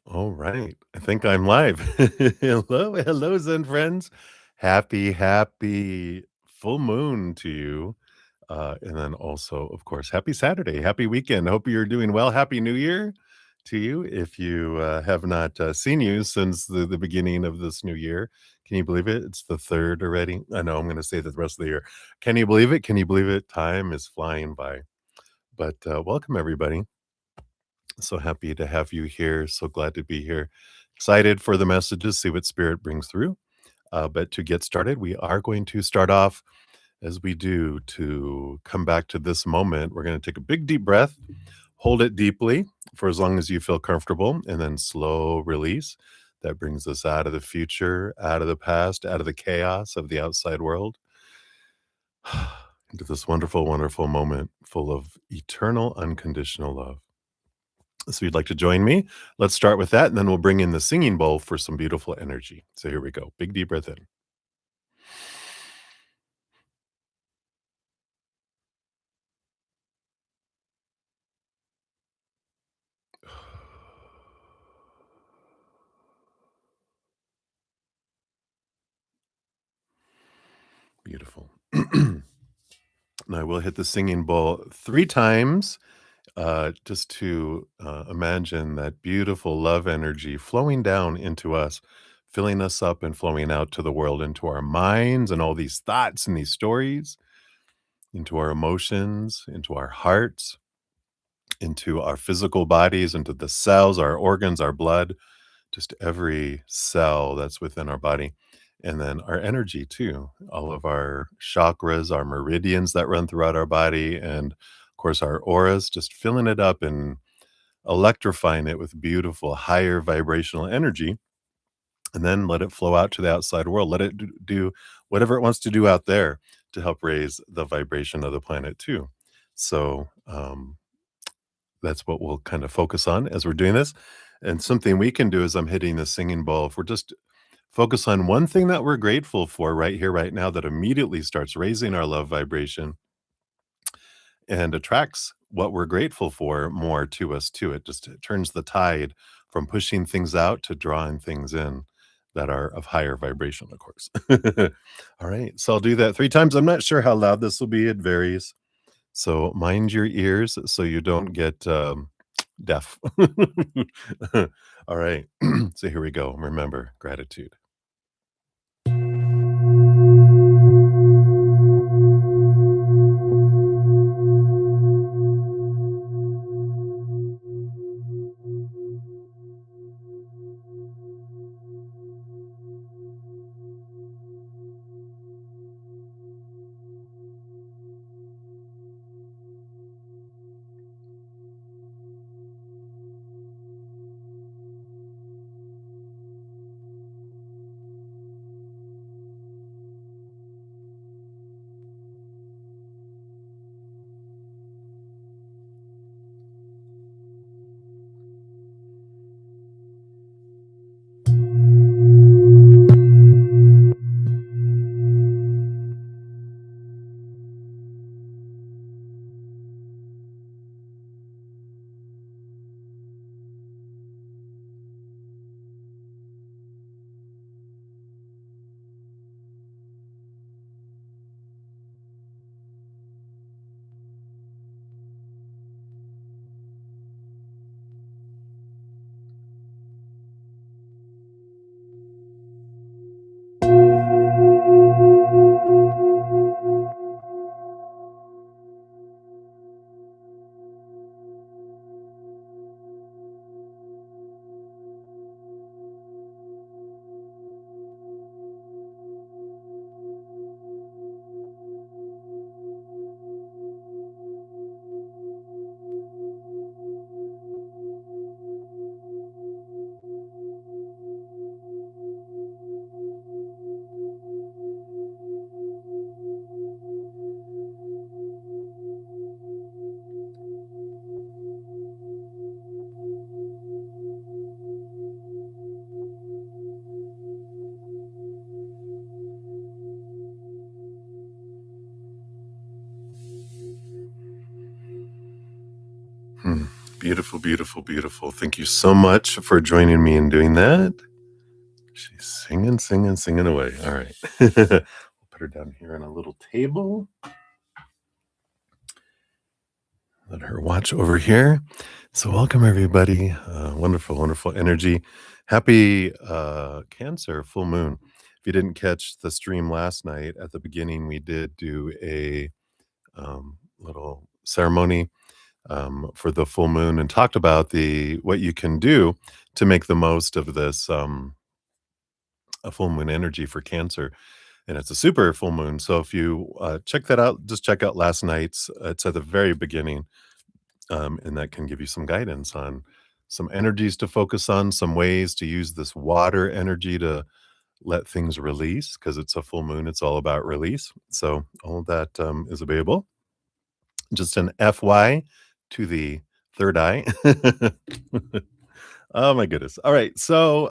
All right. I think I'm live. Hello, Zen friends. Happy full moon to you. And then also, of course, happy Saturday, happy weekend. Hope you're doing well. Happy New Year to you. If you have not seen you since the beginning of this new year, can you believe it? It's the third already. I know I'm going to say that the rest of the year. Can you believe it? Can you believe it? Time is flying by. But welcome, everybody. So happy to have you here. So glad to be here. Excited for the messages, see what Spirit brings through. But to get started, we are going to start off as we do to come back to this moment. We're going to take a big deep breath, hold it deeply for as long as you feel comfortable, and then slow release. That brings us out of the future, out of the past, out of the chaos of the outside world, into this wonderful, wonderful moment full of eternal, unconditional love. So you'd like to join me? Let's start with that, and then we'll bring in the singing bowl for some beautiful energy. So here we go. Big deep breath in. Beautiful. Now I will hit the singing bowl 3 times, just to imagine that beautiful love energy flowing down into us, filling us up and flowing out to the world, into our minds and all these thoughts and these stories, into our emotions, into our hearts, into our physical bodies, into the cells, our organs, our blood, just every cell that's within our body. And then our energy too, all of our chakras, our meridians that run throughout our body, and of course our auras, just filling it up and electrifying it with beautiful higher vibrational energy. And then let it flow out to the outside world. Let it do whatever it wants to do out there to help raise the vibration of the planet too. So that's what we'll kind of focus on as we're doing this. And something we can do as I'm hitting the singing bowl, if we're just focus on one thing that we're grateful for right here, right now, that immediately starts raising our love vibration and attracts what we're grateful for more to us, too. It just turns the tide from pushing things out to drawing things in that are of higher vibration, of course. All right. So I'll do that 3 times. I'm not sure how loud this will be. It varies. So mind your ears so you don't get deaf. All right. So here we go. Remember gratitude. Beautiful, beautiful, beautiful. Thank you so much for joining me in doing that. She's singing, singing, singing away. All right. We'll put her down here on a little table. Let her watch over here. So, welcome everybody. Wonderful, wonderful energy. Happy Cancer full moon. If you didn't catch the stream last night, at the beginning, we did do a little ceremony for the full moon and talked about the what you can do to make the most of this a full moon energy for Cancer. And it's a super full moon. So if you check that out, just check out last night's. It's at the very beginning, and that can give you some guidance on some energies to focus on, some ways to use this water energy to let things release because it's a full moon. It's all about release. So all of that is available. Just an FY to the third eye. Oh my goodness. All right. So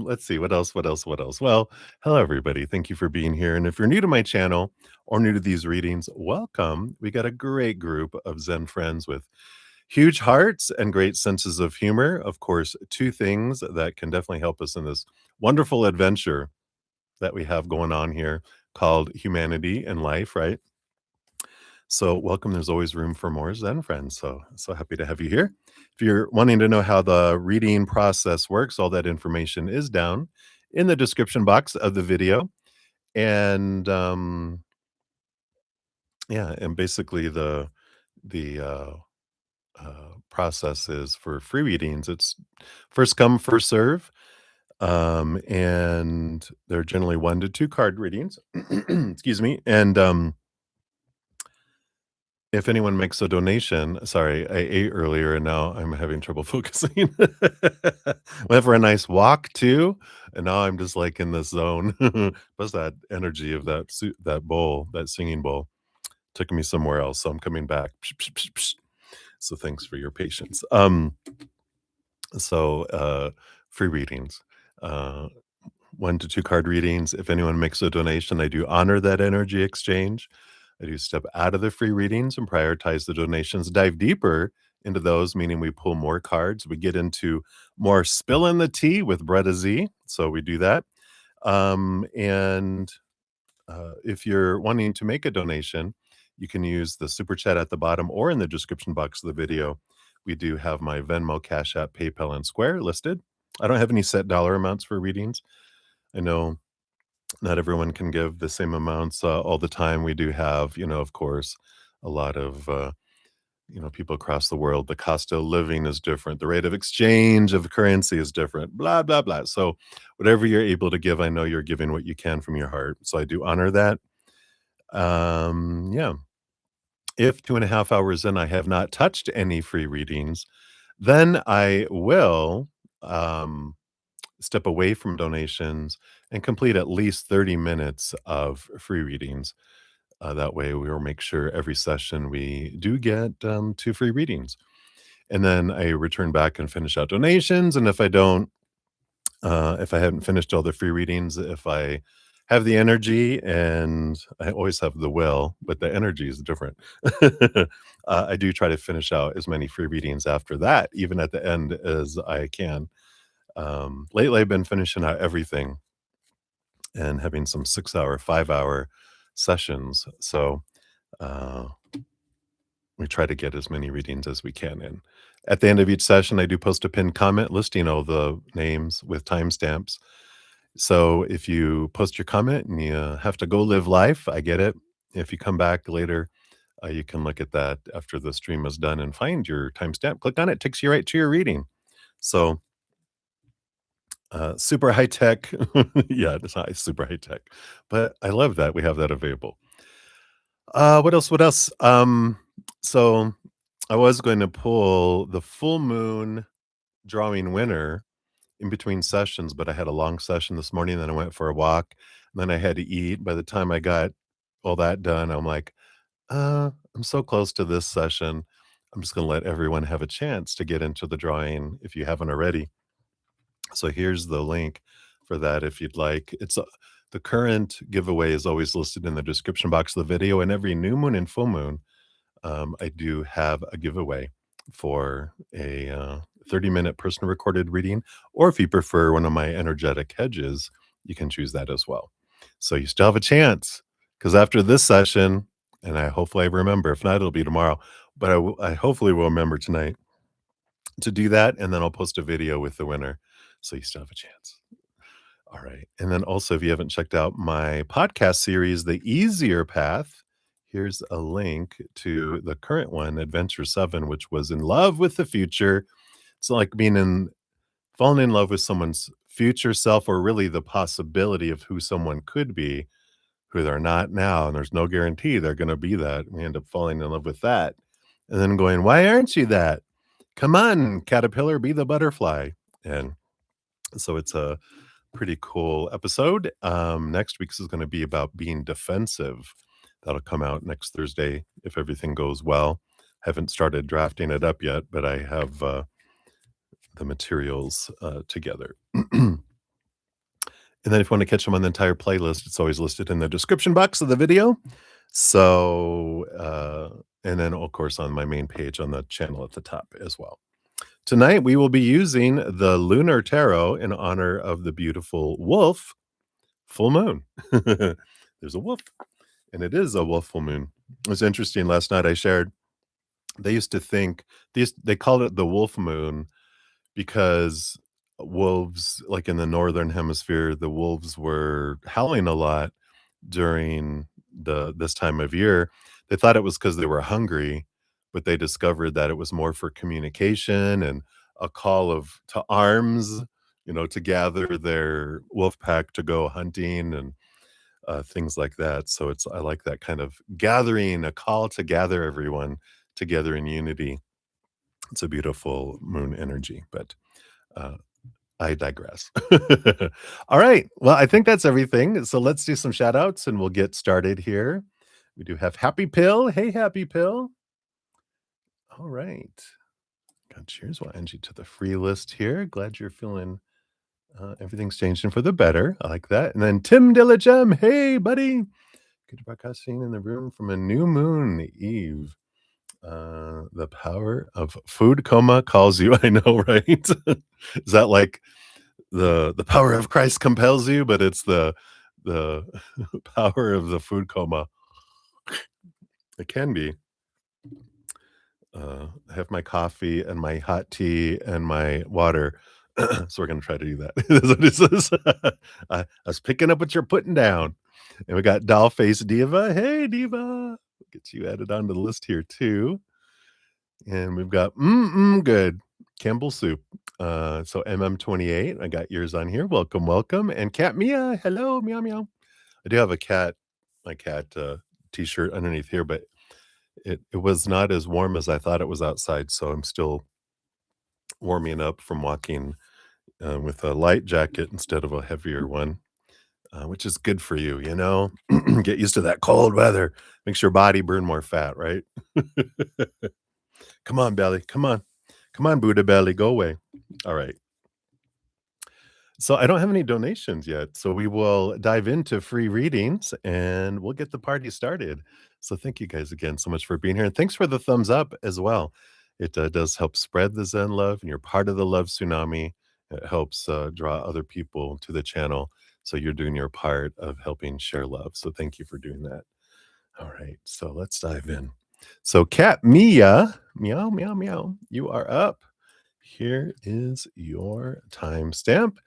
let's see. What else? What else? What else? Well, hello everybody. Thank you for being here. And if you're new to my channel or new to these readings, welcome. We got a great group of Zen friends with huge hearts and great senses of humor. Of course, two things that can definitely help us in this wonderful adventure that we have going on here called humanity and life, right? So welcome. There's always room for more Zen friends. So happy to have you here. If you're wanting to know how the reading process works, all that information is down in the description box of the video. And yeah, and basically the process is for free readings. It's first come, first serve. And they're generally 1 to 2 card readings. Excuse me. And if anyone makes a donation, sorry, I ate earlier and now I'm having trouble focusing. Went for a nice walk too, and now I'm just like in this zone. Plus that energy of that bowl, that singing bowl, took me somewhere else. So I'm coming back. Psh, psh, psh, psh. So thanks for your patience. So free readings. Uh 1 to 2 card readings. If anyone makes a donation, I do honor that energy exchange. I do step out of the free readings and prioritize the donations, dive deeper into those, meaning we pull more cards. We get into more spill in the tea with Bretta Z. So we do that. And if you're wanting to make a donation, you can use the super chat at the bottom or in the description box of the video. We do have my Venmo, Cash App, PayPal, and Square listed. I don't have any set dollar amounts for readings. I know not everyone can give the same amounts all the time. We do have, of course, a lot of, people across the world. The cost of living is different. The rate of exchange of currency is different, blah, blah, blah. So whatever you're able to give, I know you're giving what you can from your heart. So I do honor that. Yeah. If 2.5 hours in, I have not touched any free readings, then I will step away from donations and complete at least 30 minutes of free readings. That way, we will make sure every session we do get 2 free readings. And then I return back and finish out donations. And if I don't, if I haven't finished all the free readings, if I have the energy and I always have the will, but the energy is different. I do try to finish out as many free readings after that, even at the end as I can. Lately, I've been finishing out everything and having some 6-hour, 5-hour sessions. So uh, we try to get as many readings as we can in. At the end of each session, I do post a pinned comment listing all the names with timestamps. So if you post your comment and you have to go live life, I get it. If you come back later, you can look at that after the stream is done and find your timestamp. Click on it, takes you right to your reading. So super high tech. Yeah, it's not super high tech, but I love that we have that available. What else? What else? So I was going to pull the full moon drawing winner in between sessions, but I had a long session this morning. Then I went for a walk, and then I had to eat. By the time I got all that done, I'm like, I'm so close to this session. I'm just going to let everyone have a chance to get into the drawing if you haven't already. So here's the link for that if you'd like. The current giveaway is always listed in the description box of the video, and every new moon and full moon, I do have a giveaway. for a 30-minute person recorded reading. Or if you prefer one of my energetic hedges, you can choose that as well. So you still have a chance because after this session, and I hopefully I remember, if not, it'll be tomorrow, but I hopefully will remember tonight to do that. And then I'll post a video with the winner. So you still have a chance. All right. And then also, if you haven't checked out my podcast series, The Easier Path, here's a link to the current one, Adventure 7, which was in love with the future. It's like falling in love with someone's future self, or really the possibility of who someone could be, who they're not now. And there's no guarantee they're going to be that. We end up falling in love with that. And then going, why aren't you that? Come on, caterpillar, be the butterfly. And so it's a pretty cool episode. Next week's is going to be about being defensive. That'll come out next Thursday if everything goes well. Haven't started drafting it up yet, but I have the materials together. And then if you want to catch them on the entire playlist, it's always listed in the description box of the video. So, and then of course on my main page on the channel at the top as well. Tonight, we will be using the Lunar Tarot in honor of the beautiful wolf full moon. There's a wolf, and it is a wolf full moon. It was interesting. Last night I shared, they used to think, they called it the wolf moon because wolves, like in the northern hemisphere, the wolves were howling a lot during this time of year. They thought it was because they were hungry, but they discovered that it was more for communication and a call to arms, to gather their wolf pack to go hunting and things like that. So I like that kind of gathering, a call to gather everyone together in unity. It's a beautiful moon energy, but uh, I digress. All right. Well, I think that's everything. So let's do some shout outs and we'll get started here. We do have Happy Pill. Hey, Happy Pill. All right. Cheers. We'll end you to the free list here. Glad you're feeling everything's changing for the better. I like that. And then Tim Dilligem. Hey, buddy. Good broadcasting in the room from a new moon eve. The power of food coma calls you. I know, right? Is that like the power of Christ compels you, but it's the power of the food coma? It can be. I have my coffee and my hot tea and my water. So we're gonna try to do that. That's what it says. I was picking up what you're putting down. And we got Dollface Diva. Hey, Diva. We'll get you added onto the list here too. And we've got good Campbell Soup. So MM28. I got yours on here. Welcome, welcome. And Cat Mia. Hello, meow meow. I do have my cat t-shirt underneath here, but it was not as warm as I thought it was outside. So I'm still warming up from walking with a light jacket instead of a heavier one, which is good for you, Get used to that cold weather. Makes your body burn more fat, right? Come on, belly. Come on. Come on, Buddha belly. Go away. All right. So I don't have any donations yet. So we will dive into free readings and we'll get the party started. So thank you guys again so much for being here. And thanks for the thumbs up as well. It does help spread the Zen love, and you're part of the love tsunami. It helps draw other people to the channel. So you're doing your part of helping share love. So thank you for doing that. All right. So let's dive in. So Cat Mia, meow, meow, meow, you are up. Here is your timestamp.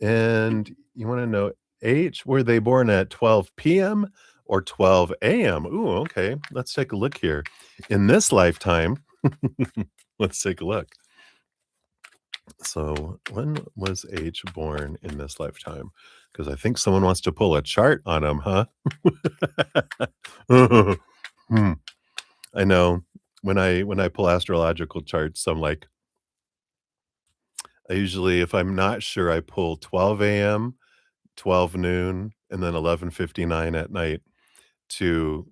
And you want to know H, were they born at 12 p.m. or 12 a.m.? Ooh, okay. Let's take a look here. In this lifetime, let's take a look. So when was H born in this lifetime? Because I think someone wants to pull a chart on him, huh? I know when I pull astrological charts, I'm like, I usually, if I'm not sure, I pull 12 a.m., 12 noon, and then 11:59 at night to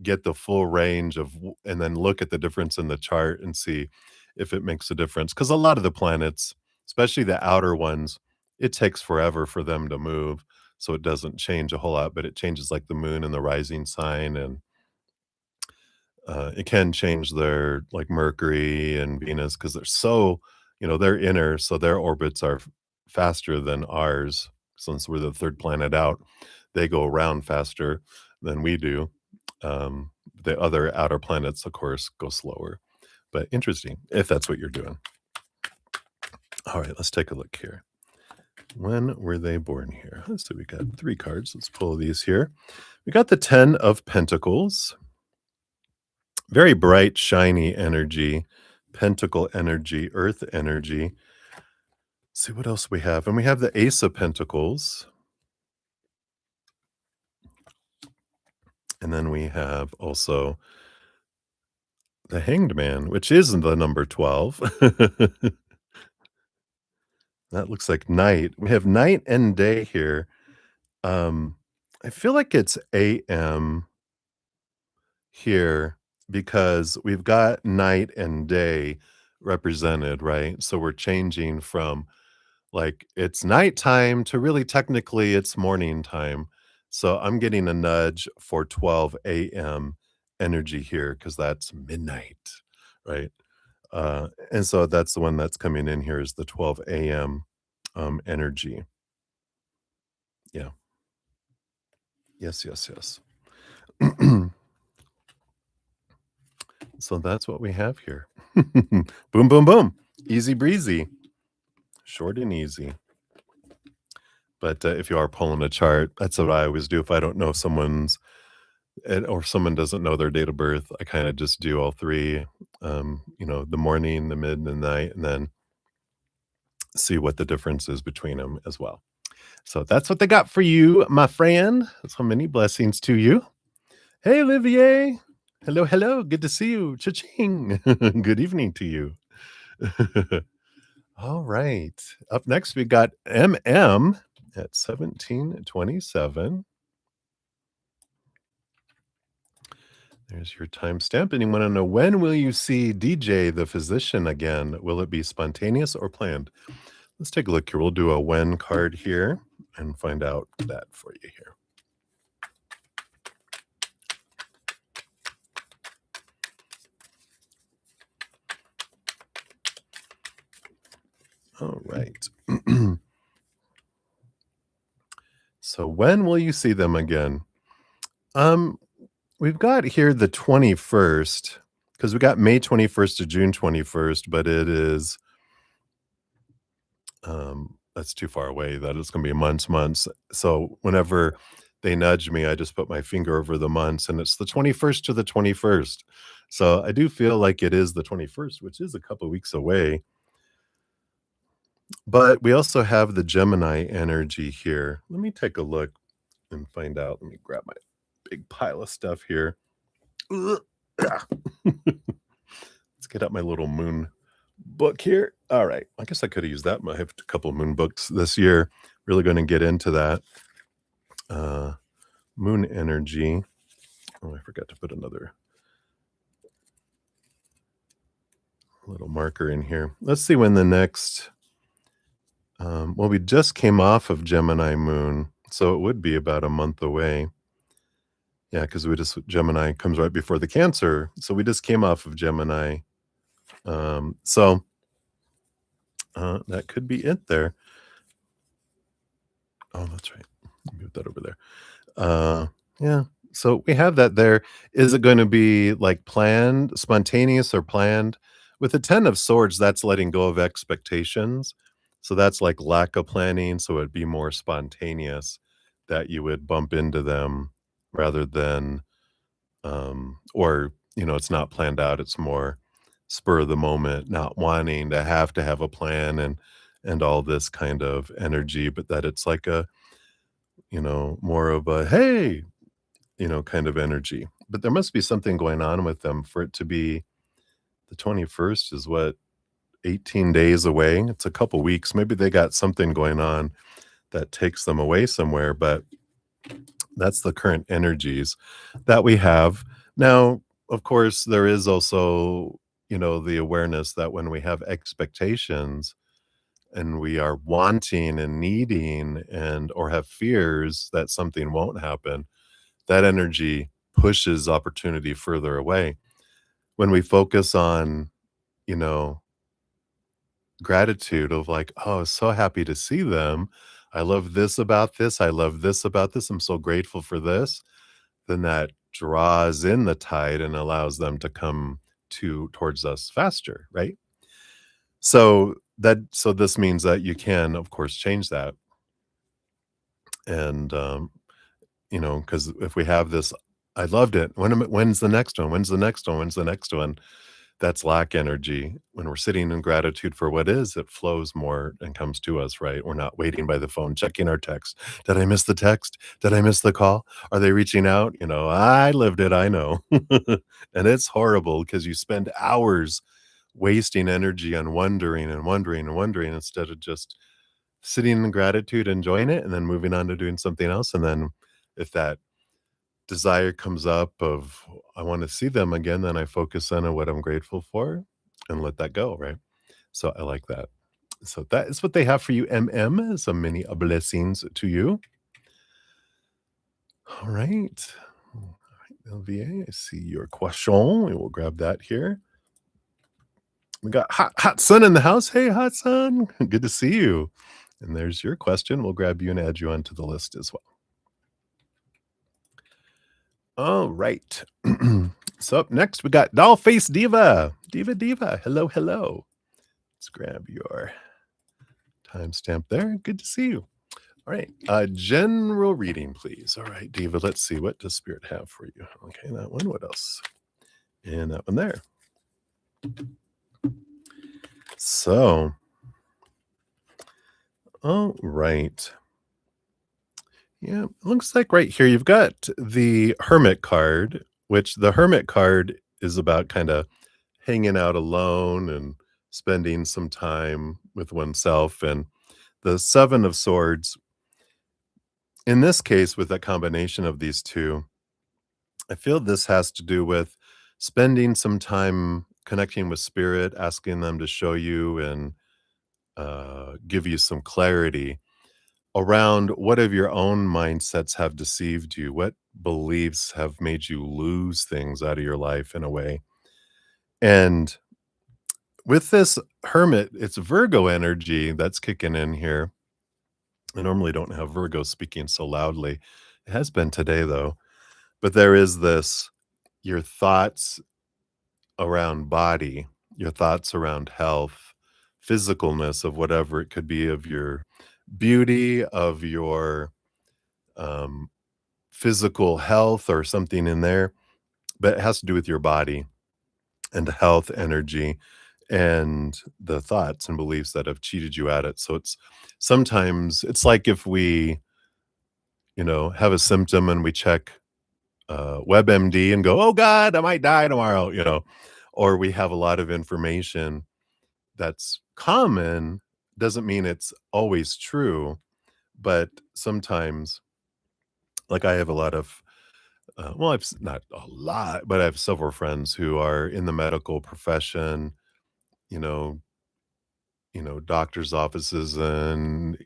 get the full range and then look at the difference in the chart and see if it makes a difference. Because a lot of the planets, especially the outer ones, it takes forever for them to move. So it doesn't change a whole lot, but it changes like the moon and the rising sign and It can change their like Mercury and Venus because they're so, they're inner, so their orbits are faster than ours. Since we're the third planet out, they go around faster than we do. The other outer planets, of course, go slower. But interesting if that's what you're doing. All right, let's take a look here. When were they born here? Let's see, we got 3 cards. Let's pull these here. We got the 10 of Pentacles. Very bright, shiny energy, pentacle energy, earth energy. Let's see what else we have. And we have the Ace of Pentacles. And then we have also the Hanged Man, which is the number 12. That looks like night. We have night and day here. Um, I feel like it's AM here because we've got night and day represented, right? So we're changing from like it's nighttime to really technically it's morning time. So I'm getting a nudge for 12 a.m. energy here because that's midnight, right? And so that's the one that's coming in here is the 12 a.m. Energy. Yeah. Yes, yes, yes. So that's what we have here. Boom, boom, boom. Easy breezy. Short and easy. But if you are pulling a chart, that's what I always do. If I don't know someone's, or someone doesn't know their date of birth, I kind of just do all three, the morning, the mid, and the night, and then see what the difference is between them as well. So that's what they got for you, my friend. So many blessings to you. Hey, Olivier. Hello, hello. Good to see you. Cha-ching. Good evening to you. All right. Up next, we got MM at 1727. There's your timestamp. And you want to know when will you see DJ the physician again? Will it be spontaneous or planned? Let's take a look here. We'll do a when card here and find out that for you here. All right. So when will you see them again? We've got here the 21st because we got May 21st to June 21st, but it is that's too far away. That is going to be months. So whenever they nudge me, I just put my finger over the months and it's the 21st to the 21st. So I do feel like it is the 21st, which is a couple weeks away. But we also have the Gemini energy here. Let me take a look and find out. Let me grab my big pile of stuff here. Let's get out my little moon book here. All right. I guess I could have used that. I have a couple of moon books this year. Really going to get into that. Moon energy. Oh, I forgot to put another little marker in here. Let's see when the next. Well, we just came off of Gemini moon, so it would be about a month away. Yeah, because Gemini comes right before the Cancer, so we just came off of Gemini. So that could be it there. Oh, that's right. Move that over there. Yeah. So we have that there. Is it going to be like planned, spontaneous, or planned? With the 10 of Swords, that's letting go of expectations. So that's like lack of planning. So it'd be more spontaneous that you would bump into them rather than, or, it's not planned out. It's more spur of the moment, not wanting to have a plan and all this kind of energy, but that it's like a, more of a, hey, kind of energy. But there must be something going on with them for it to be the 21st is what, 18 days away. It's a couple weeks. Maybe they got something going on that takes them away somewhere, but that's the current energies that we have. Now, of course, there is also, the awareness that when we have expectations and we are wanting and needing and or have fears that something won't happen, that energy pushes opportunity further away. when we focus on, you know, gratitude of like, "Oh, so happy to see them. I love this about this. I love this about this. I'm so grateful for this." Then that draws in the tide and allows them to come towards us faster, right? So this means that you can, of course, change that. And because if we have this, I loved it. When's the next one? When's the next one? When's the next one? That's lack energy. When we're sitting in gratitude for what is, it flows more and comes to us, right? We're not waiting by the phone, checking our text. Did I miss the text? Did I miss the call? Are they reaching out? I lived it, I know. And it's horrible because you spend hours wasting energy on wondering and wondering and wondering instead of just sitting in gratitude, enjoying it, and then moving on to doing something else. And then if that desire comes up of I want to see them again, then I focus on what I'm grateful for and let that go, right? So I like that. So that is what they have for you, MM. So many blessings to you. All right. All right, LVA, I see your question. We will grab that here. We got hot sun in the house. Hey, hot sun. Good to see you. And there's your question. We'll grab you and add you onto the list as well. All right. So up next, we got Dollface Diva. Diva. Hello, hello. Let's grab your timestamp there. Good to see you. All right. General reading, please. All right, Diva. Let's see. What does Spirit have for you? Okay, that one. What else? And that one there. So, all right. Yeah, it looks like right here you've got the Hermit card, which the Hermit card is about kind of hanging out alone and spending some time with oneself. And the Seven of Swords, in this case, with a combination of these two, I feel this has to do with spending some time connecting with spirit, asking them to show you and give you some clarity around what of your own mindsets have deceived you, what beliefs have made you lose things out of your life in a way. And with this hermit, it's Virgo energy that's kicking in here. I normally don't have Virgo speaking so loudly. It has been today, though. But there is this your thoughts around body, your thoughts around health, physicalness of whatever it could be, of your beauty, of your um, physical health or something in there, but it has to do with your body and health, energy, and the thoughts and beliefs that have cheated you at it. So it's sometimes it's like if we, have a symptom and we check WebMD and go, "Oh God, I might die tomorrow," or we have a lot of information that's common. Doesn't mean it's always true, but sometimes, like I have a lot of, not a lot, but I have several friends who are in the medical profession, you know, doctors' offices and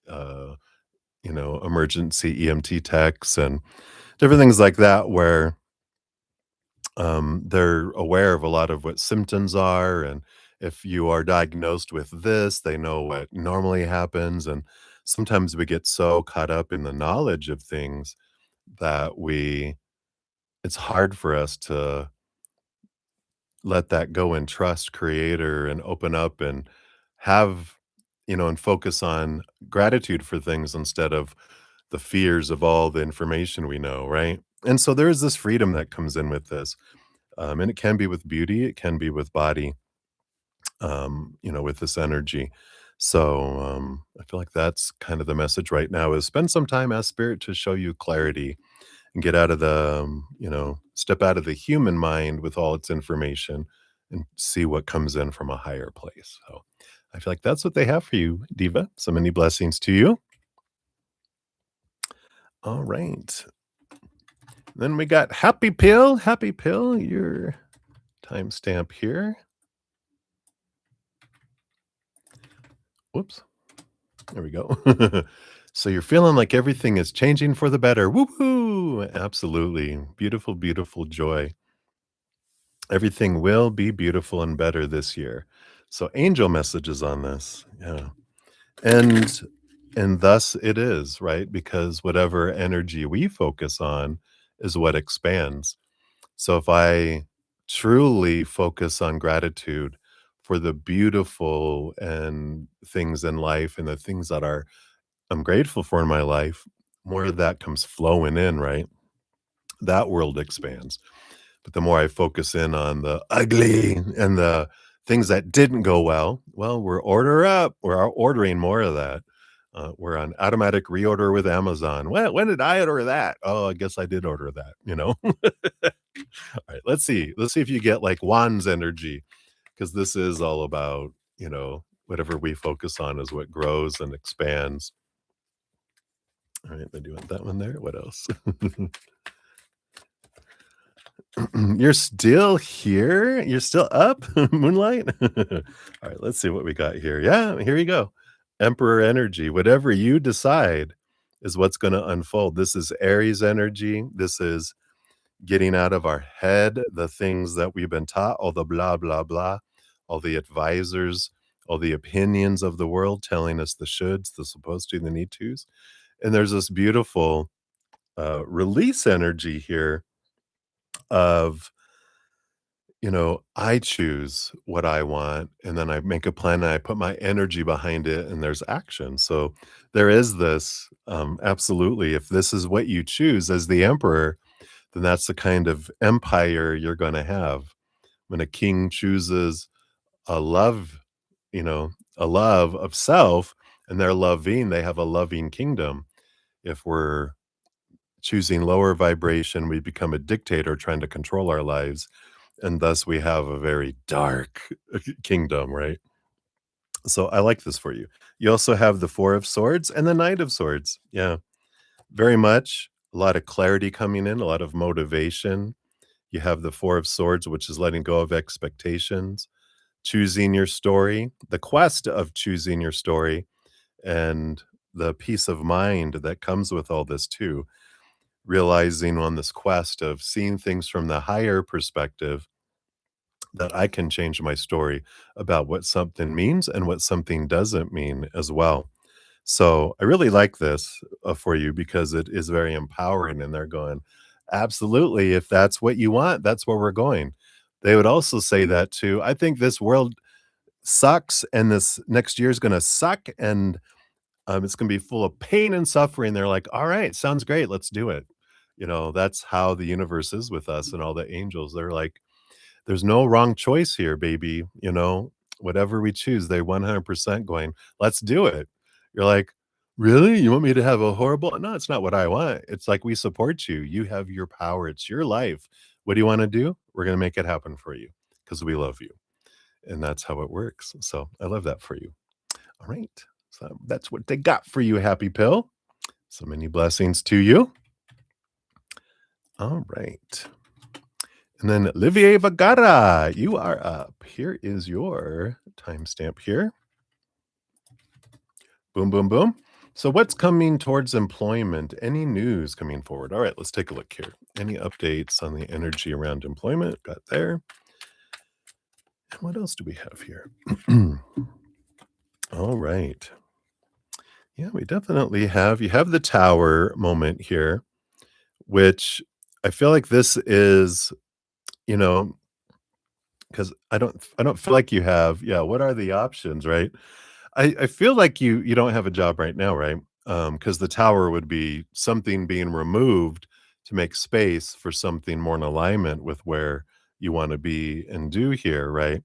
uh, emergency EMT techs and different things like that, where they're aware of a lot of what symptoms are, and if you are diagnosed with this, they know what normally happens. And sometimes we get so caught up in the knowledge of things that it's hard for us to let that go and trust creator and open up and have and focus on gratitude for things instead of the fears of all the information we know, right? And so there is this freedom that comes in with this, and it can be with beauty, it can be with body, with this energy. So I feel like that's kind of the message right now: is spend some time, ask spirit to show you clarity and get out of the step out of the human mind with all its information and see what comes in from a higher place. So I feel like that's what they have for you, Diva. So many blessings to you. All right. Then we got Happy Pill. Happy Pill, your timestamp here. Whoops. There we go. So you're feeling like everything is changing for the better. Woo-hoo! Absolutely. Beautiful, beautiful joy. Everything will be beautiful and better this year. So angel messages on this. Yeah. And and thus it is, right? Because whatever energy we focus on is what expands. So if I truly focus on gratitude for the beautiful and things in life and the things that are I'm grateful for in my life, more of that comes flowing in, right? That world expands. But the more I focus in on the ugly and the things that didn't go well, well, we're order up. We're ordering more of that. We're on automatic reorder with Amazon. When did I order that? Oh, I guess I did order that, you know? All right, let's see. Let's see if you get like Juan's energy, because this is all about, whatever we focus on is what grows and expands. All right, I do want that one there. What else? You're still here? You're still up, Moonlight? All right, let's see what we got here. Yeah, here you go. Emperor energy. Whatever you decide is what's going to unfold. This is Aries energy. This is getting out of our head the things that we've been taught, all the blah, blah, blah, all the advisors, all the opinions of the world telling us the shoulds, the supposed to, the need tos. And there's this beautiful release energy here of I choose what I want, and then I make a plan, and I put my energy behind it, and there's action. So there is this, absolutely, if this is what you choose as the emperor, then that's the kind of empire you're gonna have. When a king chooses a love, a love of self, and they're loving, they have a loving kingdom. If we're choosing lower vibration, we become a dictator trying to control our lives, and thus we have a very dark kingdom, right? So I like this for you. You also have the 4 of Swords and the Knight of Swords. Yeah, very much a lot of clarity coming in, a lot of motivation. You have the 4 of Swords, which is letting go of expectations, choosing your story, the quest of choosing your story, and the peace of mind that comes with all this too. Realizing on this quest of seeing things from the higher perspective that I can change my story about what something means and what something doesn't mean as well. So I really like this for you because it is very empowering. And they're going, absolutely. If that's what you want, that's where we're going. They would also say that too. I think this world sucks and this next year is going to suck and it's going to be full of pain and suffering. They're like, all right, sounds great. Let's do it. That's how the universe is with us and all the angels. They're like, there's no wrong choice here, baby, whatever we choose, they 100% going, "Let's do it." You're like, "Really? You want me to have a horrible" No, it's not what I want. It's like, "We support you. You have your power. It's your life. What do you wanna do? We're gonna make it happen for you because we love you." And that's how it works. So, I love that for you. All right. So, that's what they got for you, Happy Pill. So many blessings to you. All right. And then Olivier Vagara, you are up. Here is your timestamp here. Boom, boom, boom. So, what's coming towards employment? Any news coming forward? All right, let's take a look here. Any updates on the energy around employment? Got there. And what else do we have here? All right. Yeah, we definitely have. You have the tower moment here, which I feel like this is, you know, because I don't feel like you have. Yeah, what are the options, right? I feel like you don't have a job right now, right? Because the tower would be something being removed to make space for something more in alignment with where you wanna be and do here, right?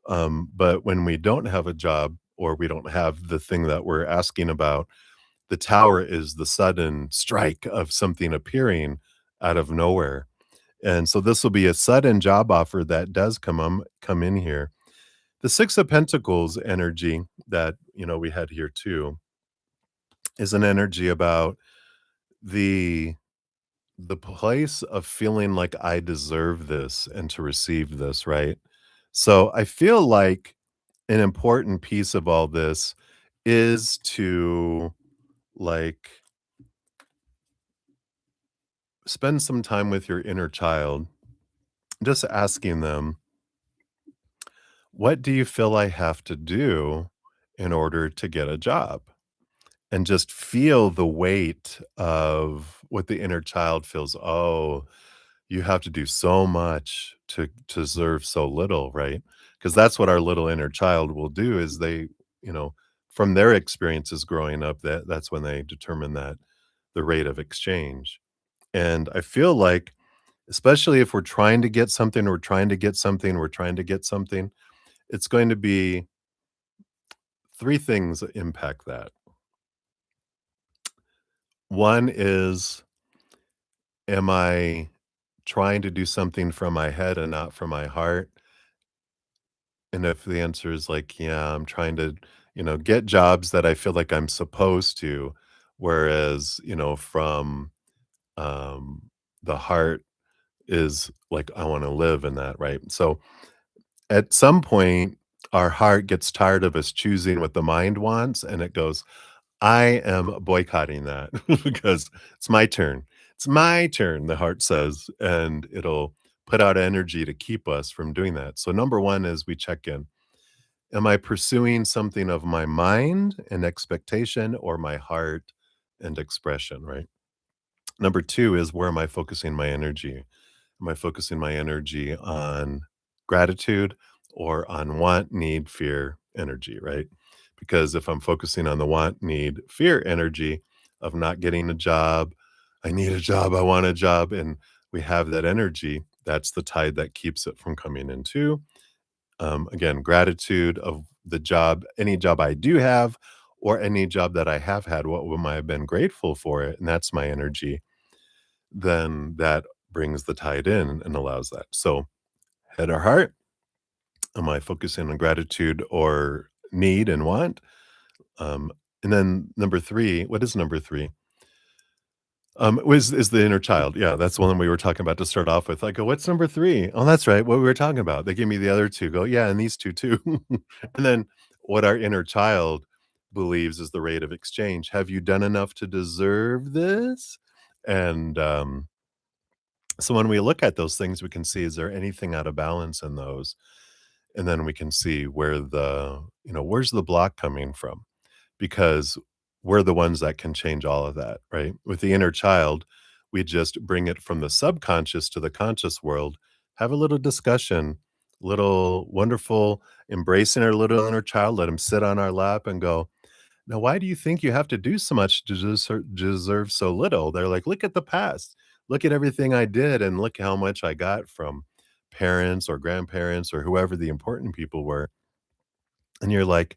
But when we don't have a job or we don't have the thing that we're asking about, the tower is the sudden strike of something appearing out of nowhere. And so this will be a sudden job offer that does come in here. The 6 of Pentacles energy that, we had here too is an energy about the the place of feeling like I deserve this and to receive this, right? So I feel like an important piece of all this is to like spend some time with your inner child just asking them, "What do you feel I have to do in order to get a job?" And just feel the weight of what the inner child feels. Oh, you have to do so much to deserve so little, right? Because that's what our little inner child will do is they, you know, from their experiences growing up, that's when they determine that the rate of exchange. And I feel like, especially if we're trying to get something, we're trying to get something, we're trying to get something, it's going to be three things that impact that. One is, am I trying to do something from my head and not from my heart? And if the answer is like, yeah, I'm trying to, get jobs that I feel like I'm supposed to, whereas, from um, the heart is like, I want to live in that, right? So at some point, our heart gets tired of us choosing what the mind wants and it goes, I am boycotting that because it's my turn. It's my turn, the heart says, and it'll put out energy to keep us from doing that. So, number one is we check in. Am I pursuing something of my mind and expectation or my heart and expression, right? Number two is where am I focusing my energy? Am I focusing my energy on gratitude or on want, need, fear energy, right? Because if I'm focusing on the want, need, fear energy of not getting a job, I need a job, I want a job, and we have that energy, that's the tide that keeps it from coming into. Again, gratitude of the job, any job I do have, or any job that I have had, what am I have been grateful for it? And that's my energy. Then that brings the tide in and allows that. So, head or heart, am I focusing on gratitude or need and want? Um, and then number three, what is number three? Was is the inner child. Yeah, that's the one we were talking about to start off with. I go, "What's number 3?" "Oh, that's right, what we were talking about." They gave me the other 2, go, "Yeah, and these 2 too." And then what our inner child believes is the rate of exchange. "Have you done enough to deserve this?" And, so when we look at those things, we can see, is there anything out of balance in those? And then we can see where where's the block coming from? Because we're the ones that can change all of that, right? With the inner child, we just bring it from the subconscious to the conscious world, have a little discussion, little wonderful embracing our little inner child, let him sit on our lap and go, now, why do you think you have to do so much to deserve so little? They're like, look at the past. Look at everything I did and look how much I got from parents or grandparents or whoever the important people were. And you're like,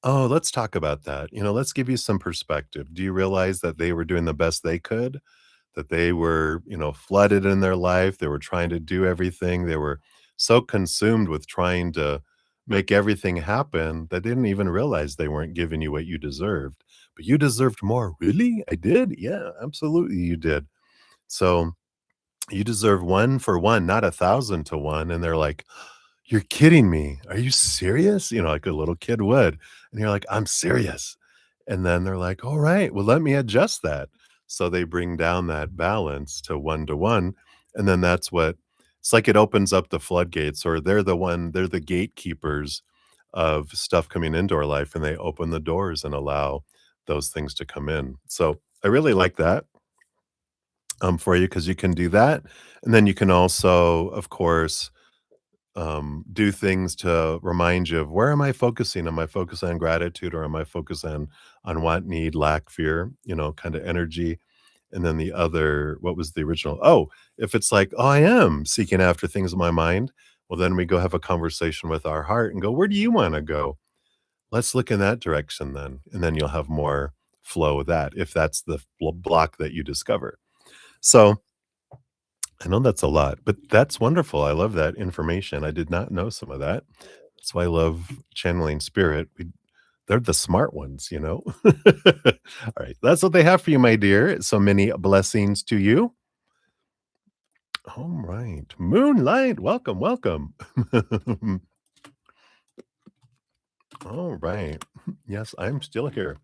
oh, let's talk about that. Let's give you some perspective. Do you realize that they were doing the best they could? That they were, flooded in their life. They were trying to do everything. They were so consumed with trying to make everything happen that they didn't even realize they weren't giving you what you deserved. But you deserved more. Really? I did? Yeah, absolutely you did. So you deserve 1 for 1, not 1,000 to 1. And they're like, "You're kidding me. Are you serious?" Like a little kid would. And you're like, "I'm serious." And then they're like, "All right, well, let me adjust that." So they bring down that balance to 1 to 1, and then that's what it's like it opens up the floodgates, or they're the gatekeepers of stuff coming into our life, and they open the doors and allow those things to come in. So I really like that, for you because you can do that, and then you can also, of course, do things to remind you of where am I focusing? Am I focusing on gratitude or am I focused on want, need, lack, fear, kind of energy? And then the other, what was the original? Oh, if it's like, oh, I am seeking after things in my mind, well, then we go have a conversation with our heart and go, where do you want to go? Let's look in that direction then. And then you'll have more flow with that if that's the block that you discover. So I know that's a lot, but that's wonderful. I love that information. I did not know some of that. That's why I love channeling spirit. They're the smart ones, you know? All right. That's what they have for you, my dear. So many blessings to you. All right. Moonlight. Welcome, welcome. All right. Yes, I'm still here.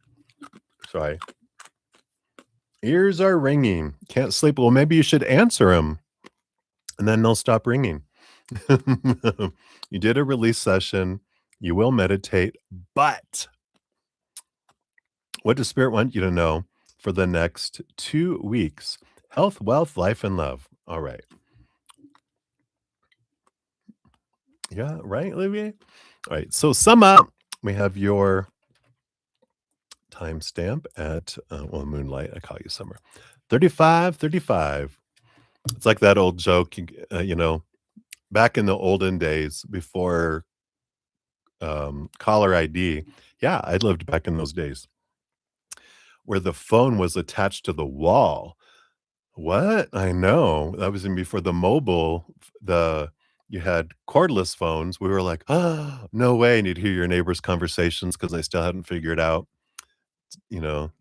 Sorry. Ears are ringing. Can't sleep. Well, maybe you should answer them. and then they'll stop ringing. You did a release session, you will meditate, but what does spirit want you to know for the next 2 weeks? Health, wealth, life, and love. All right. Yeah, right, Olivier? All right, so sum up. We have your timestamp at, well, moonlight, I call you summer. 35, 35. It's like that old joke, back in the olden days before, caller ID. Yeah, I lived back in those days where the phone was attached to the wall. What? I know. That was even before the mobile, the you had cordless phones. We were like, "Ah, no way," and you'd hear your neighbors' conversations because they still hadn't figured out,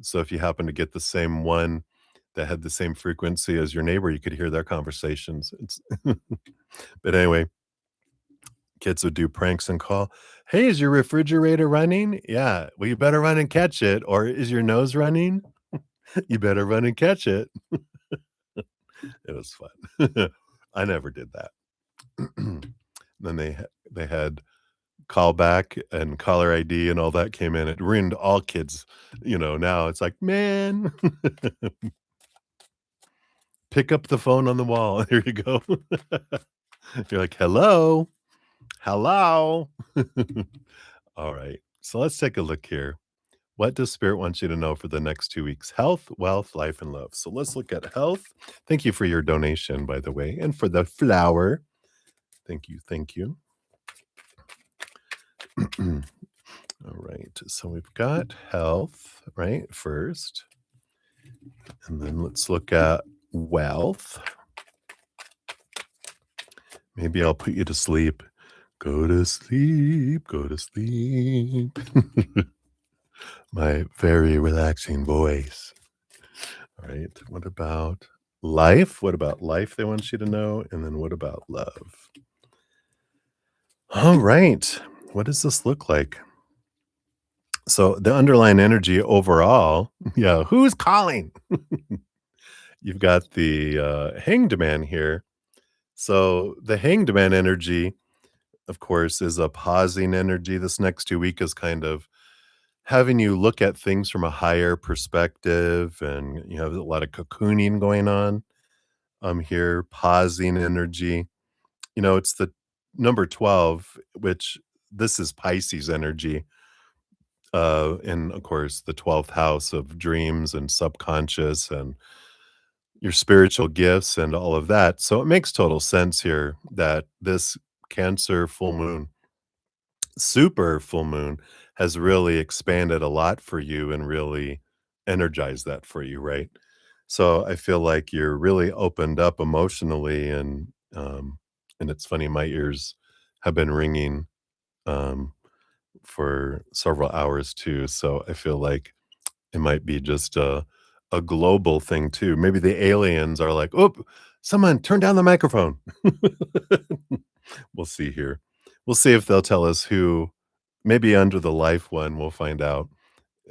so if you happen to get the same one that had the same frequency as your neighbor, you could hear their conversations. It's but anyway, kids would do pranks and call, "Hey, is your refrigerator running?" "Yeah." "Well, you better run and catch it." Or, "Is your nose running?" "You better run and catch it." It was fun. I never did that. Then they had callback and caller ID and all that came in. It ruined all kids, now it's like, "Man, pick up the phone on the wall." Here you go. You're like, "Hello? Hello?" All right. So let's take a look here. What does spirit want you to know for the next 2 weeks? Health, wealth, life, and love. So let's look at health. Thank you for your donation, by the way, and for the flower. Thank you, thank you. All right, so we've got health, right, first, and then let's look at wealth. Maybe I'll put you to sleep. Go to sleep, go to sleep. My very relaxing voice. All right, what about life? What about life they want you to know? And then what about love? All right, what does this look like? So the underlying energy overall, yeah, who's calling? You've got the hanged man here. So the hanged man energy, of course, is a pausing energy. This next 2 week is kind of having you look at things from a higher perspective, and you have a lot of cocooning going on. Here, pausing energy. It's the number 12, which this is Pisces energy. And of course, the 12th house of dreams and subconscious and your spiritual gifts and all of that. So it makes total sense here that this Cancer full moon, super full moon, has really expanded a lot for you and really energized that for you, right? So I feel like you're really opened up emotionally, and it's funny, my ears have been ringing um for several hours too. So I feel like it might be just a global thing too. Maybe the aliens are like, "Oop, someone turn down the microphone." We'll see here. We'll see if they'll tell us who. Maybe under the life one, we'll find out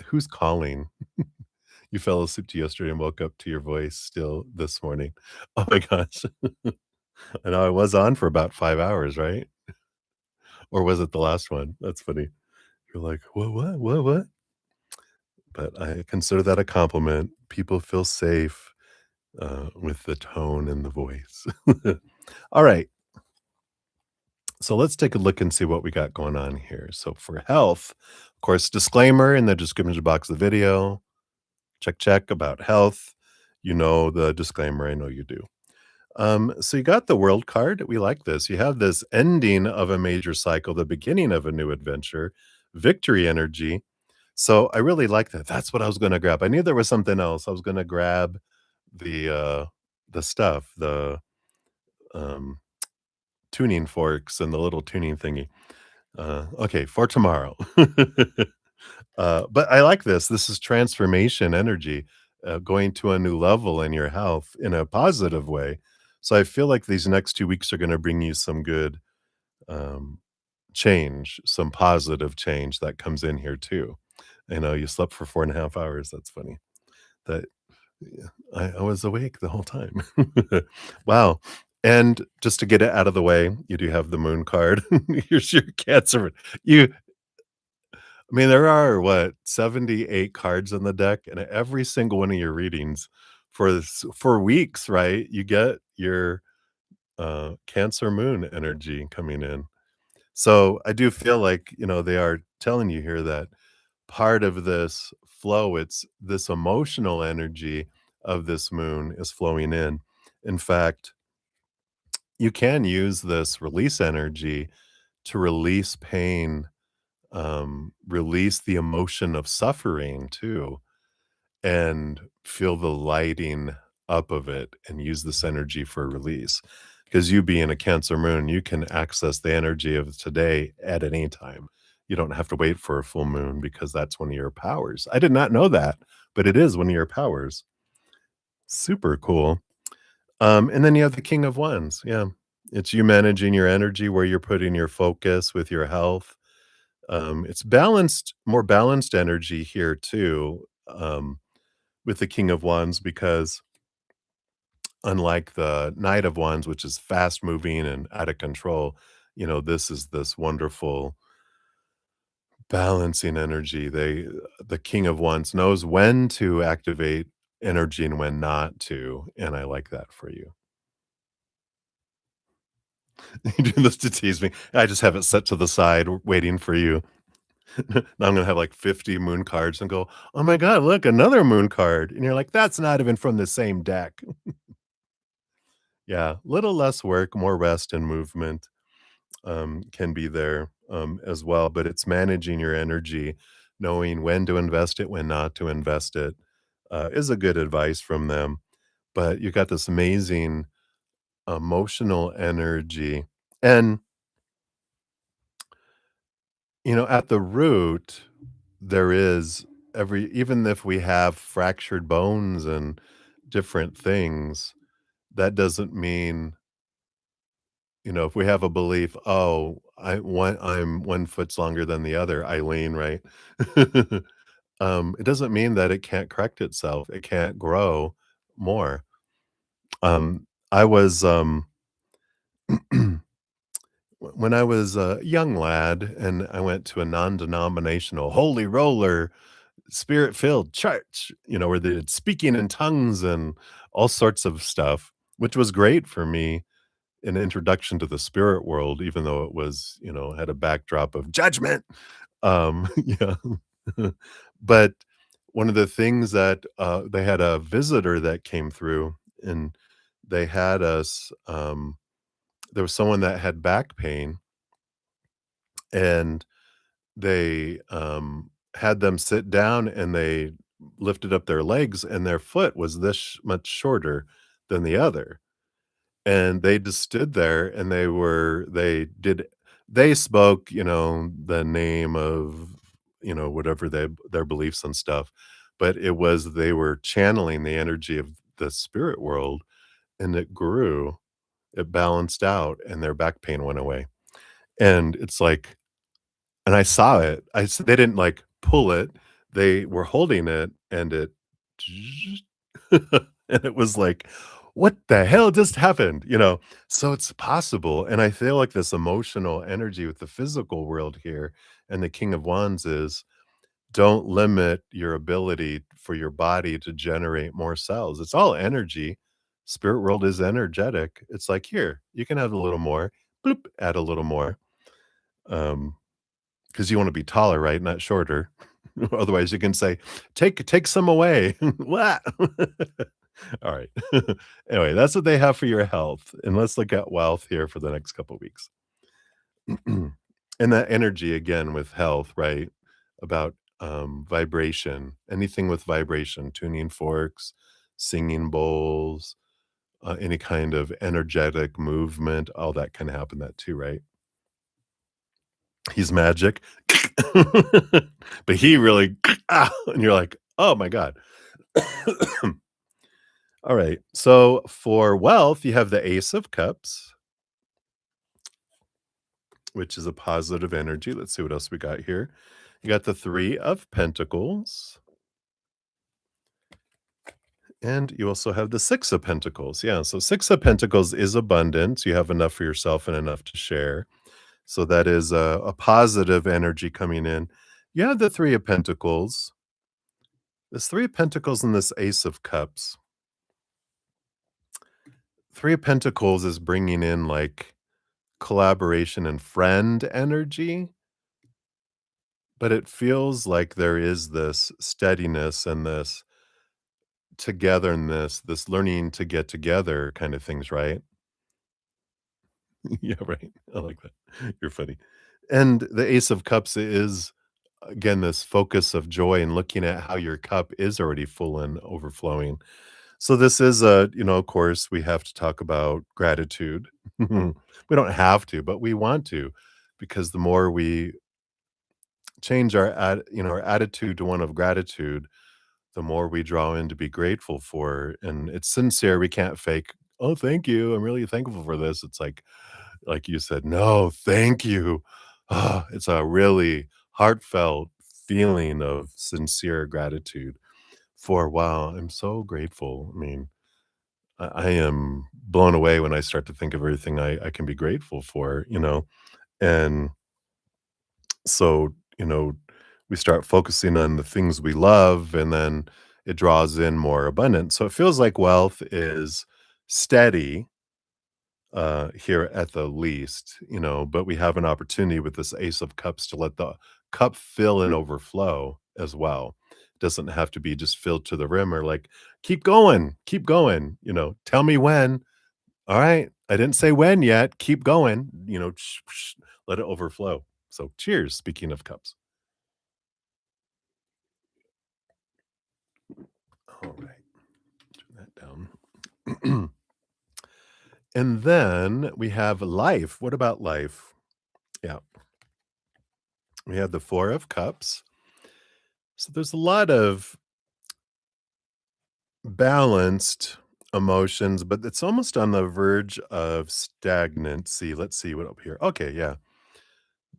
who's calling. You fell asleep to yesterday and woke up to your voice still this morning. Oh my gosh. I know I was on for about 5 hours, right? Or was it the last one? That's funny. You're like, what?" But I consider that a compliment. People feel safe, with the tone and the voice. All right, so let's take a look and see what we got going on here. So for health, of course, disclaimer in the description box of the video, check, check about health. You know the disclaimer, I know you do. So you got the world card. We like this. You have this ending of a major cycle, the beginning of a new adventure, victory energy. So I really like that. That's what I was gonna grab. I knew there was something else. I was gonna grab the stuff, the um, tuning forks and the little tuning thingy. Okay, for tomorrow. But I like this. This is transformation energy, going to a new level in your health in a positive way. So I feel like these next 2 weeks are gonna bring you some good, um, change, some positive change that comes in here too. You slept for 4.5 hours. That's funny. That Yeah, I was awake the whole time. Wow. And just to get it out of the way, you do have the moon card. Here's your Cancer. You I mean, there are, what, 78 cards in the deck, and every single one of your readings for weeks, right, you get your, Cancer moon energy coming in. So, I do feel like, they are telling you here that part of this flow, it's this emotional energy of this moon is flowing in. In fact, you can use this release energy to release pain, release the emotion of suffering too, and feel the lighting up of it and use this energy for release. Because you being a Cancer moon, you can access the energy of today at any time. You don't have to wait for a full moon because that's one of your powers. I did not know that, but it is one of your powers. Super cool. And then you have the King of Wands. Yeah. It's you managing your energy, where you're putting your focus with your health. It's balanced, more balanced energy here too, with the King of Wands, because unlike the Knight of Wands, which is fast moving and out of control, this is this wonderful balancing energy. The King of Wands knows when to activate energy and when not to, and I like that for you. You do this to tease me. I just have it set to the side waiting for you. Now I'm gonna have, like, 50 moon cards and go, "Oh my god, look, another moon card," and you're like, "That's not even from the same deck." Yeah, little less work, more rest and movement, can be there, as well, but it's managing your energy, knowing when to invest it, when not to invest it, is a good advice from them, but you got this amazing emotional energy, and, at the root, there is even if we have fractured bones and different things, that doesn't mean, if we have a belief, "Oh, I'm 1 foot's longer than the other," Eileen, right? It doesn't mean that it can't correct itself, it can't grow more. I was, when I was a young lad and I went to a non-denominational holy roller spirit-filled church, where they did speaking in tongues and all sorts of stuff, which was great for me, an introduction to the spirit world, even though it was, had a backdrop of judgment. Yeah. But one of the things that, they had a visitor that came through, and they had us, there was someone that had back pain, and they, had them sit down, and they lifted up their legs, and their foot was this much shorter than the other, and they just stood there, and they spoke, the name of, whatever their beliefs and stuff, but they were channeling the energy of the spirit world, and it grew, it balanced out, and their back pain went away, and it's like, and I saw it. They didn't, like, pull it, they were holding it, and it and it was like, "What the hell just happened?" So it's possible, and I feel like this emotional energy with the physical world here, and the King of Wands is, don't limit your ability for your body to generate more cells. It's all energy. Spirit world is energetic. It's like, "Here, you can have a little more, bloop, add a little more." Um 'Cause you wanna be taller, right, not shorter. Otherwise, you can say, "Take some away." What? Alright. Anyway, that's what they have for your health, and let's look at wealth here for the next couple weeks. And that energy again with health, right? About, vibration, anything with vibration, tuning forks, singing bowls, any kind of energetic movement, all that can happen that too, right? He's magic. But he really and you're like, "Oh my god." Alright, so for wealth, you have the Ace of Cups, which is a positive energy. Let's see what else we got here. You got the 3 of Pentacles, And you also have the 6 of Pentacles. Yeah, so 6 of Pentacles is abundance. You have enough for yourself and enough to share. So that is a positive energy coming in. You have the 3 of Pentacles. This 3 of Pentacles and this Ace of Cups. 3 of Pentacles is bringing in, like, collaboration and friend energy, but it feels like there is this steadiness and this togetherness, this learning to get together kind of things, right? Yeah, right. I like that. You're funny. And the Ace of Cups is, again, this focus of joy and looking at how your cup is already full and overflowing. So this is of course, we have to talk about gratitude. We don't have to, but we want to, because the more we change our attitude to one of gratitude, the more we draw in to be grateful for. And it's sincere. We can't fake, oh, thank you. I'm really thankful for this. It's like you said, no, thank you. Ah, it's a really heartfelt feeling of sincere gratitude for, wow, I'm so grateful. I mean, I am blown away when I start to think of everything I can be grateful for. And so, we start focusing on the things we love, and then it draws in more abundance. So it feels like wealth is steady here at the least, but we have an opportunity with this Ace of Cups to let the cup fill and overflow as well. It doesn't have to be just filled to the rim or like, keep going, tell me when. All right. I didn't say when yet. Keep going, let it overflow. So cheers. Speaking of cups. All right. Turn that down. And then we have life. What about life? Yeah. We have the Four of Cups. So there's a lot of balanced emotions, but it's almost on the verge of stagnancy. Let's see what up here. Okay, yeah.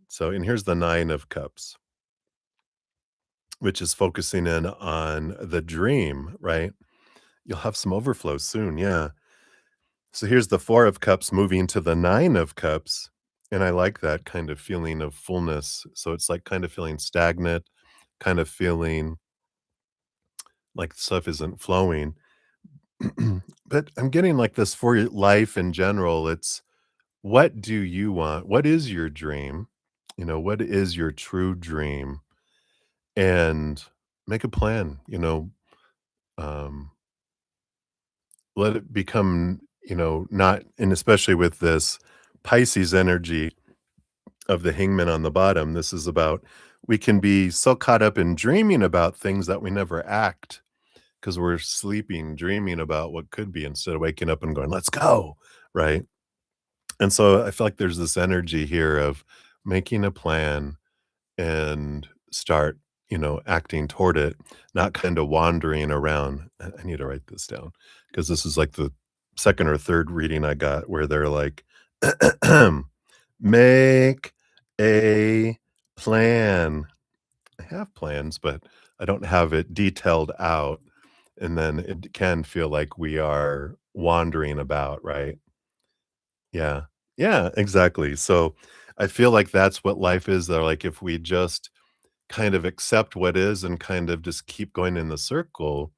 So, and here's the Nine of Cups, which is focusing in on the dream, right? You'll have some overflow soon. Yeah. So here's the Four of Cups moving to the Nine of Cups. And I like that kind of feeling of fullness. So it's like kind of feeling stagnant, kind of feeling like stuff isn't flowing. But I'm getting like this for your life in general. It's, what do you want? What is your dream? What is your true dream? And make a plan, um, let it become, not, and especially with this Pisces energy of the hangman on the bottom, this is about, we can be so caught up in dreaming about things that we never act because we're sleeping, dreaming about what could be instead of waking up and going, let's go. Right. And so I feel like there's this energy here of making a plan and start, acting toward it, not kind of wandering around. I need to write this down because this is like the second or third reading I got where they're like, make a plan. I have plans, but I don't have it detailed out. And then it can feel like we are wandering about, right? Yeah. Yeah, exactly. So I feel like that's what life is, though. Like if we just kind of accept what is and kind of just keep going in the circle,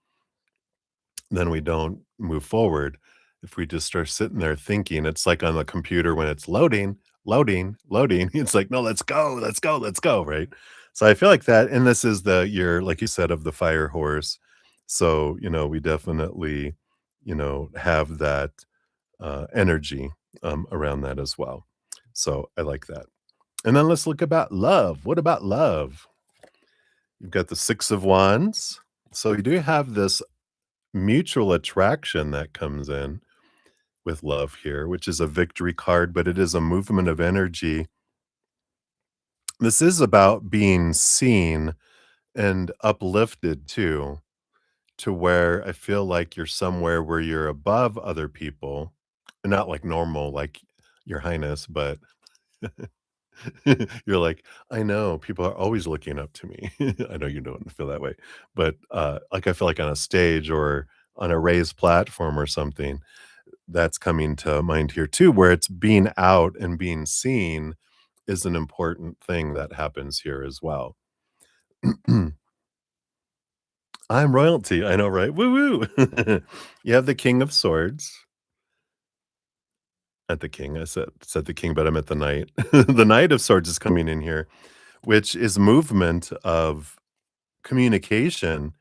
then we don't move forward. If we just start sitting there thinking, it's like on the computer when it's loading, loading, loading. It's like, no, let's go, let's go, let's go. Right. So I feel like that. And this is the year, like you said, of the fire horse. So, we definitely, have that energy around that as well. So I like that. And then let's look about love. What about love? You've got the Six of Wands. So you do have this mutual attraction that comes in with love here, which is a victory card, but it is a movement of energy. This is about being seen and uplifted too, to where I feel like you're somewhere where you're above other people, not like normal, like your highness, but you're like, "I know, people are always looking up to me." I know you don't feel that way, but, like, I feel like on a stage or on a raised platform or something. That's coming to mind here too, where it's being out and being seen is an important thing that happens here as well. I'm royalty. I know, right? Woo woo. You have the King of Swords. At the king, I said the king, but I meant the knight. The Knight of Swords is coming in here, which is movement of communication.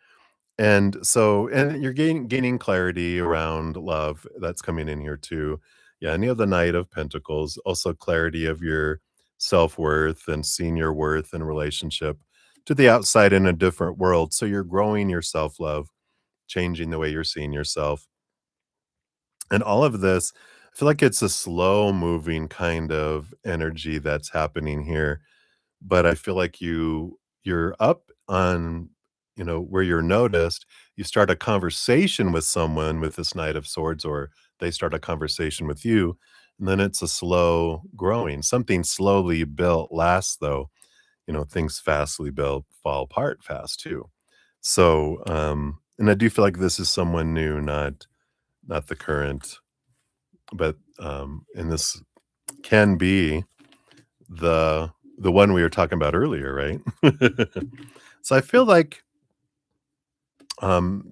And you're gaining clarity around love. That's coming in here too. Yeah, and you have the Knight of Pentacles, also clarity of your self-worth and seeing your worth in relationship to the outside in a different world. So you're growing your self-love, changing the way you're seeing yourself. And all of this, I feel like it's a slow moving kind of energy that's happening here, but I feel like you're up on, where you're noticed. You start a conversation with someone with this Knight of Swords, or they start a conversation with you, and then it's a slow growing. Something slowly built lasts though, things fastly built fall apart fast too. So, and I do feel like this is someone new, not the current, but, and this can be the one we were talking about earlier, right? So I feel like,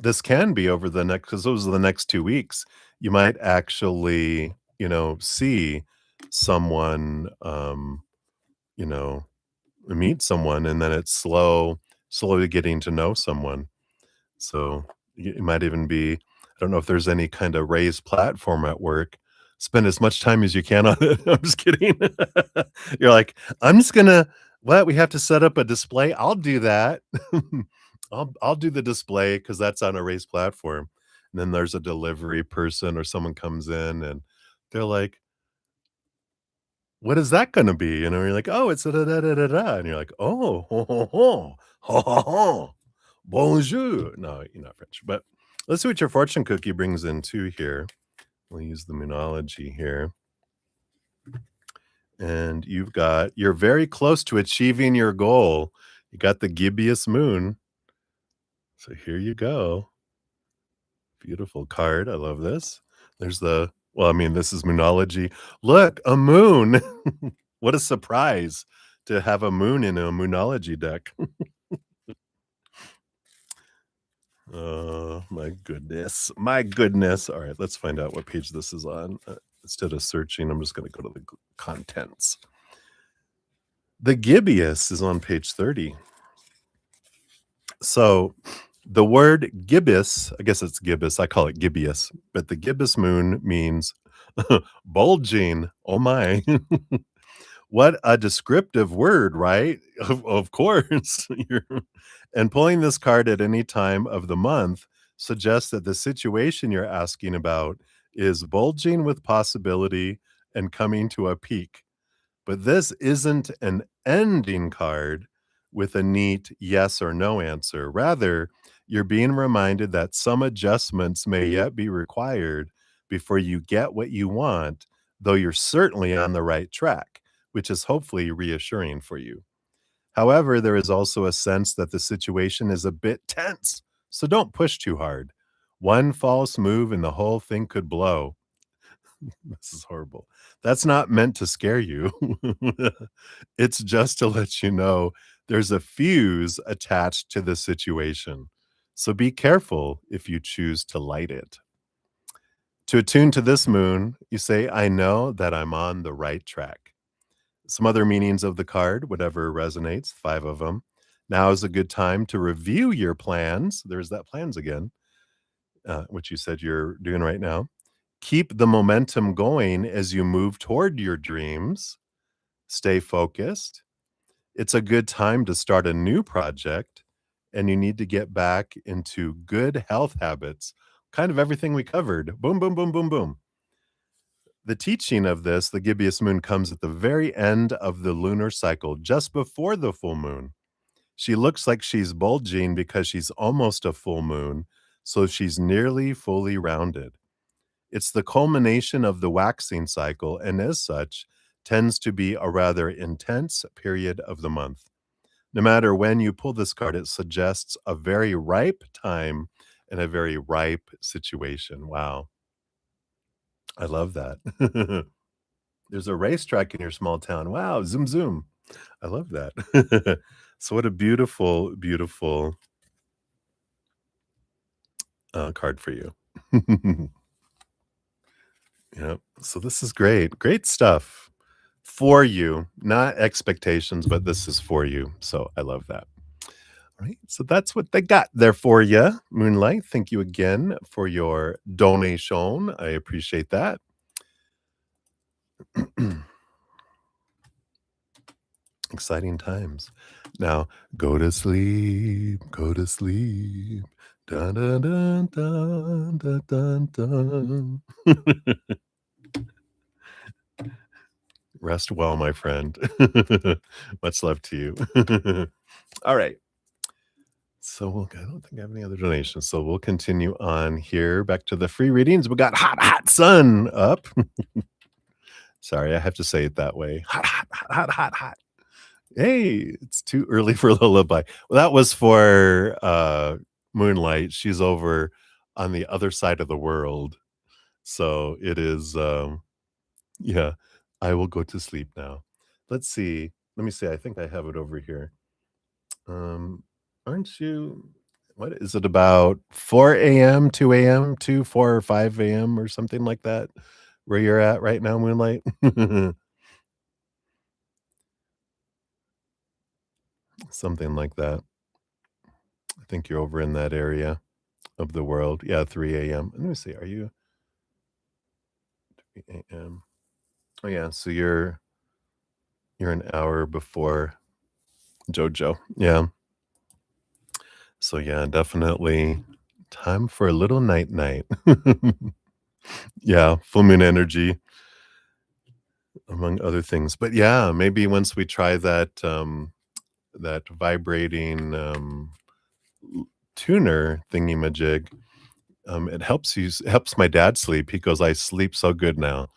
this can be over the next, because those are the next 2 weeks. You might actually, see someone, you know, meet someone, and then it's slowly getting to know someone. So, it might even be, I don't know if there's any kind of raised platform at work. Spend as much time as you can on it. I'm just kidding. You're like, "I'm just gonna what? We have to set up a display? I'll do that. I'll do the display because that's on a raised platform." And then there's a delivery person or someone comes in and they're like, "What is that gonna be?" You're like, "Oh, it's a da da da da da," and you're like, "Oh, ho, ho, ho, ho, ho, ho, bonjour." No, you're not French, but let's see what your fortune cookie brings in too here. We'll use the Moonology here, and you're very close to achieving your goal. You got the gibbous moon, so here you go. Beautiful card, I love this. There's the well, I mean, this is Moonology. Look, a moon. What a surprise to have a moon in a Moonology deck. Oh, my goodness. My goodness. Alright, let's find out what page this is on. Instead of searching, I'm just gonna go to the contents. The gibbous is on page 30. So, the word gibbous, I guess it's gibbous, I call it gibbous, but the gibbous moon means bulging. Oh my. What a descriptive word, right? Of course. And pulling this card at any time of the month suggests that the situation you're asking about is bulging with possibility and coming to a peak. But this isn't an ending card with a neat yes or no answer. Rather, you're being reminded that some adjustments may yet be required before you get what you want, though you're certainly on the right track, which is hopefully reassuring for you. However, there is also a sense that the situation is a bit tense, so don't push too hard. One false move and the whole thing could blow. This is horrible. That's not meant to scare you. It's just to let you know there's a fuse attached to the situation. So be careful if you choose to light it. To attune to this moon, you say, I know that I'm on the right track. Some other meanings of the card, whatever resonates, 5 of them. Now is a good time to review your plans. There's that plans again, which you said you're doing right now. Keep the momentum going as you move toward your dreams. Stay focused. It's a good time to start a new project, and you need to get back into good health habits. Kind of everything we covered. Boom, boom, boom, boom, boom. The teaching of this, the gibbous moon, comes at the very end of the lunar cycle, just before the full moon. She looks like she's bulging because she's almost a full moon, so she's nearly fully rounded. It's the culmination of the waxing cycle, and as such, tends to be a rather intense period of the month. No matter when you pull this card, it suggests a very ripe time in a very ripe situation. Wow, I love that. There's a racetrack in your small town. Wow, zoom zoom. I love that. So what a beautiful, beautiful, card for you. Yep. So this is great. Great stuff for you, not expectations, but this is for you. So I love that. All right. So that's what they got there for you, Moonlight. Thank you again for your donation. I appreciate that. Exciting times. Now, go to sleep, go to sleep. Dun, dun, dun, dun, dun, dun, dun. Rest well, my friend. Much love to you. All right. So I don't think I have any other donations. So we'll continue on here. Back to the free readings. We got Hot Hot Sun up. Sorry, I have to say it that way. Hot, hot, hot, hot, hot, hot. Hey, it's too early for lullaby. Well, that was for Moonlight. She's over on the other side of the world. So it is yeah. I will go to sleep now. Let's see. Let me see. I think I have it over here. Um, aren't you what is it about 4 AM, 2 AM, 2, 4, or 5 AM or something like that where you're at right now, Moonlight? Something like that. I think you're over in that area of the world. Yeah, 3 AM. Let me see. Are you 3 AM? Oh yeah, so you're an hour before JoJo. Yeah. So yeah, definitely time for a little night night. Yeah, full moon energy among other things. But yeah, maybe once we try that that vibrating tuner thingy majig, it helps my dad sleep. He goes, I sleep so good now.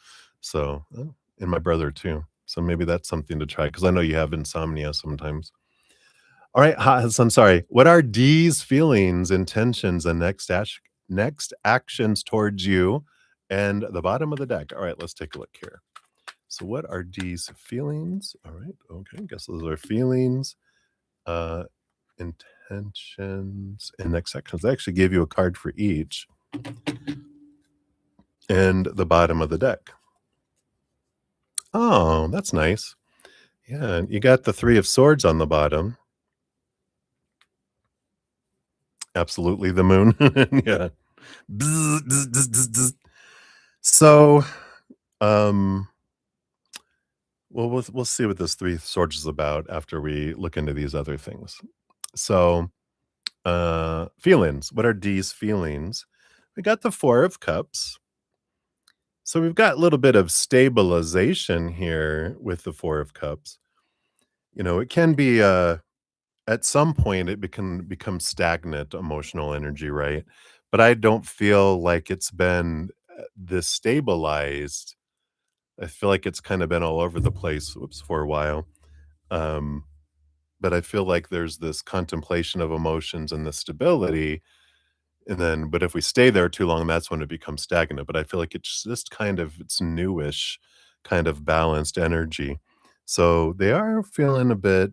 So and my brother too. So maybe that's something to try because I know you have insomnia sometimes. All right, I'm sorry. What are D's feelings, intentions, and next actions towards you? And the bottom of the deck. All right, let's take a look here. So, what are D's feelings? All right, okay. Guess those are feelings, uh, intentions, and next actions. I actually gave you a card for each, and the bottom of the deck. Oh, that's nice. Yeah, and you got the Three of Swords on the bottom. Absolutely, the moon. Yeah. Bzz, bzz, bzz, bzz, bzz. So, um, well, we'll see what this Three Swords is about after we look into these other things. So, feelings. What are D's feelings? We got the Four of Cups. So we've got a little bit of stabilization here with the Four of Cups. You know, it can be at some point it can become stagnant emotional energy, right? But I don't feel like it's been this stabilized. I feel like it's kind of been all over the place, whoops, for a while. Um, but I feel like there's this contemplation of emotions and the stability. And then, but if we stay there too long, that's when it becomes stagnant. But I feel like it's just kind of it's newish, kind of balanced energy. So they are feeling a bit,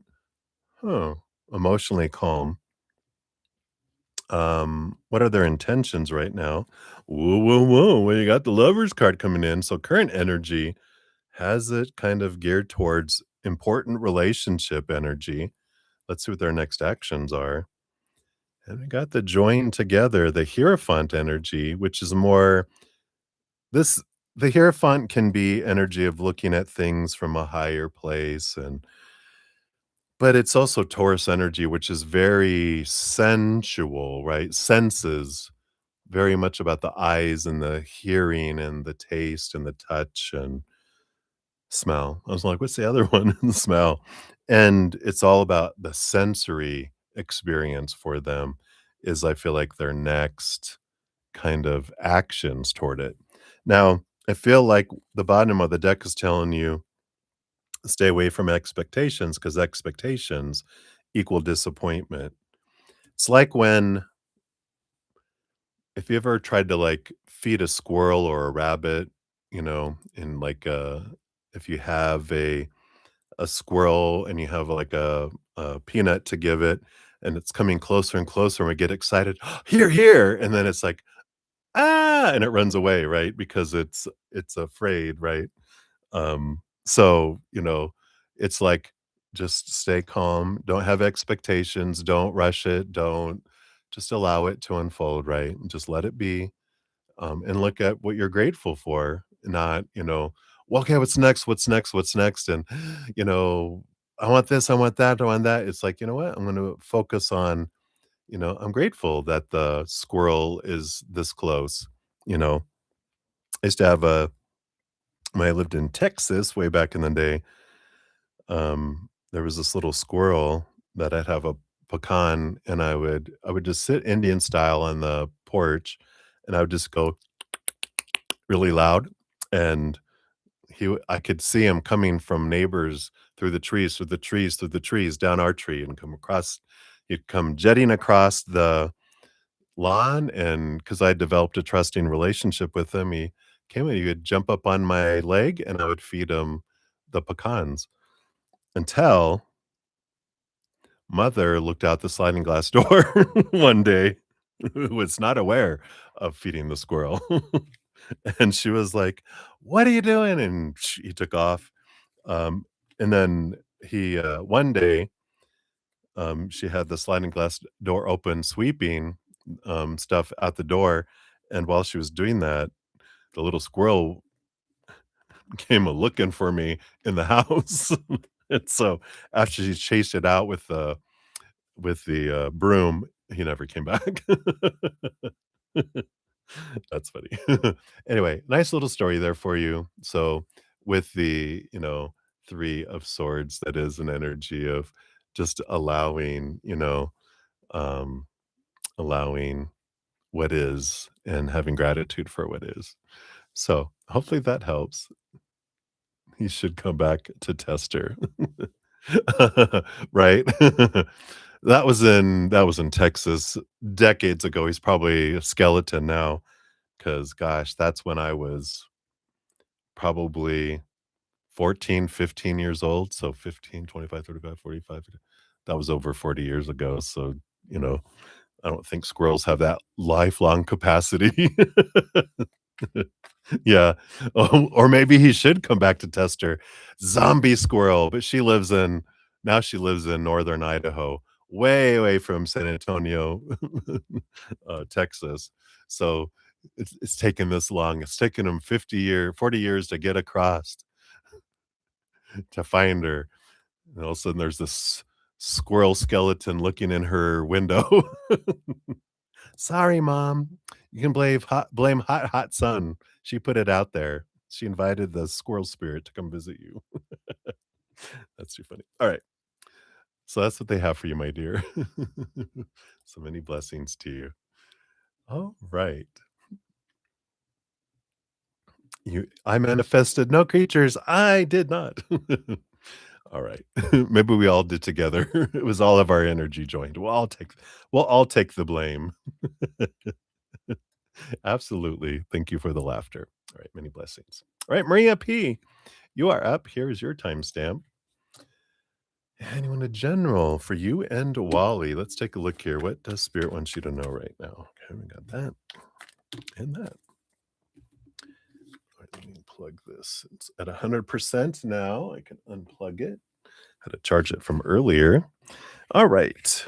huh, emotionally calm. What are their intentions right now? Whoa, whoa, whoa. Well, you got the lovers card coming in. So current energy has it kind of geared towards important relationship energy. Let's see what their next actions are. And we got the join together, the Hierophant energy, which is more this the Hierophant can be energy of looking at things from a higher place and but it's also Taurus energy, which is very sensual, right? Senses, very much about the eyes and the hearing and the taste and the touch and smell. I was like, "What's the other one?" Smell. And it's all about the sensory experience for them is I feel like their next kind of actions toward it. Now, I feel like the bottom of the deck is telling you stay away from expectations because expectations equal disappointment. It's like when if you ever tried to, like, feed a squirrel or a rabbit, in, like, if you have a squirrel and you have, like, a peanut to give it, and it's coming closer and closer, and we get excited, "Here, here," and then it's like, "Ah," and it runs away, right? Because it's afraid, right? So, it's like, just stay calm, don't have expectations, don't rush it, don't just allow it to unfold, right? And just let it be, and look at what you're grateful for, not, "Well, okay, what's next? What's next? What's next?" And, you know, "I want this, I want that, I want that." It's like, "You know what? I'm gonna focus on, I'm grateful that the squirrel is this close." You know, I used to have a when I lived in Texas way back in the day, there was this little squirrel that I'd have a pecan, and I would just sit Indian style on the porch, and I would just go really loud, and I could see him coming from neighbors through the trees, through the trees, through the trees, down our tree, and he'd come jetting across the lawn, and because I developed a trusting relationship with him, he came and he would jump up on my leg, and I would feed him the pecans until mother looked out the sliding glass door one day, who was not aware of feeding the squirrel, and she was like, "What are you doing?" And he took off, and then one day, she had the sliding glass door open, sweeping, stuff out the door, and while she was doing that, the little squirrel came a looking for me in the house, and so after she chased it out with the broom, he never came back. That's funny. Anyway, nice little story there for you. So, with the, 3 of swords, that is an energy of just um, allowing what is and having gratitude for what is. So, hopefully that helps. He should come back to tester. Right? That was in Texas decades ago. He's probably a skeleton now, because gosh, that's when I was probably 14, 15 years old, so 15, 25, 35, 45. That was over 40 years ago, so, you know, I don't think squirrels have that lifelong capacity. Yeah. Or maybe he should come back to test her. Zombie squirrel, but she lives in Northern Idaho, way away from San Antonio, Texas. So, it's taken this long. It's taken him 40 years to get across to find her, and all of a sudden, there's this squirrel skeleton looking in her window. "Sorry, mom. You can blame hot, hot sun. She put it out there. She invited the squirrel spirit to come visit you." That's too funny. Alright, so that's what they have for you, my dear. So many blessings to you. Alright. I manifested no creatures. I did not. Alright. Maybe we all did together. It was all of our energy joined. We'll all take the blame. Absolutely. Thank you for the laughter. All right, many blessings. All right, Maria P., you are up. Here is your timestamp. Anyone in general for you and Wally. Let's take a look here. What does Spirit want you to know right now? Okay, we got that and that. All right, let me plug this. It's at 100% now. I can unplug it. Had to charge it from earlier. All right.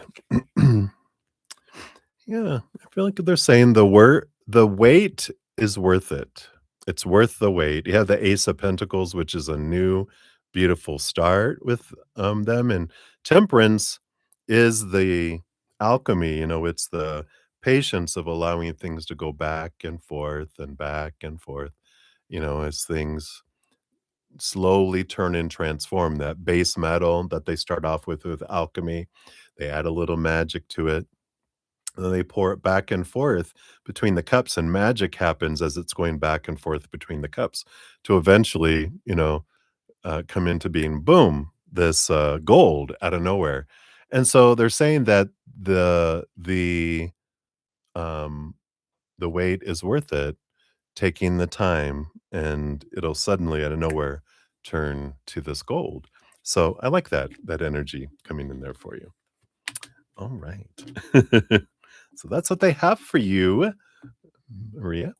Yeah, I feel like they're saying the wait is worth it. It's worth the wait. You have the Ace of Pentacles, which is a new, beautiful start with, them, and Temperance is the alchemy, it's the patience of allowing things to go back and forth, as things slowly turn and transform. That base metal that they start off with alchemy, they add a little magic to it, and then they pour it back and forth between the cups, and magic happens as it's going back and forth between the cups to eventually, come into being, boom, this, gold out of nowhere. And so they're saying that the, um, the wait is worth it, taking the time, and it'll suddenly, out of nowhere, turn to this gold. So I like that energy coming in there for you. All right. So that's what they have for you, Maria.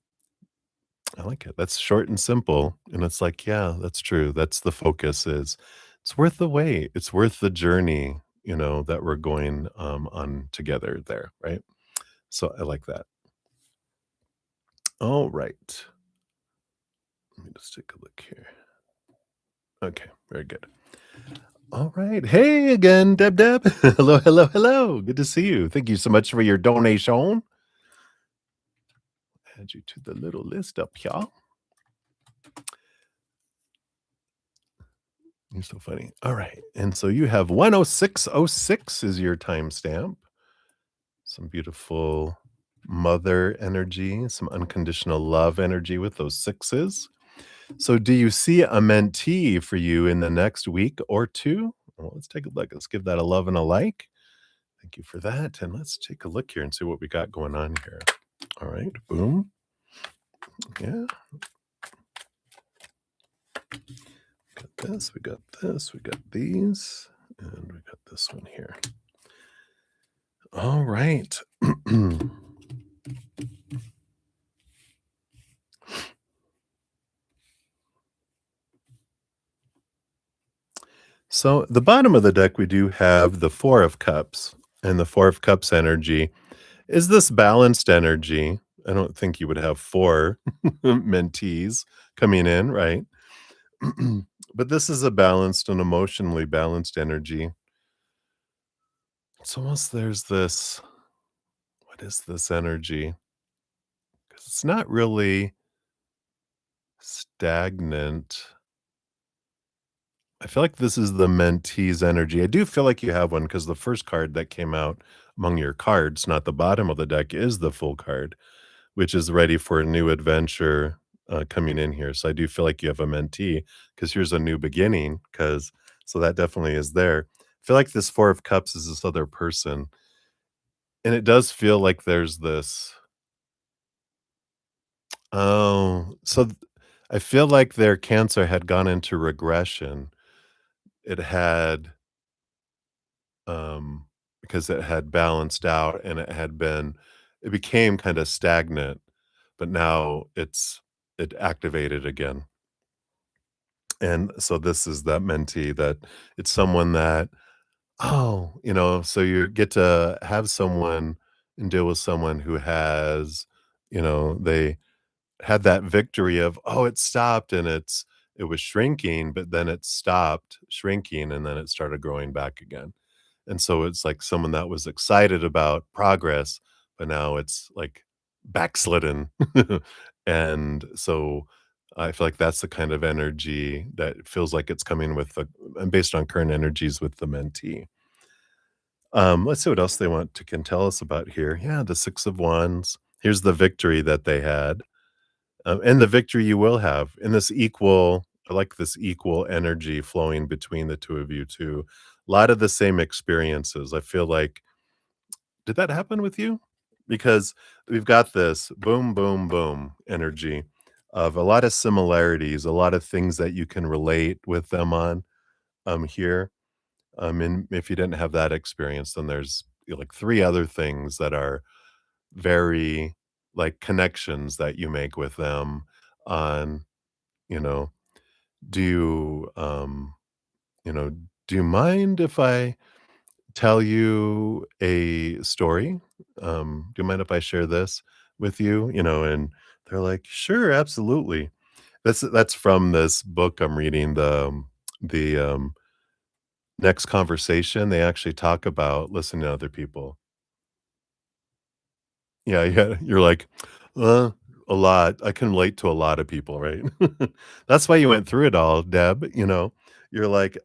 I like it. That's short and simple, and it's like, yeah, that's true. That's the focus is it's worth the wait. It's worth the journey, that we're going on together there, right? So I like that. All right. Let me just take a look here. Okay, very good. All right. Hey again, Deb Deb. Hello, hello, hello. Good to see you. Thank you so much for your donation. Add you to the little list up here. You're so funny. All right. And so you have 10606 is your timestamp. Some beautiful mother energy, some unconditional love energy with those sixes. So, do you see a mentee for you in the next week or two? Well, let's take a look. Let's give that a love and a like. Thank you for that. And let's take a look here and see what we got going on here. All right. Boom. Yeah. Got this. We got this. We got these. And we got this one here. All right. So, the bottom of the deck, we do have the Four of Cups. And the Four of Cups energy is this balanced energy. I don't think you would have four mentees coming in, right? But this is a balanced and emotionally balanced energy. It's almost there's this what is this energy? 'Cause it's not really stagnant. I feel like this is the mentee's energy. I do feel like you have one because the first card that came out among your cards, not the bottom of the deck, is the full card, which is ready for a new adventure coming in here. So I do feel like you have a mentee because here's a new beginning. Because so that definitely is there. I feel like this Four of Cups is this other person, and it does feel like there's this. Oh, so I feel like their cancer had gone into regression. It had because it had balanced out and it became kind of stagnant, but now it activated again. And so this is that mentee that it's someone that, oh, so you get to have someone and deal with someone who has, they had that victory of, oh, it stopped and it was shrinking, but then it stopped shrinking and then it started growing back again. And so it's like someone that was excited about progress, but now it's like backslidden. And so I feel like that's the kind of energy that feels like it's coming with the and based on current energies with the mentee. Let's see what else they want to can tell us about here. Yeah, the Six of Wands. Here's the victory that they had, and the victory you will have in this equal. I like this equal energy flowing between the two of you too. A lot of the same experiences. I feel like did that happen with you? Because we've got this boom, boom, boom energy of a lot of similarities, a lot of things that you can relate with them on here. And if you didn't have that experience, then there's like three other things that are very like connections that you make with them on, you know, do you you know, do you mind if I tell you a story? Do you mind if I share this with you? And they're like, "Sure, absolutely." That's from this book I'm reading, the Next Conversation. They actually talk about listening to other people. Yeah, yeah, you're like, "Uh, a lot." I can relate to a lot of people, right? That's why you went through it all, Deb, You're like,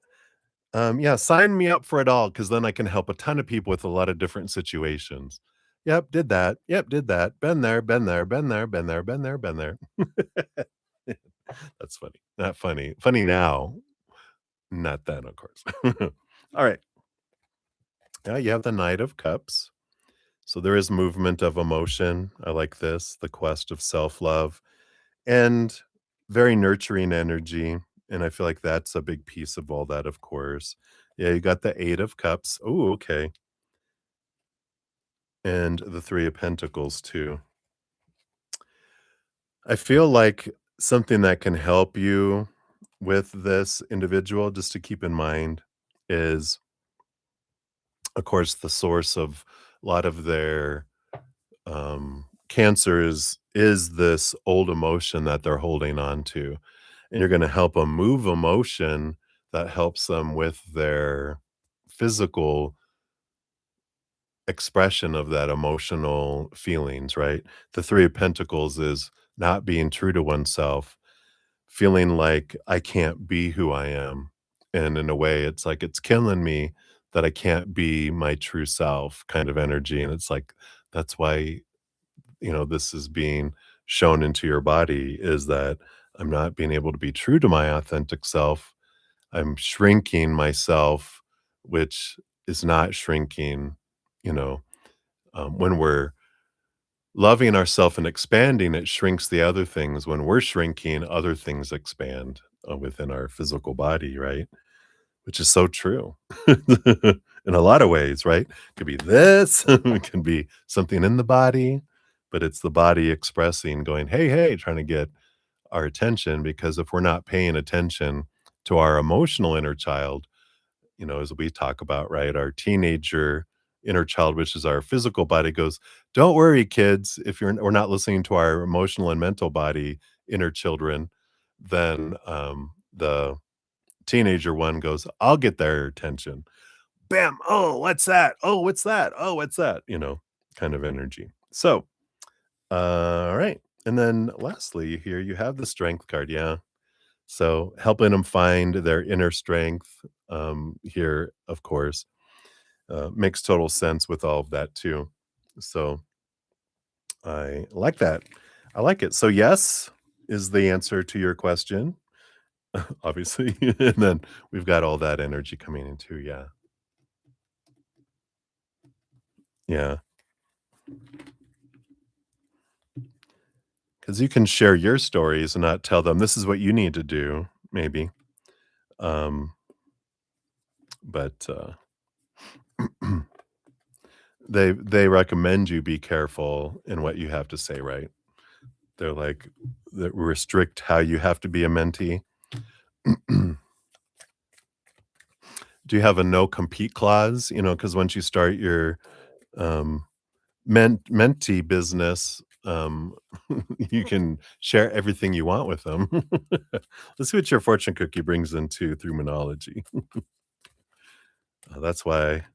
yeah, sign me up for it all because then I can help a ton of people with a lot of different situations. Yep, did that. Yep, did that. Been there, been there, been there, been there, been there, been there. That's funny. Not funny. Funny now, not then, of course. All right. Now you have the Knight of Cups. So there is movement of emotion. I like this, the quest of self-love, and very nurturing energy, and I feel like that's a big piece of all that, of course. Yeah, you got the 8 of Cups. Oh, okay, and the 3 of Pentacles too. I feel like something that can help you with this individual, just to keep in mind, is, of course, the source of a lot of their cancer is this old emotion that they're holding on to, and you're going to help them move emotion that helps them with their physical expression of that emotional feelings, right? The 3 of Pentacles is not being true to oneself, feeling like I can't be who I am. And in a way, it's like it's killing me that I can't be my true self kind of energy. And it's like, that's why, this is being shown into your body is that I'm not being able to be true to my authentic self. I'm shrinking myself, which is not shrinking, you know, when we're loving ourself and expanding, it shrinks the other things. When we're shrinking, other things expand, within our physical body, right? Which is so true in a lot of ways, right? Could be this, it can be something in the body, but it's the body expressing, going, "Hey, hey," trying to get our attention, because if we're not paying attention to our emotional inner child, as we talk about, right? Our teenager inner child, which is our physical body, goes, "Don't worry, kids. If we're not listening to our emotional and mental body, inner children, then the teenager one goes, I'll get their attention. Bam! Oh, what's that? Oh, what's that? Oh, what's that? Kind of energy. So, all right. And then lastly, here you have the strength card. Yeah. So helping them find their inner strength, here, of course, makes total sense with all of that too. So I like that. I like it. So yes is the answer to your question, obviously. And then we've got all that energy coming in too. Yeah. Yeah. Because you can share your stories and not tell them this is what you need to do, maybe. Um, but they recommend you be careful in what you have to say, right? They're like, that restrict how you have to be a mentee. Do you have a no compete clause? Because once you start your um, mentee business, you can share everything you want with them. Let's see what your fortune cookie brings into through monology. That's why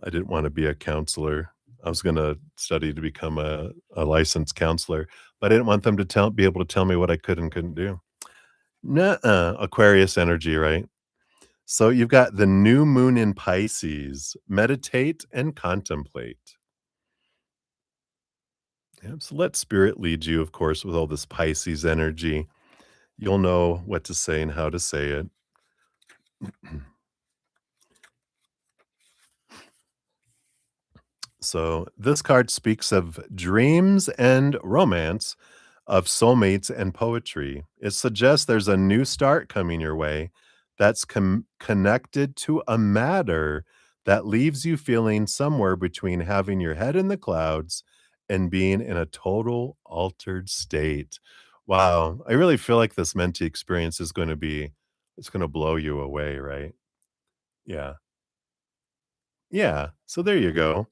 I didn't wanna be a counselor. I was gonna study to become a licensed counselor, but I didn't want them to be able to tell me what I could and couldn't do. Nuh-uh, Aquarius energy, right? So you've got the new moon in Pisces, meditate and contemplate. Yep, so let spirit lead you, of course, with all this Pisces energy. You'll know what to say and how to say it. So this card speaks of dreams and romance, of soulmates and poetry. It suggests there's a new start coming your way that's connected to a matter that leaves you feeling somewhere between having your head in the clouds and being in a total altered state. Wow, I really feel like this mentee experience is going to be it's going to blow you away, right? Yeah. Yeah. So there you go.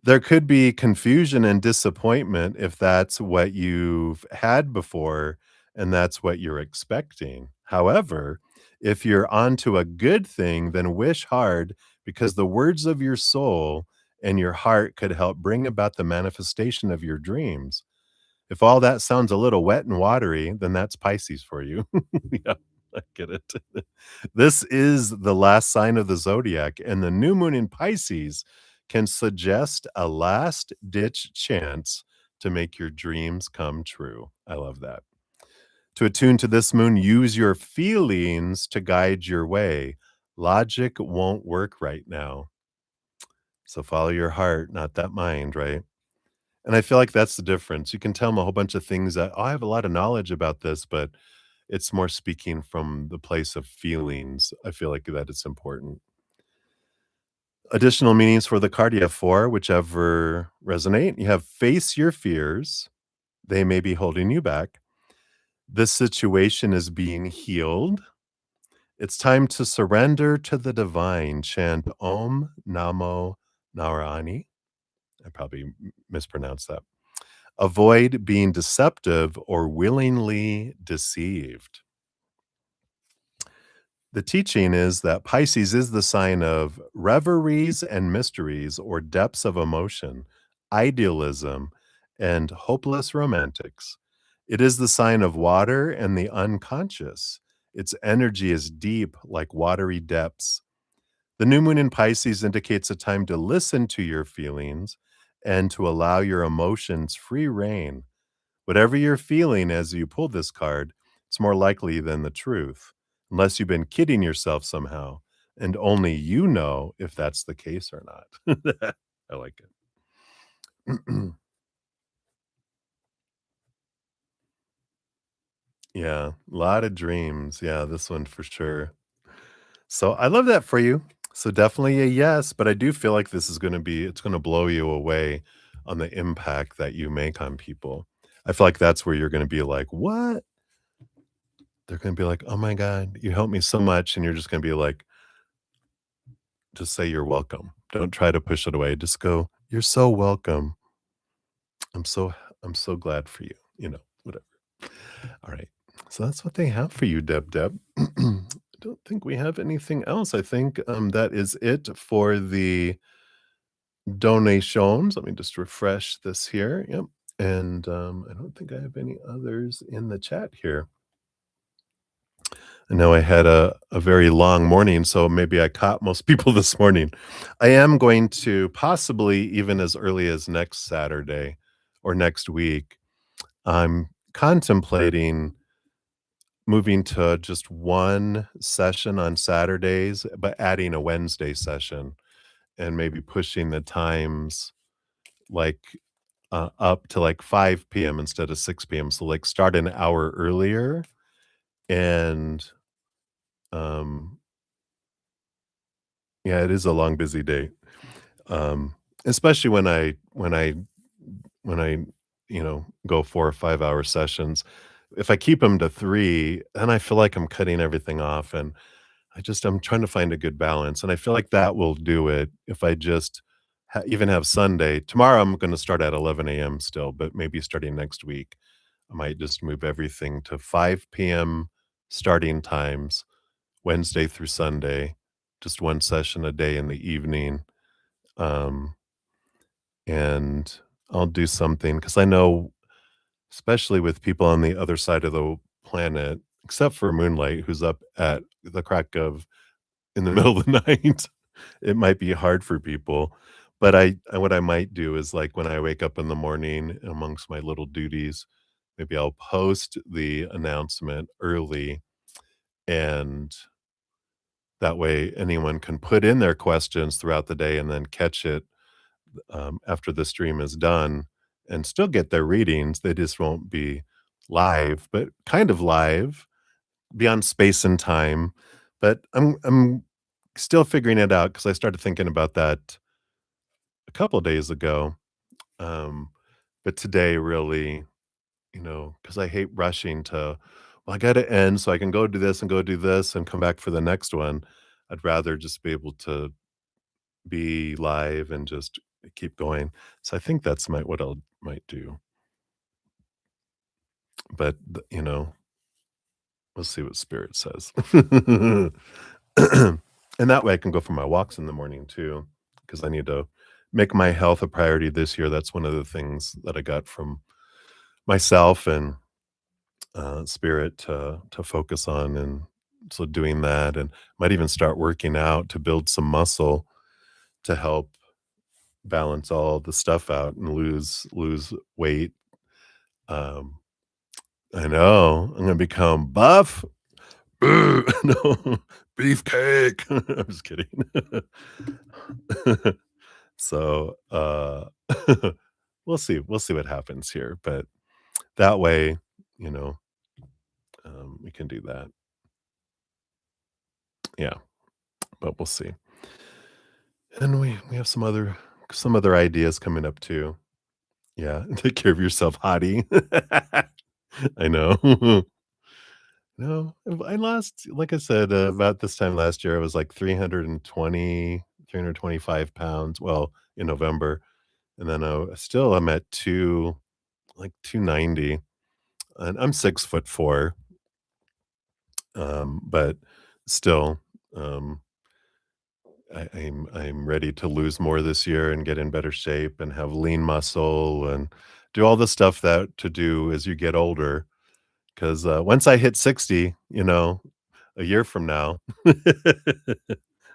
There could be confusion and disappointment if that's what you've had before and that's what you're expecting. However, if you're onto a good thing, then wish hard, because the words of your soul and your heart could help bring about the manifestation of your dreams. If all that sounds a little wet and watery, then that's Pisces for you. Yeah, I get it. This is the last sign of the zodiac, and the new moon in Pisces can suggest a last ditch chance to make your dreams come true. I love that. To attune to this moon, use your feelings to guide your way. Logic won't work right now. So follow your heart, not that mind, right? And I feel like that's the difference. You can tell them a whole bunch of things that, "Oh, I have a lot of knowledge about this," but it's more speaking from the place of feelings. I feel like that it's important. Additional meanings for the card, you have 4, whichever resonate. You have face your fears. They may be holding you back. This situation is being healed. It's time to surrender to the divine. Chant Om Namo Narayani. I probably mispronounced that. Avoid being deceptive or willingly deceived. The teaching is that Pisces is the sign of reveries and mysteries or depths of emotion, idealism, and hopeless romantics. It is the sign of water and the unconscious. Its energy is deep like watery depths. The new moon in Pisces indicates a time to listen to your feelings and to allow your emotions free rein. Whatever you're feeling as you pull this card, it's more likely than the truth, unless you've been kidding yourself somehow, and only you know if that's the case or not. I like it. Yeah, a lot of dreams. Yeah, this one for sure. So I love that for you. So definitely a yes, but I do feel like this is gonna be it's gonna blow you away on the impact that you make on people. I feel like that's where you're gonna be like, "What?" They're gonna be like, "Oh my god, you helped me so much," and you're just gonna be like, just say you're welcome. Don't try to push it away. Just go, "You're so welcome. I'm so I'm so glad for you," whatever. All right. So that's what they have for you, Deb. I don't think we have anything else. I think, that is it for the donations. Let me just refresh this here. Yep. And, I don't think I have any others in the chat here. I know I had a very long morning, so maybe I caught most people this morning. I am going to possibly even as early as next Saturday or next week, I'm contemplating moving to just one session on Saturdays, but adding a Wednesday session and maybe pushing the times like up to like 5 p.m. instead of 6 p.m. So like start an hour earlier and um yeah, it is a long, busy day. Um, especially when I, go 4 or 5 hour sessions. If I keep them to 3, then I feel like I'm cutting everything off, and I'm trying to find a good balance, and I feel like that will do it if I just even have Sunday. Tomorrow, I'm gonna start at 11 a.m. still, but maybe starting next week, I might just move everything to 5 p.m. starting times, Wednesday through Sunday, just 1 session a day in the evening, um, and I'll do something because I know, especially with people on the other side of the planet, except for Moonlight, who's up at the crack of in the middle of the night, it might be hard for people. But what I might do is, like, when I wake up in the morning amongst my little duties, maybe I'll post the announcement early, and that way anyone can put in their questions throughout the day and then catch it, after the stream is done and still get their readings. They just won't be live, but kind of live, beyond space and time. But I'm still figuring it out because I started thinking about that a couple days ago. Um, but today really, because I hate rushing to, well, I got to end so I can go do this and go do this and come back for the next one. I'd rather just be able to be live and just keep going. So I think that's what I'll might do. But we'll see what spirit says. And that way I can go for my walks in the morning too, because I need to make my health a priority this year. That's one of the things that I got from myself and spirit to focus on, and so doing that, and might even start working out to build some muscle to help balance all the stuff out and lose weight. Um, I know I'm gonna become buff. No, beefcake. I'm just kidding. So, we'll see what happens here, but that way, you know, we can do that. Yeah, but we'll see. And we have some other ideas coming up too. Yeah, take care of yourself, hottie. I know. No, I lost, like I said, about this time last year, I was like 325 pounds. Well, in November, and then still I'm at 290, and I'm 6'4", but still, um, I'm ready to lose more this year and get in better shape and have lean muscle and do all the stuff that to do as you get older. Because once I hit 60, a year from now,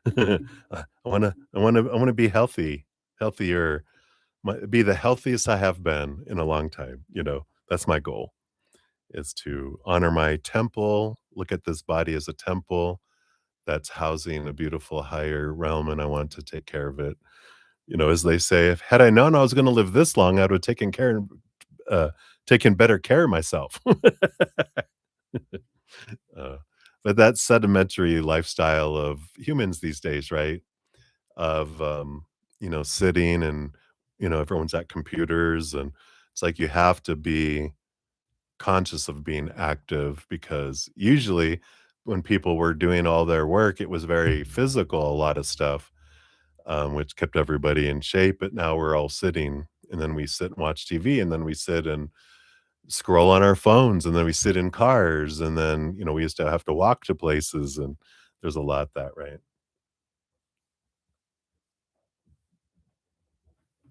I wanna be healthier, be the healthiest I have been in a long time. That's my goal, is to honor my temple, look at this body as a temple that's housing a beautiful higher realm, and I want to take care of it. As they say, if had I known I was gonna live this long, I would have uh, taken better care of myself. Uh, but that sedimentary lifestyle of humans these days, right? Of, sitting and, everyone's at computers, and it's like you have to be conscious of being active, because usually when people were doing all their work, it was very physical, a lot of stuff, which kept everybody in shape. But now we're all sitting, and then we sit and watch TV, and then we sit and scroll on our phones, and then we sit in cars, and then, we used to have to walk to places, and there's a lot that, right?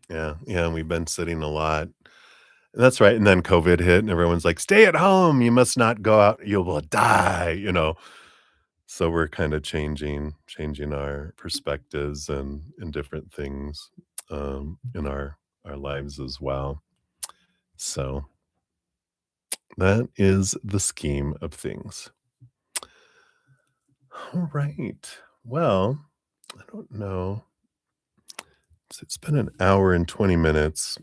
Yeah, yeah, and we've been sitting a lot. That's right, and then COVID hit, and everyone's like, "Stay at home, you must not go out, you will die." So we're kinda changing our perspectives and different things, in our lives as well. So, that is the scheme of things. Alright. Well, I don't know. It's been an hour and 20 minutes.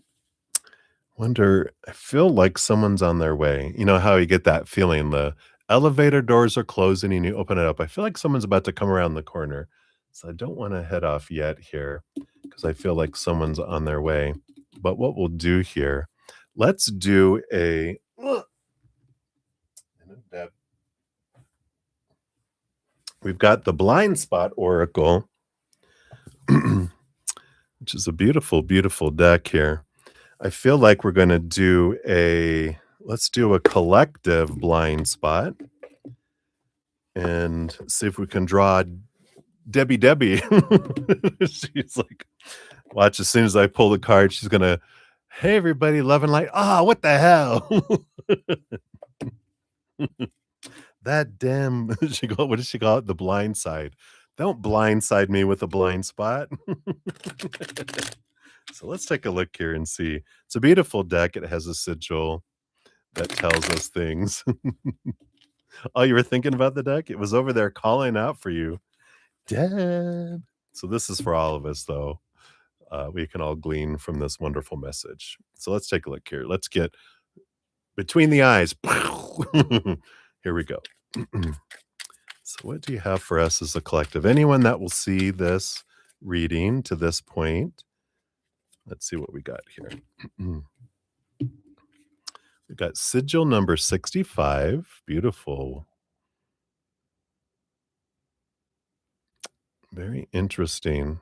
I feel like someone's on their way. You know how you get that feeling, the elevator doors are closing and you open it up. I feel like someone's about to come around the corner. So I don't want to head off yet here, because I feel like someone's on their way. But what we'll do here, let's do we've got the blind spot oracle, which is a beautiful, beautiful deck here. I feel like we're going to let's do a collective blind spot and see if we can draw Debbie Debbie. She's like, watch, as soon as I pull the card, she's gonna, hey everybody, love and light. Ah, what the hell? That damn what does she call it? The blind side. Don't blindside me with a blind spot. So let's take a look here and see. It's a beautiful deck. It has a sigil that tells us things. Oh, you were thinking about the deck? It was over there calling out for you. Dad. So this is for all of us, though. We can all glean from this wonderful message. So let's take a look here. Let's get between the eyes. Here we go. So, what do you have for us as a collective? Anyone that will see this reading to this point? Let's see what we got here. We got sigil number 65. Beautiful. Very interesting.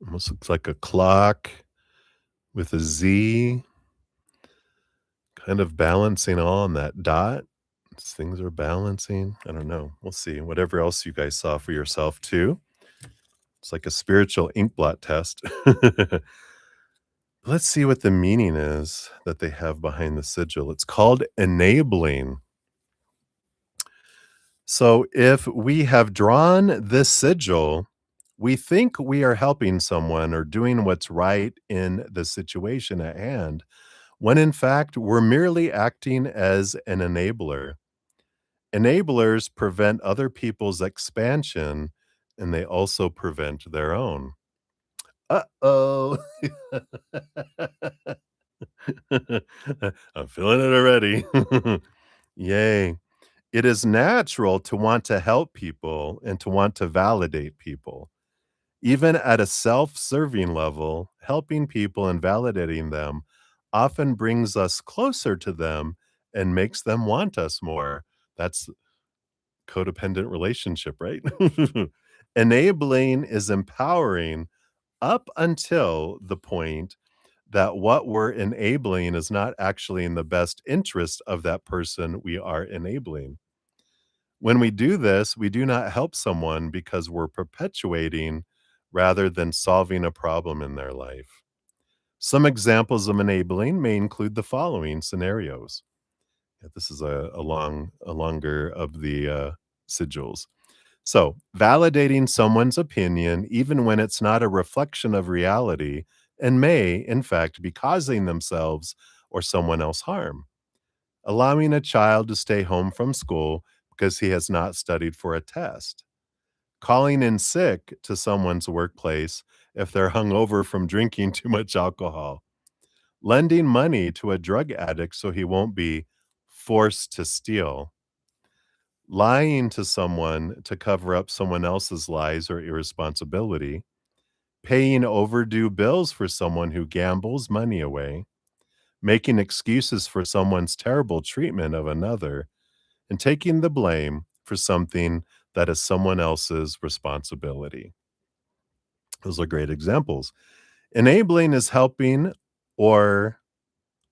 Almost looks like a clock with a Z, kind of balancing on that dot. Things are balancing. I don't know. We'll see. Whatever else you guys saw for yourself too. It's like a spiritual ink blot test. Let's see what the meaning is that they have behind the sigil. It's called enabling. So if we have drawn this sigil, we think we are helping someone or doing what's right in the situation at hand, when in fact we're merely acting as an enabler. Enablers prevent other people's expansion, and they also prevent their own. Uh-oh. I'm feeling it already. Yay. It is natural to want to help people and to want to validate people. Even at a self-serving level, helping people and validating them often brings us closer to them and makes them want us more. That's codependent relationship, right? Enabling is empowering up until the point that what we're enabling is not actually in the best interest of that person we are enabling. When we do this, we do not help someone because we're perpetuating rather than solving a problem in their life. Some examples of enabling may include the following scenarios. Yeah, this is a longer of the sigils. So, validating someone's opinion, even when it's not a reflection of reality, and may, in fact, be causing themselves or someone else harm. Allowing a child to stay home from school because he has not studied for a test. Calling in sick to someone's workplace if they're hungover from drinking too much alcohol. Lending money to a drug addict so he won't be forced to steal. Lying to someone to cover up someone else's lies or irresponsibility. Paying overdue bills for someone who gambles money away. Making excuses for someone's terrible treatment of another, and taking the blame for something that is someone else's responsibility. Those are great examples. Enabling is helping or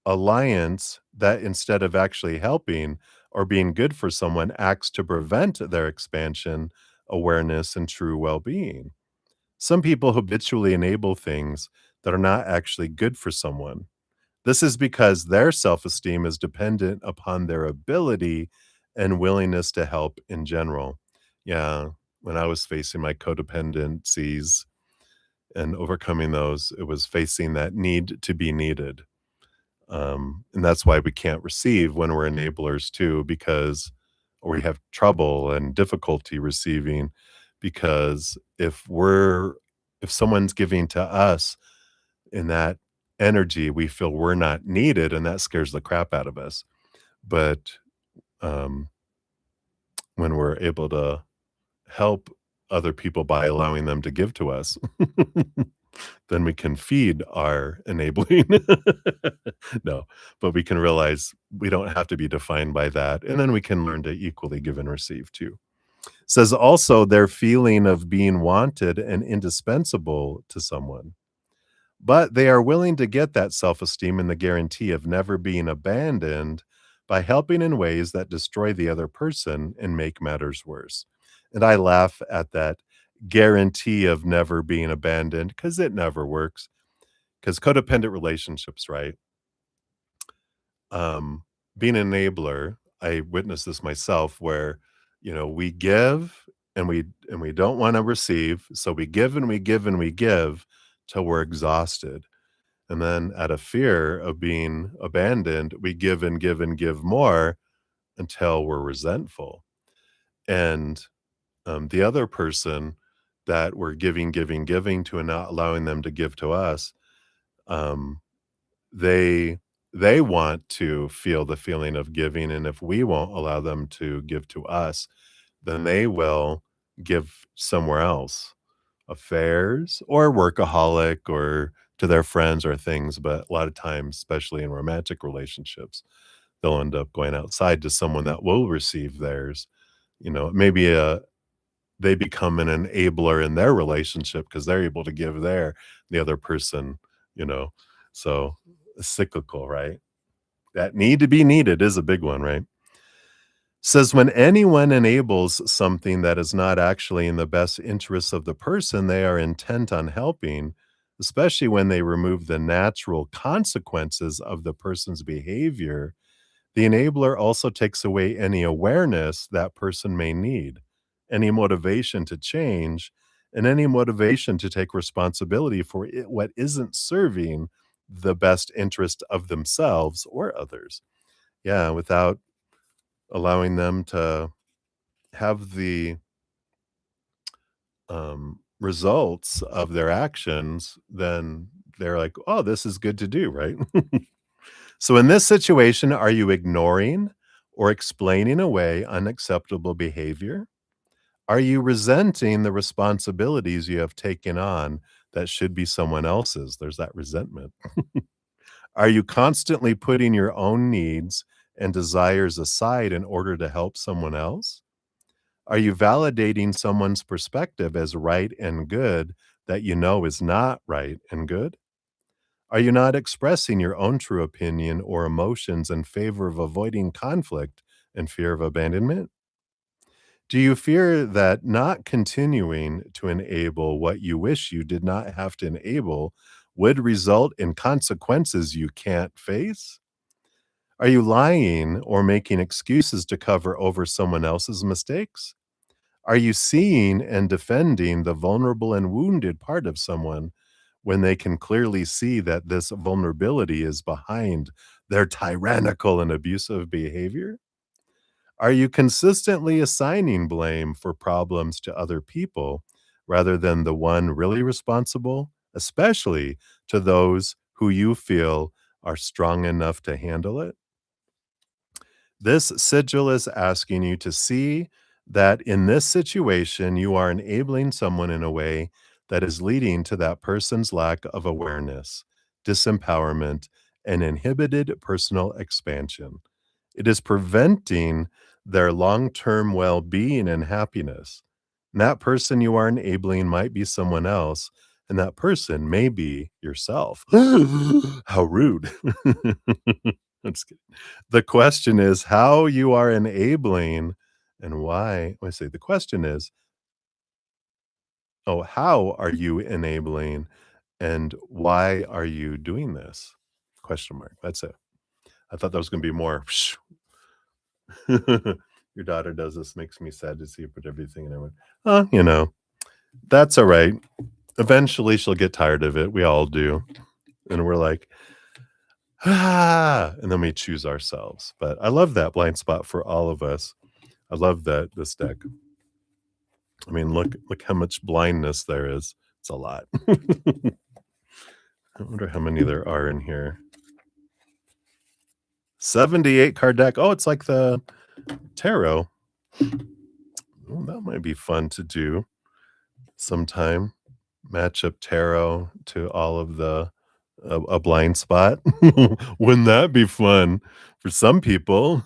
alliance that instead of actually helping or being good for someone acts to prevent their expansion, awareness, and true well being. Some people habitually enable things that are not actually good for someone. This is because their self esteem is dependent upon their ability and willingness to help in general. Yeah, when I was facing my codependencies and overcoming those, it was facing that need to be needed. And that's why we can't receive when we're enablers too, because or we have trouble and difficulty receiving because if someone's giving to us in that energy, we feel we're not needed, and that scares the crap out of us. But, um, when we're able to help other people by allowing them to give to us, then we can feed our enabling. No, but we can realize we don't have to be defined by that, and then we can learn to equally give and receive too. Says also their feeling of being wanted and indispensable to someone. But they are willing to get that self-esteem and the guarantee of never being abandoned by helping in ways that destroy the other person and make matters worse. And I laugh at that guarantee of never being abandoned because it never works. Because codependent relationships, right? Um, Being an enabler, I witnessed this myself where, we give and we don't want to receive. So we give and we give and we give till we're exhausted. And then out of fear of being abandoned, we give and give and give more until we're resentful. And the other person that we're giving, giving, giving to and not allowing them to give to us, um, they they want to feel the feeling of giving. And if we won't allow them to give to us, then they will give somewhere else, affairs or workaholic or to their friends or things, but a lot of times, especially in romantic relationships, they'll end up going outside to someone that will receive theirs. Maybe they become an enabler in their relationship because they're able to give the other person, you know. So cyclical, right? That need to be needed is a big one, right? Says when anyone enables something that is not actually in the best interests of the person they are intent on helping, especially when they remove the natural consequences of the person's behavior, the enabler also takes away any awareness that person may need, any motivation to change, and any motivation to take responsibility for what isn't serving the best interest of themselves or others. Yeah, without allowing them to have the results of their actions, then they're like, "Oh, this is good to do," right? So in this situation, are you ignoring or explaining away unacceptable behavior? Are you resenting the responsibilities you have taken on that should be someone else's? There's that resentment. Are you constantly putting your own needs and desires aside in order to help someone else? Are you validating someone's perspective as right and good that you know is not right and good? Are you not expressing your own true opinion or emotions in favor of avoiding conflict and fear of abandonment? Do you fear that not continuing to enable what you wish you did not have to enable would result in consequences you can't face? Are you lying or making excuses to cover over someone else's mistakes? Are you seeing and defending the vulnerable and wounded part of someone when they can clearly see that this vulnerability is behind their tyrannical and abusive behavior? Are you consistently assigning blame for problems to other people rather than the one really responsible, especially to those who you feel are strong enough to handle it? This sigil is asking you to see that in this situation, you are enabling someone in a way that is leading to that person's lack of awareness, disempowerment, and inhibited personal expansion. It is preventing their long term well being and happiness. And that person you are enabling might be someone else, and that person may be yourself. How rude. I'm just kidding. The question is how you are enabling and why. Let me see. The question is, oh, how are you enabling and why are you doing this? Question mark. That's it. I thought that was going to be more. Your daughter does this, makes me sad to see her put everything. And I went, oh, that's all right. Eventually she'll get tired of it. We all do. And we're like, and then we choose ourselves. But I love that blind spot for all of us. I love that this deck. I mean, look how much blindness there is. It's a lot. I wonder how many there are in here. 78 card deck. Oh, it's like the tarot. Oh, that might be fun to do sometime. Match up tarot to all of the a blind spot. Wouldn't that be fun for some people?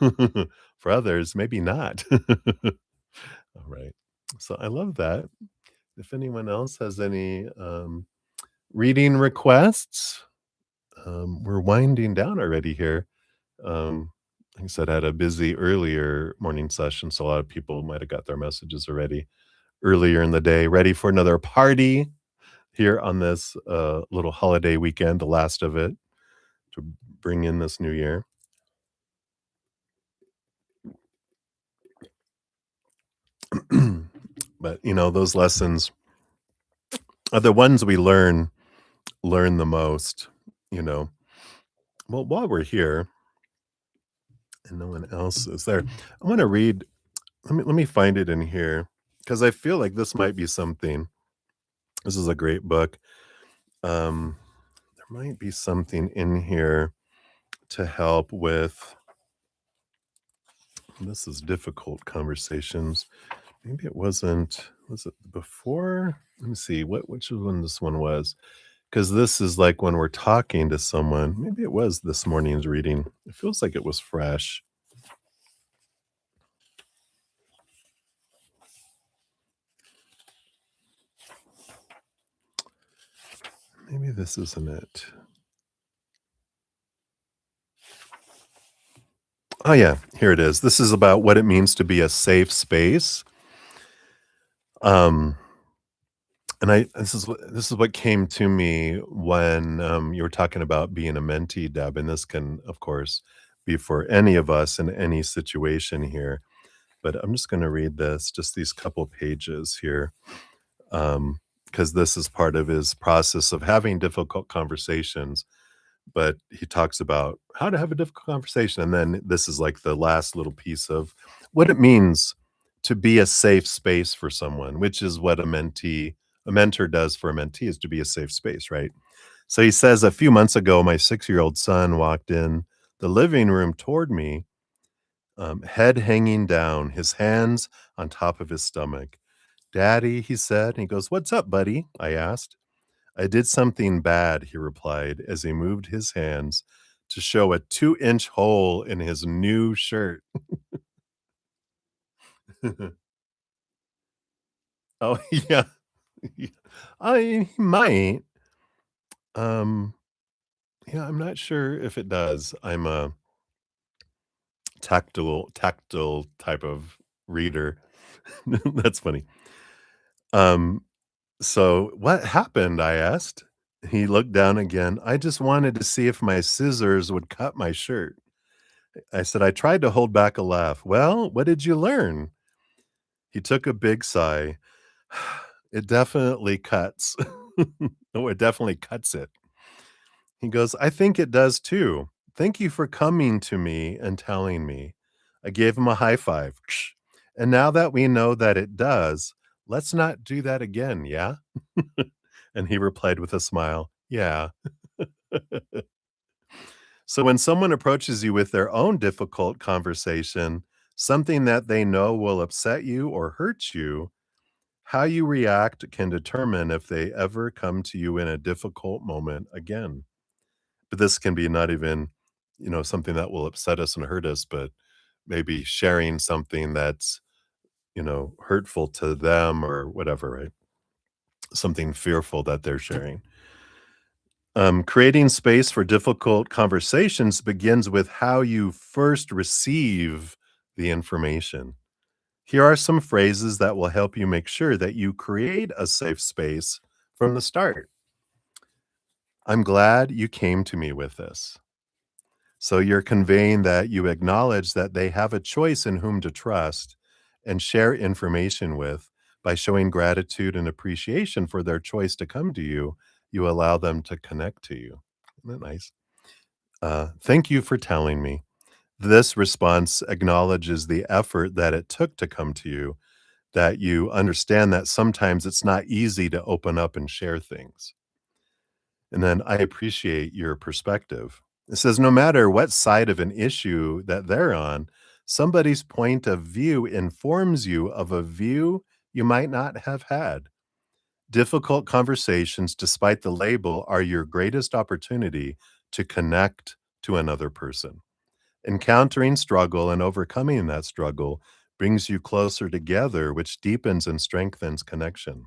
For others, maybe not. All right. So I love that. If anyone else has any reading requests, we're winding down already here. Like I said, I had a busy earlier morning session, so a lot of people might have got their messages already earlier in the day, ready for another party here on this little holiday weekend, the last of it, to bring in this new year. But those lessons are the ones we learn the most. You know, well, while we're here and no one else is there, I want to read. Let me find it in here because I feel like this might be something. This is a great book. There might be something in here to help with. This is difficult conversations. Maybe it wasn't. Was it before? Let me see. Which one this one was? Because this is like when we're talking to someone. Maybe it was this morning's reading. It feels like it was fresh. Maybe this isn't it. Oh yeah, here it is. This is about what it means to be a safe space. Um, and this is what came to me when you were talking about being a mentee, Deb, and this can, of course, be for any of us in any situation here. But I'm just going to read this, just these couple pages here, because this is part of his process of having difficult conversations. But he talks about how to have a difficult conversation, and then this is like the last little piece of what it means to be a safe space for someone, which is what a mentee a mentor does for a mentee is to be a safe space, right? So he says, a few months ago, my 6-year-old son walked in the living room toward me, head hanging down, his hands on top of his stomach. Daddy, he said. And he goes, "What's up, buddy?" I asked. "I did something bad," he replied as he moved his hands to show a 2-inch hole in his new shirt. Oh, yeah. Yeah. He might. Um, yeah, I'm not sure if it does. I'm a tactile type of reader. That's funny. Um, so what happened? I asked. He looked down again. I just wanted to see if my scissors would cut my shirt. I said, I tried to hold back a laugh. Well, what did you learn? He took a big sigh. It definitely cuts. Oh, it definitely cuts it. He goes, I think it does too. Thank you for coming to me and telling me. I gave him a high five. And now that we know that it does, let's not do that again, yeah? And he replied with a smile, yeah. So when someone approaches you with their own difficult conversation, something that they know will upset you or hurt you, how you react can determine if they ever come to you in a difficult moment again. But this can be not even, something that will upset us and hurt us, but maybe sharing something that's, hurtful to them or whatever, right? Something fearful that they're sharing. Creating space for difficult conversations begins with how you first receive the information. Here are some phrases that will help you make sure that you create a safe space from the start. I'm glad you came to me with this. So you're conveying that you acknowledge that they have a choice in whom to trust and share information with. By showing gratitude and appreciation for their choice to come to you, you allow them to connect to you. Isn't that nice? Thank you for telling me. This response acknowledges the effort that it took to come to you, that you understand that sometimes it's not easy to open up and share things. And then I appreciate your perspective. It says no matter what side of an issue that they're on, somebody's point of view informs you of a view you might not have had. Difficult conversations, despite the label, are your greatest opportunity to connect to another person. Encountering struggle and overcoming that struggle brings you closer together, which deepens and strengthens connection.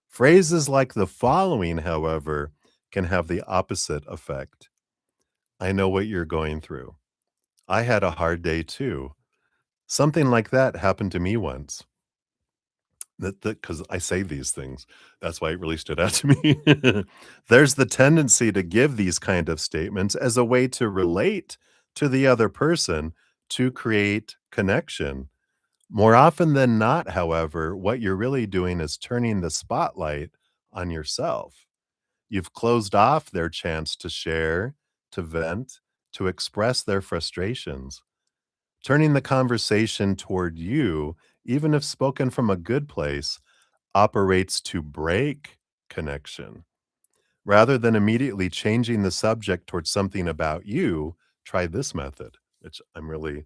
Phrases like the following, however, can have the opposite effect. I know what you're going through. I had a hard day too. Something like that happened to me once. That because I say these things, that's why it really stood out to me. There's the tendency to give these kind of statements as a way to relate to the other person to create connection. More often than not, however, what you're really doing is turning the spotlight on yourself. You've closed off their chance to share, to vent, to express their frustrations. Turning the conversation toward you, even if spoken from a good place, operates to break connection. Rather than immediately changing the subject towards something about you, try this method, which I'm really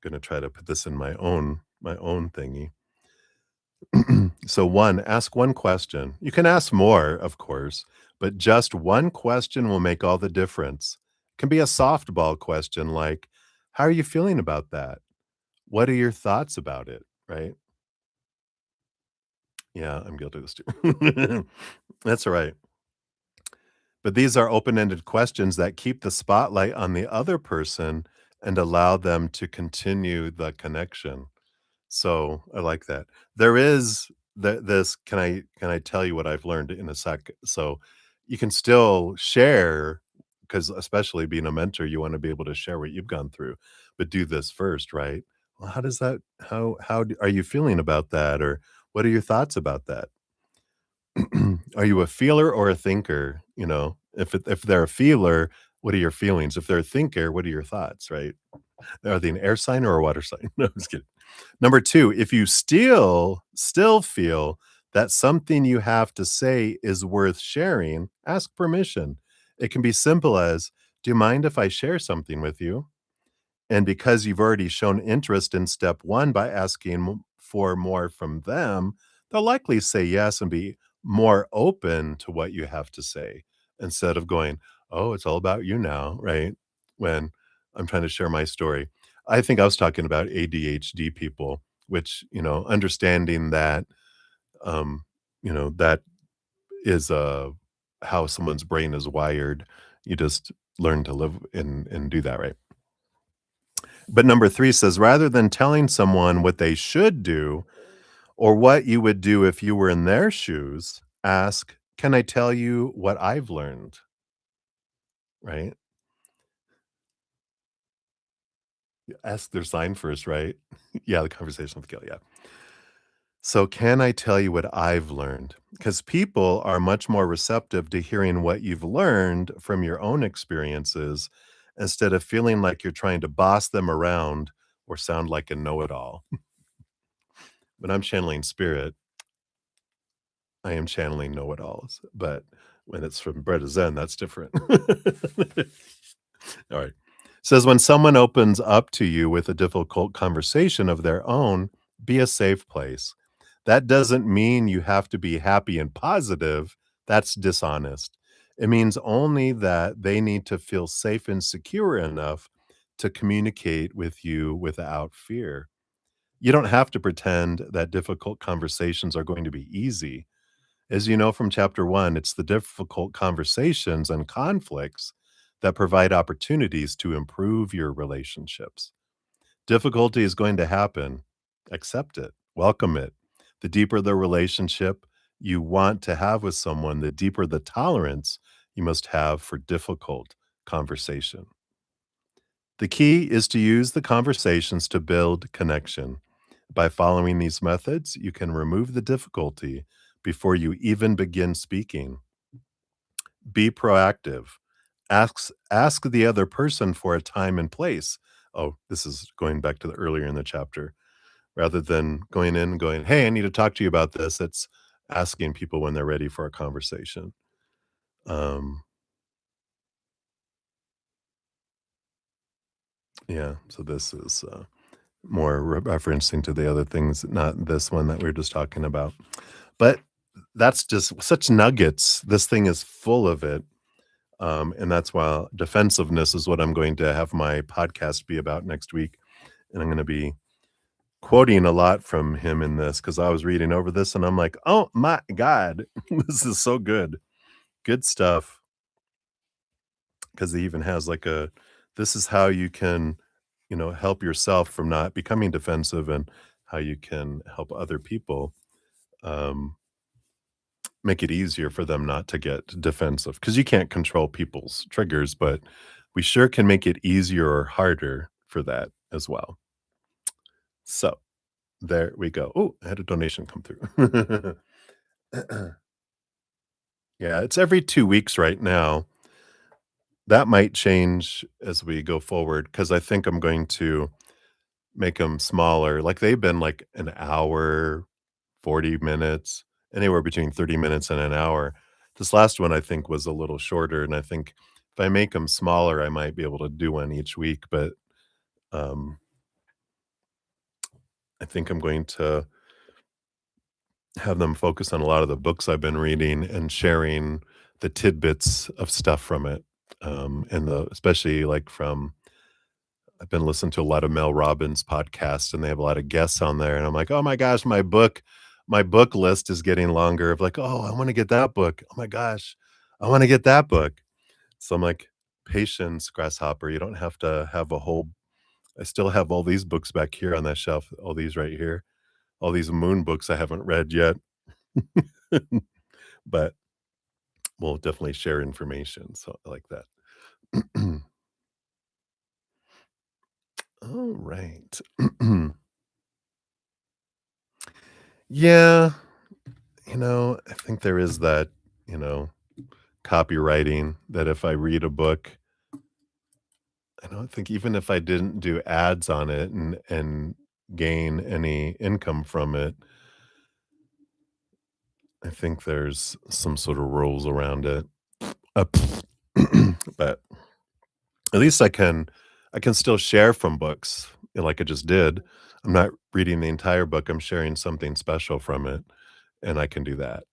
gonna try to put this in my own thingy. So 1, ask 1 question. You can ask more, of course, but just 1 question will make all the difference. It can be a softball question like, "How are you feeling about that? What are your thoughts about it?" Right? Yeah, I'm guilty of this too. That's right. But these are open-ended questions that keep the spotlight on the other person and allow them to continue the connection. So, I like that. There is this can I tell you what I've learned in a sec? So, you can still share because especially being a mentor, you wanna be able to share what you've gone through, but do this first, right? Well, how does that how d are you feeling about that? Or what are your thoughts about that? Are you a feeler or a thinker? If they're a feeler, what are your feelings? If they're a thinker, what are your thoughts, right? Are they an air sign or a water sign? No, I'm just kidding. Number 2, if you still feel that something you have to say is worth sharing, ask permission. It can be simple as, "Do you mind if I share something with you?" And because you've already shown interest in step 1 by asking for more from them, they'll likely say yes and be more open to what you have to say instead of going, "Oh, it's all about you now," right? When I'm trying to share my story. I think I was talking about ADHD people, which, understanding that, um, that is, how someone's brain is wired. You just learn to live and do that, right? But number 3 says, rather than telling someone what they should do or what you would do if you were in their shoes, ask, "Can I tell you what I've learned?" Right? Ask their sign first, right? Yeah, the conversational skill, yeah. So, can I tell you what I've learned? Because people are much more receptive to hearing what you've learned from your own experiences instead of feeling like you're trying to boss them around or sound like a know-it-all. When I'm channeling spirit, I am channeling know-it-alls, but when it's from Bretta Zen, that's different. All right. Says, when someone opens up to you with a difficult conversation of their own, be a safe place. That doesn't mean you have to be happy and positive. That's dishonest. It means only that they need to feel safe and secure enough to communicate with you without fear. You don't have to pretend that difficult conversations are going to be easy. As you know from chapter 1, it's the difficult conversations and conflicts that provide opportunities to improve your relationships. Difficulty is going to happen. Accept it, welcome it. The deeper the relationship you want to have with someone, the deeper the tolerance you must have for difficult conversation. The key is to use the conversations to build connection. By following these methods, you can remove the difficulty before you even begin speaking. Be proactive. Ask the other person for a time and place. Oh, this is going back to the earlier in the chapter. Rather than going in and going, "Hey, I need to talk to you about this." It's asking people when they're ready for a conversation. Um, yeah, so this is, more referencing to the other things, not this one that we were just talking about. But that's just such nuggets. This thing is full of it. And that's why defensiveness is what I'm going to have my podcast be about next week. And I'm going to be quoting a lot from him in this because I was reading over this and I'm like, oh my God, this is so good. Good stuff. Because he even has like this is how you can, help yourself from not becoming defensive and how you can help other people. Um, Make it easier for them not to get defensive because you can't control people's triggers, but we sure can make it easier or harder for that as well. So there we go. Oh, I had a donation come through. Yeah, it's every 2 weeks right now. That might change as we go forward because I think I'm going to make them smaller. Like they've been like an hour, 40 minutes, anywhere between 30 minutes and an hour. This last one I think was a little shorter, and I think if I make them smaller, I might be able to do one each week, but, um, I think I'm going to have them focus on a lot of the books I've been reading and sharing the tidbits of stuff from it, and the especially, like, from I've been listening to a lot of Mel Robbins podcasts, and they have a lot of guests on there, and I'm like, "Oh my gosh, my book list is getting longer of like, oh, I wanna get that book. Oh my gosh, I wanna get that book." So I'm like, "Patience, grasshopper, you don't have to have a whole." I still have all these books back here on that shelf, all these right here, all these moon books I haven't read yet. But we'll definitely share information, so I like that. Alright. Yeah, I think there is that, you know, copywriting that if I read a book, I don't think even if I didn't do ads on it and gain any income from it, I think there's some sort of rules around it. Uh, but at least I can still share from books, like I just did. I'm not reading the entire book, I'm sharing something special from it, and I can do that.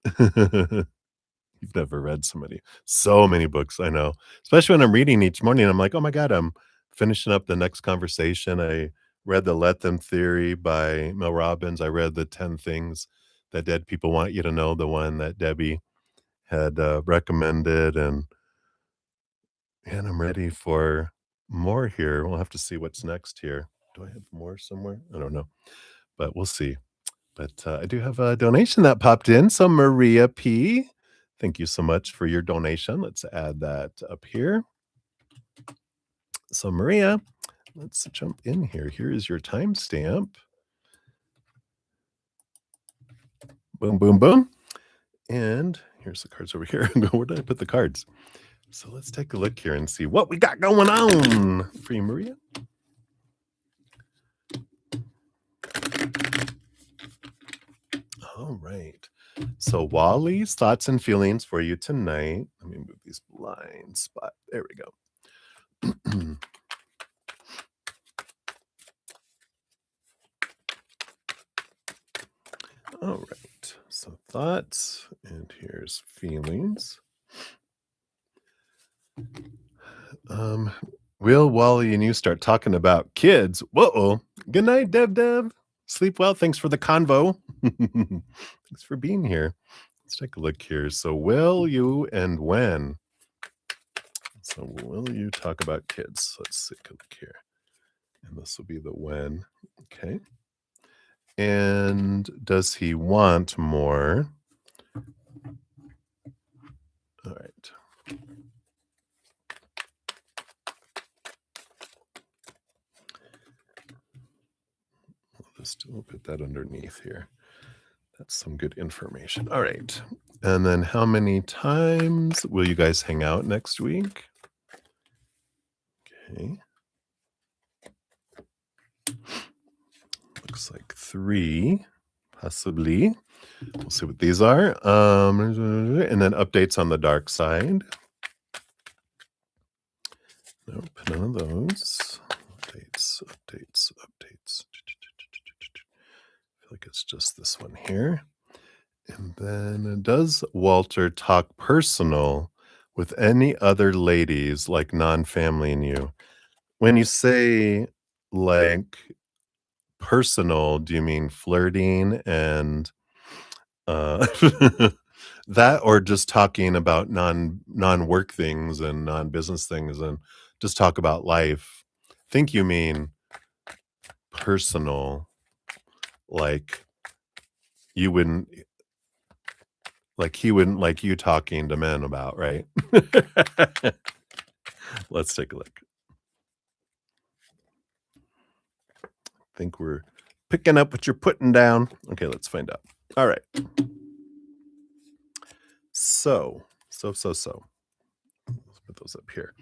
You've never read so many books, I know. Especially when I'm reading each morning, I'm like, "Oh my god, I'm finishing up the next conversation." I read The Let Them Theory by Mel Robbins. I read The 10 Things That Dead People Want You to Know, the one that Debbie had, recommended, and I'm ready for more here. We'll have to see what's next here. Do I have more somewhere? I don't know, but we'll see. But, I do have a donation that popped in, so Maria P, thank you so much for your donation. Let's add that up here. So Maria, let's jump in here. Here is your timestamp. Boom, boom, boom. And here's the cards over here. Where did I put the cards? So let's take a look here and see what we got going on for you, Maria. All right. So Wally's thoughts and feelings for you tonight. Let me move these blind spot. There we go. All right. So thoughts, and here's feelings. Um, will Wally and you start talking about kids? Whoa. Good night, Dev. Sleep well. Thanks for the convo. Thanks for being here. Let's take a look here. So, will you and when? So, will you talk about kids? Let's take a look here. And this will be the when. Okay. And does he want more? All right. We'll put that underneath here. That's some good information. All right. And then how many times will you guys hang out next week? Okay. Looks like 3, possibly. We'll see what these are. And then updates on the dark side. Nope, none of those. Updates. I feel like it's just this one here. And then does Walter talk personal with any other ladies, like non-family and you? When you say, like, personal, do you mean flirting and, uh, that, or just talking about non-work things and non-business things and just talk about life? Think you mean personal, like you wouldn't like he wouldn't like you talking to men about, right? Let's take a look. Think we're picking up what you're putting down. Okay, let's find out. All right. So. Let's put those up here.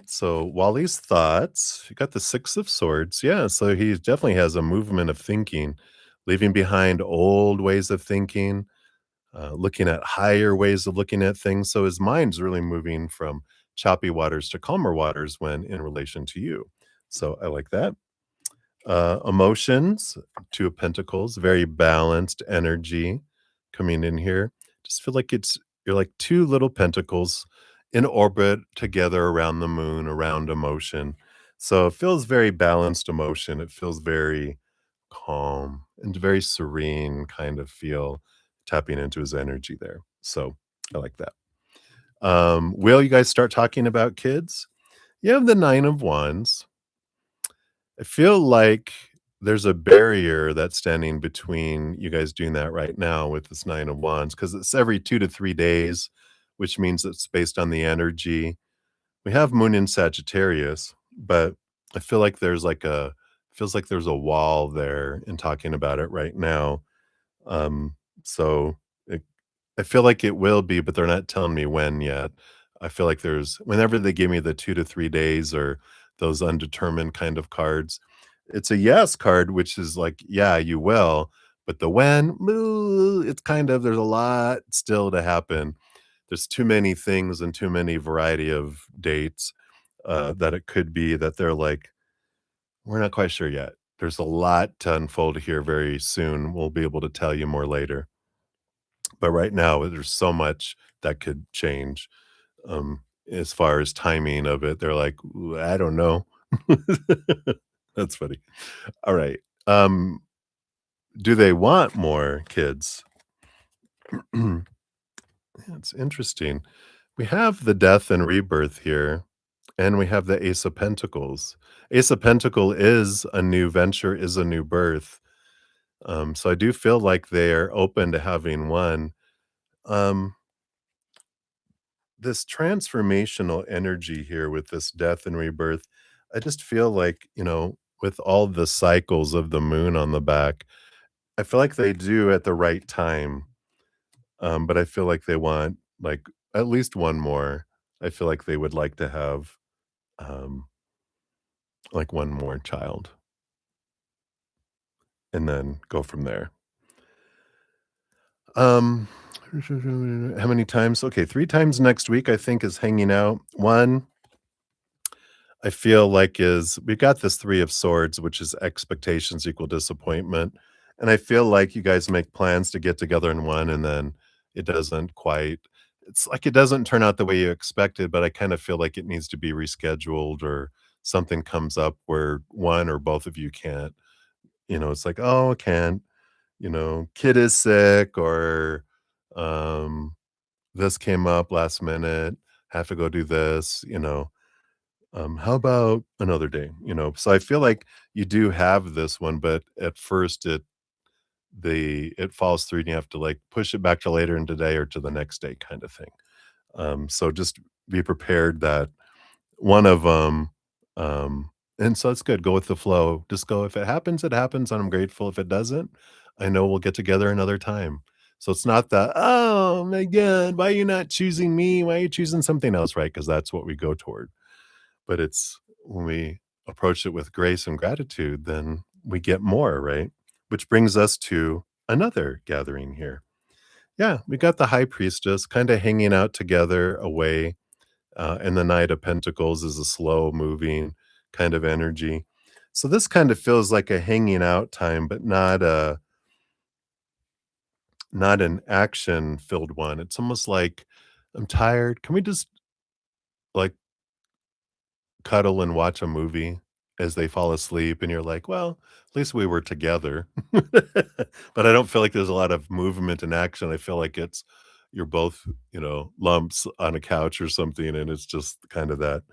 So Wally's thoughts. You got the 6 of Swords. Yeah, so he definitely has a movement of thinking, leaving behind old ways of thinking, looking at higher ways of looking at things. So his mind's really moving from choppy waters to calmer waters when in relation to you. So I like that. Emotions, 2 of Pentacles, very balanced energy coming in here. Just feel like you're like 2 little pentacles in orbit together around the moon, around emotion. So it feels very balanced emotion. It feels very calm and very serene kind of feel, tapping into his energy there. So I like that. Will you guys start talking about kids? You have the 9 of Wands. I feel like there's a barrier that's standing between you guys doing that right now with this 9 of Wands, because it's every 2 to 3 days, which means it's based on the energy. We have Moon in Sagittarius, but I feel like feels like there's a wall there in talking about it right now. Um, so it I feel like it will be, but they're not telling me when yet. I feel like whenever they give me the 2 to 3 days or those undetermined kind of cards, it's a yes card, which is like, yeah, you will, But the when, ooh, it's kind of there's a lot still to happen. There's too many things and too many variety of dates, that it could be that they're like, "We're not quite sure yet." There's a lot to unfold here very soon. We'll be able to tell you more later. But right now, there's so much that could change, as far as timing of it. They're like, "Ooh, I don't know." That's funny. Alright. Do they want more kids? It's interesting. We have the death and rebirth here, and we have the Ace of Pentacles. Ace of Pentacle is a new venture, is a new birth. So I do feel like they're open to having one. Um, this transformational energy here with this death and rebirth, I just feel like, with all the cycles of the moon on the back, I feel like they do at the right time. But I feel like they want, like, at least one more. I feel like they would like to have, um, like, one more child and then go from there. Um, how many times? Okay, 3 times next week, I think, is hanging out. 1, I feel like is we got this 3 of swords, which is expectations equal disappointment, and I feel like you guys make plans to get together in 1, and then it doesn't quite it's like it doesn't turn out the way you expected, but I kinda feel like it needs to be rescheduled or something comes up where 1 or both of you can't. It's like, "Oh, I can't," "Kid is sick," or, um, "This came up last minute, have to go do this," "How about another day?" So I feel like you do have this one, but at first it falls through and you have to, like, push it back to later in the day or to the next day kinda thing. So just be prepared that one of them, and so it's good, go with the flow. Just go, "If it happens, it happens, and I'm grateful. If it doesn't, I know we'll get together another time." So it's not that, "Oh my god, why are you not choosing me? Why are you choosing something else?" Right? Because that's what we go toward. But it's when we approach it with grace and gratitude, then we get more, right? Which brings us to another gathering here. Yeah, we got the high priestess kinda hanging out together away, and the Knight of Pentacles is a slow moving kind of energy. So this kind of feels like a hanging out time, but not an action-filled one. It's almost like, "I'm tired. Can we just, like, cuddle and watch a movie as they fall asleep?" And you're like, "Well, at least we were together." But I don't feel like there's a lot of movement and action. I feel like it's you're both, lumps on a couch or something, and it's just kind of that,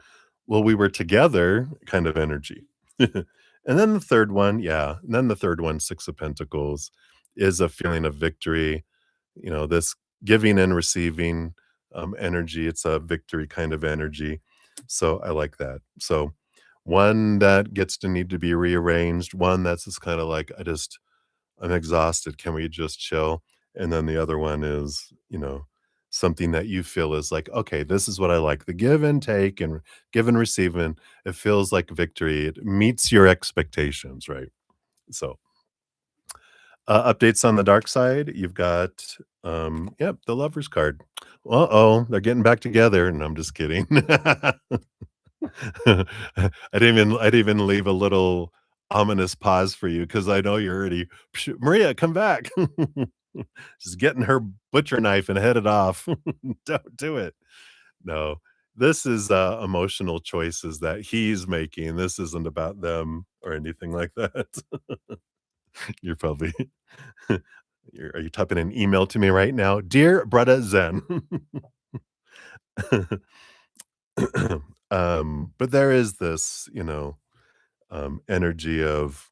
"Well, we were together" kind of energy. And then the 3rd one, yeah, and then the 3rd one, 6 of Pentacles, is a feeling of victory, this giving and receiving, energy. It's a victory kind of energy. So I like that. So one that gets to need to be rearranged, one that's just kind of like, I'm exhausted. Can we just chill? And then the other one is, something that you feel is like, okay, this is what I like. The give and take and give and receive. And it feels like victory. It meets your expectations, right? So updates on the dark side, you've got, yep, the Lovers card. Uh-oh, they're getting back together, and I'm just kidding. I'd even leave a little ominous pause for you because I know you're already, "Psh, Maria, come back." She's getting her butcher knife and headed off. Don't do it. No, this is, emotional choices that he's making. This isn't about them or anything like that. You're probably are you typing an email to me right now? "Dear Brother Zen." But there is this, energy of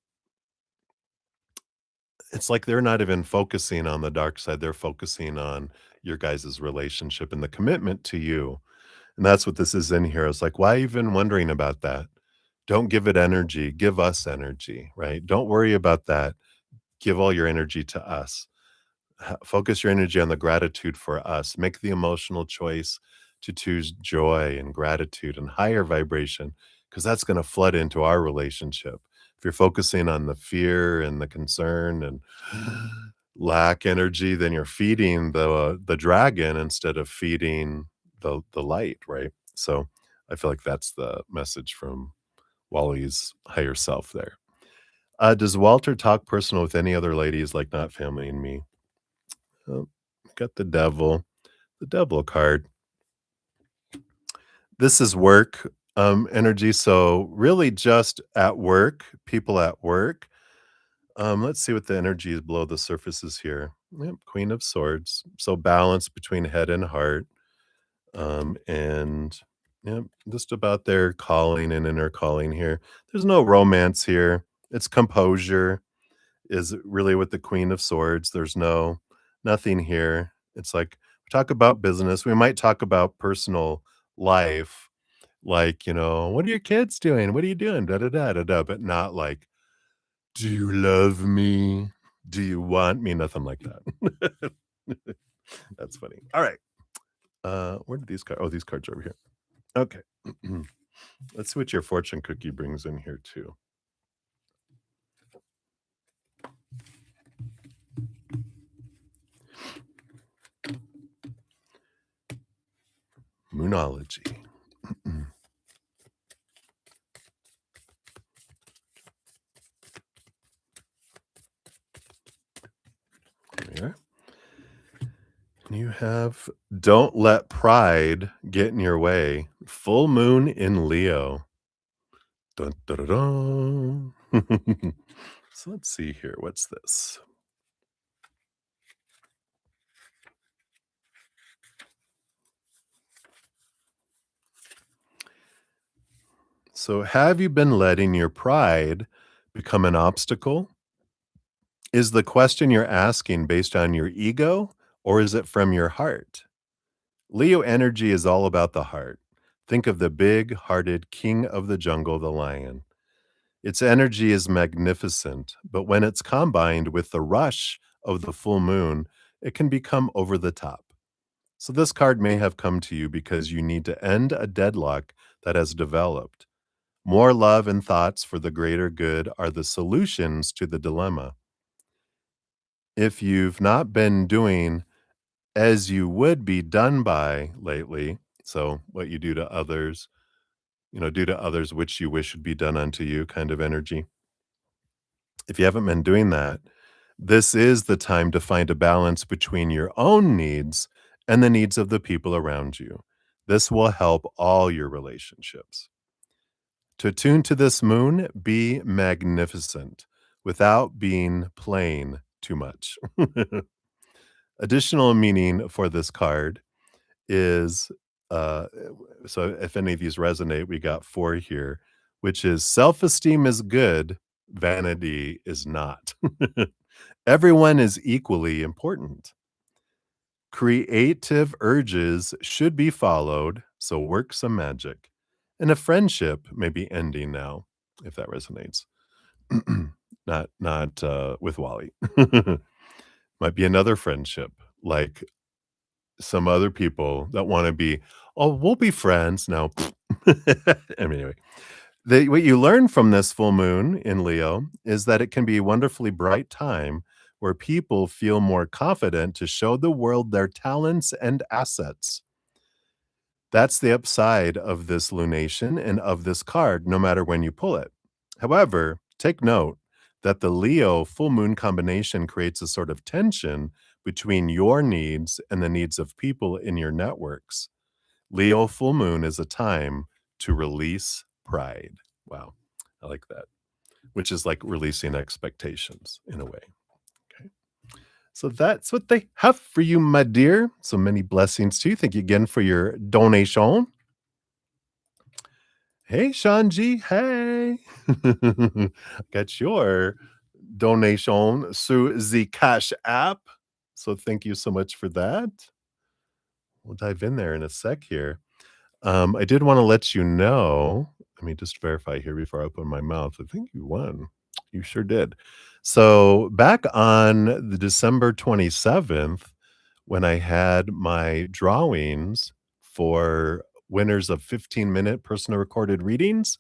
it's like they're not even focusing on the dark side, they're focusing on your guys' relationship and the commitment to you, and that's what this is in here. It's like, why even wondering about that? Don't give it energy, give us energy, right? Don't worry about that. Give all your energy to us. Focus your energy on the gratitude for us. Make the emotional choice to choose joy and gratitude and higher vibration because that's going to flood into our relationship. If you're focusing on the fear and the concern and lack energy, then you're feeding the dragon instead of feeding the light, right? So I feel like that's the message from Wally's higher self there. Does Walter talk personal with any other ladies like not family and me? Oh, got the devil card. This is work energy. So really just at work, people at work. Let's see what the energy is below the surface is here. Yep, Queen of Swords. So balance between head and heart. And yeah, just about their calling and inner calling here. There's no romance here. It's composure is really with the Queen of Swords. There's nothing here. It's like we talk about business. We might talk about personal life, like, what are your kids doing? What are you doing? Da da da da da. But not like, do you love me? Do you want me? Nothing like that. That's funny. All right. Where did these cards? Oh, these cards are over here. Okay. Let's see what your fortune cookie brings in here too. Moonology. There. You have don't let pride get in your way. Full moon in Leo. Dun, dun, dun, dun. So let's see here. What's this? So, have you been letting your pride become an obstacle? Is the question you're asking based on your ego or is it from your heart? Leo energy is all about the heart. Think of the big hearted king of the jungle, the lion. Its energy is magnificent, but when it's combined with the rush of the full moon, it can become over the top. So, this card may have come to you because you need to end a deadlock that has developed. More love and thoughts for the greater good are the solutions to the dilemma. If you've not been doing as you would be done by lately, so what you do to others, do to others which you wish would be done unto you kind of energy. If you haven't been doing that, this is the time to find a balance between your own needs and the needs of the people around you. This will help all your relationships. To tune to this moon, be magnificent without being plain too much. Additional meaning for this card is so if any of these resonate, we got four here, which is self esteem is good, vanity is not. Everyone is equally important. Creative urges should be followed, so work some magic. And a friendship may be ending now, if that resonates. Not with Wally. Might be another friendship, like some other people that wanna be, "Oh, we'll be friends." No. Anyway, what you learn from this full moon in Leo is that it can be a wonderfully bright time where people feel more confident to show the world their talents and assets. That's the upside of this lunation and of this card, no matter when you pull it. However, take note that the Leo full moon combination creates a sort of tension between your needs and the needs of people in your networks. Leo full moon is a time to release pride. Wow. I like that. Which is like releasing expectations in a way. Okay. So that's what they have for you, my dear. So many blessings to you. Thank you again for your donation. Hey, Shanji. Hey. Got your donation through the Cash app. So thank you so much for that. We'll dive in there in a sec here. I did want to let you know. Let me just verify here before I open my mouth. I think you won. You sure did. So back on the December 27th, when I had my drawings for winners of 15-minute personal recorded readings,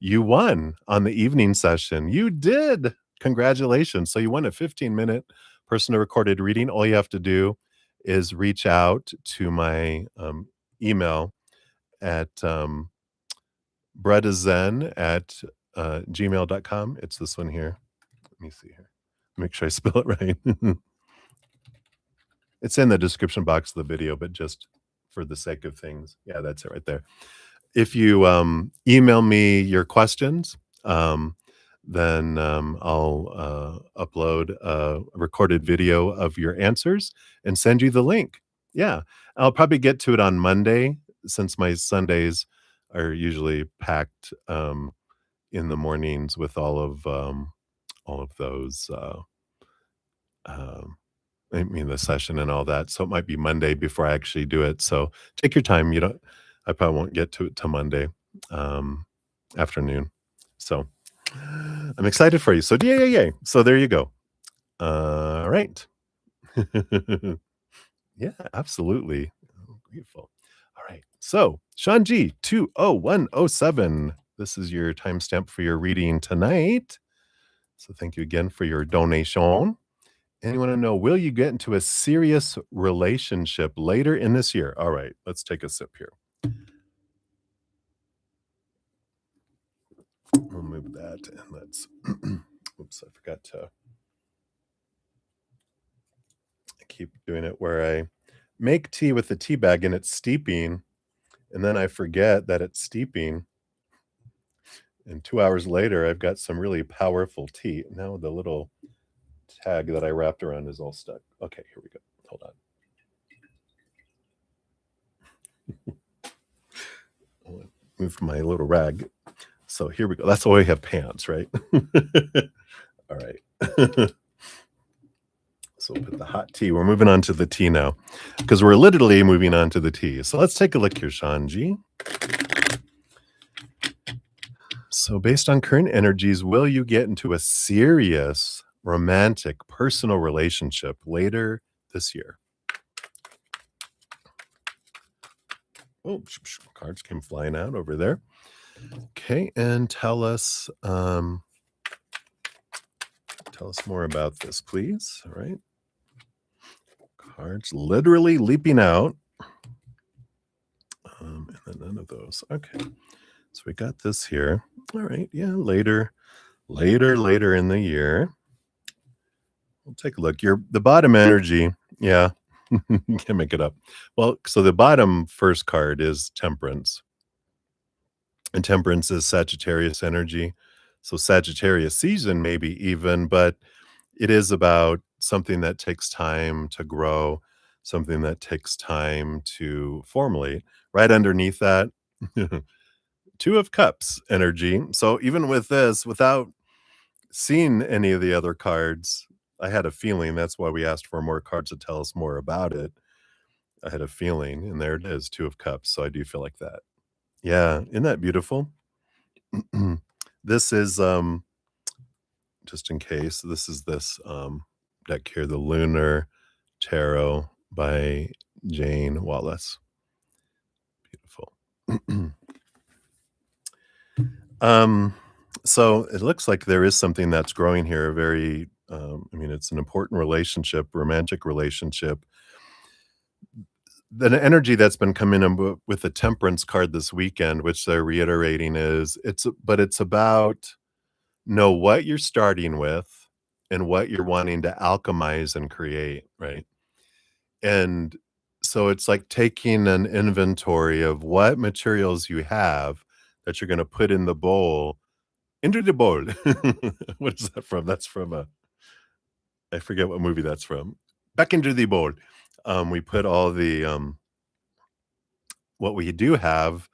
You won on the evening session. You did. Congratulations. So you won a 15-minute personal recorded reading. All you have to do is reach out to my email at breadazen at gmail.com. It's this one here. Let me see here. Make sure I spell it right. It's in the description box of the video, but just for the sake of things. Yeah, that's it right there. If you email me your questions, then I'll upload a recorded video of your answers and send you the link. Yeah, I'll probably get to it on Monday since my Sundays are usually packed in the mornings with all of those. Um, I mean, the session and all that. So it might be Monday before I actually do it. So take your time. You don't. I probably won't get to it till Monday um, afternoon. So I'm excited for you. So yay, yay, yay. So there you go. All right. Yeah, absolutely. Oh, grateful. All right. So Sean G 20107. This is your timestamp for your reading tonight. So thank you again for your donation. And you want to know, will you get into a serious relationship later in this year? All right, let's take a sip here. We'll move that and let's, oops, I forgot to, I keep doing it where I make tea with the tea bag and it's steeping, and then I forget that it's steeping. And 2 hours later, I've got some really powerful tea. Now the little tag that I wrapped around is all stuck. Okay, here we go. Hold on. I moved my little rag. So here we go. That's why we have pants, right? All right. So we'll put the hot tea. We're moving on to the tea now because we're literally moving on to the tea. So let's take a look here, Shanji. So based on current energies, will you get into a serious romantic personal relationship later this year? Oh, cards came flying out over there. Okay, and tell us more about this, please. All right. Cards literally leaping out. And then none of those. Okay. So we got this here. All right. Yeah, later in the year. We'll take a look. The bottom energy. Yeah. You can't make it up. Well, so the bottom first card is Temperance. And Temperance is Sagittarius energy. So Sagittarius season, maybe even, but it is about something that takes time to grow, something that takes time to formulate. Right underneath that, Two of Cups energy. So even with this, without seeing any of the other cards, I had a feeling. That's why we asked for more cards to tell us more about it. I had a feeling, and there it is, Two of Cups. So I do feel like that. Yeah, isn't that beautiful? This is just in case, this is this deck here, the Lunar Tarot by Jane Wallace. Beautiful. So it looks like there is something that's growing here, a very I mean, it's an important relationship, romantic relationship. The energy that's been coming in with the Temperance card this weekend, which they're reiterating, is it's about know what you're starting with and what you're wanting to alchemize and create, right? And so it's like taking an inventory of what materials you have that you're going to put in the bowl, into the bowl. What is that from? That's from I forget what movie that's from. Back into the bowl. We put all the what we do have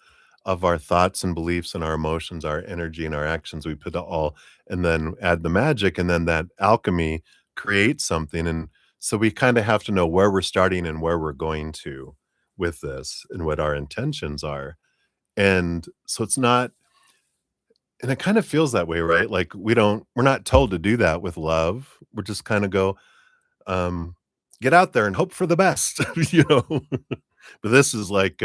of our thoughts and beliefs and our emotions, our energy and our actions, we put it all and then add the magic, and then that alchemy creates something. And so we kind of have to know where we're starting and where we're going to with this and what our intentions are. And so it's not, and it kind of feels that way, right? Like we're not told to do that with love. We're just kind of go, get out there and hope for the best, you know. But this is like,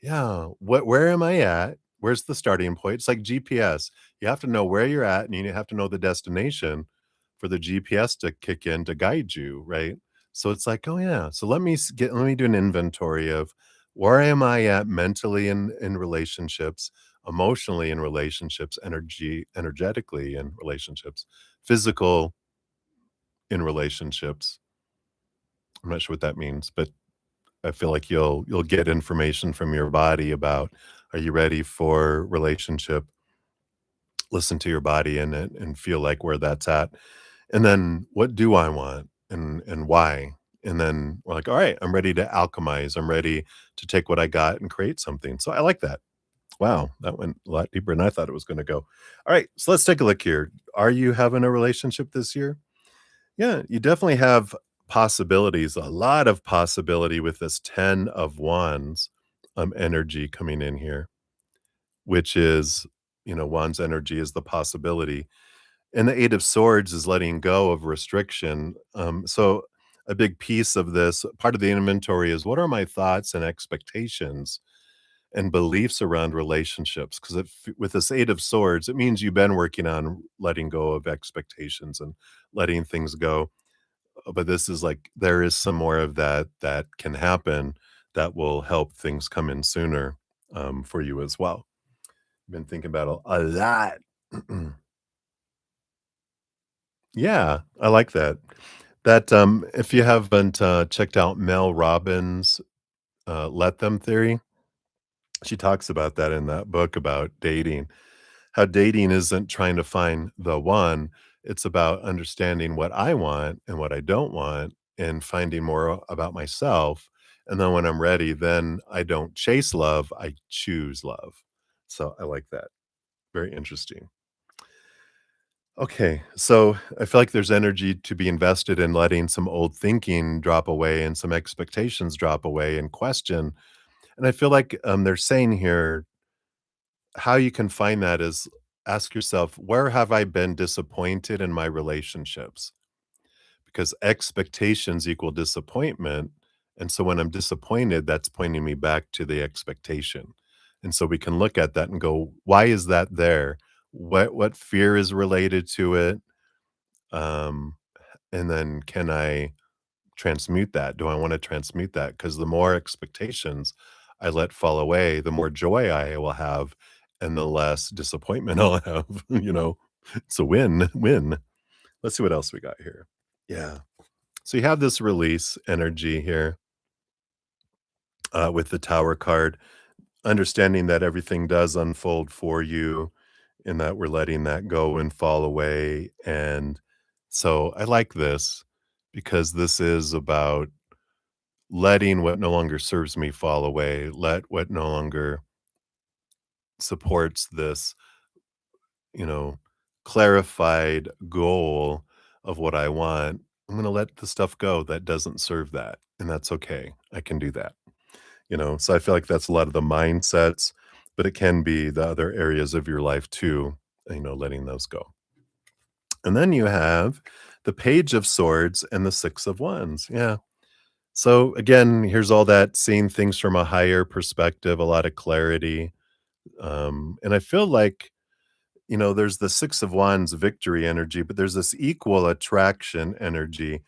yeah, where am I at? Where's the starting point? It's like GPS. You have to know where you're at, and you have to know the destination for the GPS to kick in to guide you, right? So it's like, "Oh, yeah. So let me do an inventory of where am I at mentally in relationships, emotionally in relationships, energetically in relationships, physical in relationships." I'm not sure what that means, but I feel like you'll get information from your body about, are you ready for relationship? Listen to your body and feel like where that's at. And then what do I want and why? And then we're like, all right, I'm ready to alchemize. I'm ready to take what I got and create something. So I like that. Wow, that went a lot deeper than I thought it was going to go. All right, so let's take a look here. Are you having a relationship this year? Yeah, you definitely have possibilities, a lot of possibility with this 10 of wands energy coming in here, which is, wands energy is the possibility. And the Eight of Swords is letting go of restriction. So a big piece of this, part of the inventory is, what are my thoughts and expectations and beliefs around relationships? Because with this Eight of Swords, it means you've been working on letting go of expectations and letting things go. But this is like there is some more of that that can happen that will help things come in sooner for you as well. Been thinking about a lot. Yeah, I like that. That, if you haven't, checked out Mel Robbins' Let Them theory, she talks about that in that book about dating, how dating isn't trying to find the one, it's about understanding what I want and what I don't want and finding more about myself, and then when I'm ready, then I don't chase love, I choose love. So, I like that. Very interesting. Okay, so I feel like there's energy to be invested in letting some old thinking drop away and some expectations drop away and question. And I feel like they're saying here how you can find that is ask yourself, where have I been disappointed in my relationships? Because expectations equal disappointment. And so when I'm disappointed, that's pointing me back to the expectation. And so we can look at that and go, why is that there? What fear is related to it? Um, and then can I transmute that? Do I wanna transmute that? Because the more expectations I let fall away, the more joy I will have and the less disappointment I'll have, you know? It's a win-win. Let's see what else we got here. Yeah. So you have this release energy here, with the Tower card, understanding that everything does unfold for you and that we're letting that go and fall away, and so I like this because this is about letting what no longer serves me fall away, let what no longer supports this, you know, clarified goal of what I want. I'm going to let the stuff go that doesn't serve that. And that's okay. I can do that. So I feel like that's a lot of the mindsets, but it can be the other areas of your life too, letting those go. And then you have the Page of Swords and the Six of Wands. Yeah. So again, here's all that seeing things from a higher perspective, a lot of clarity. And I feel like, there's the Six of Wands victory energy, but there's this equal attraction energy.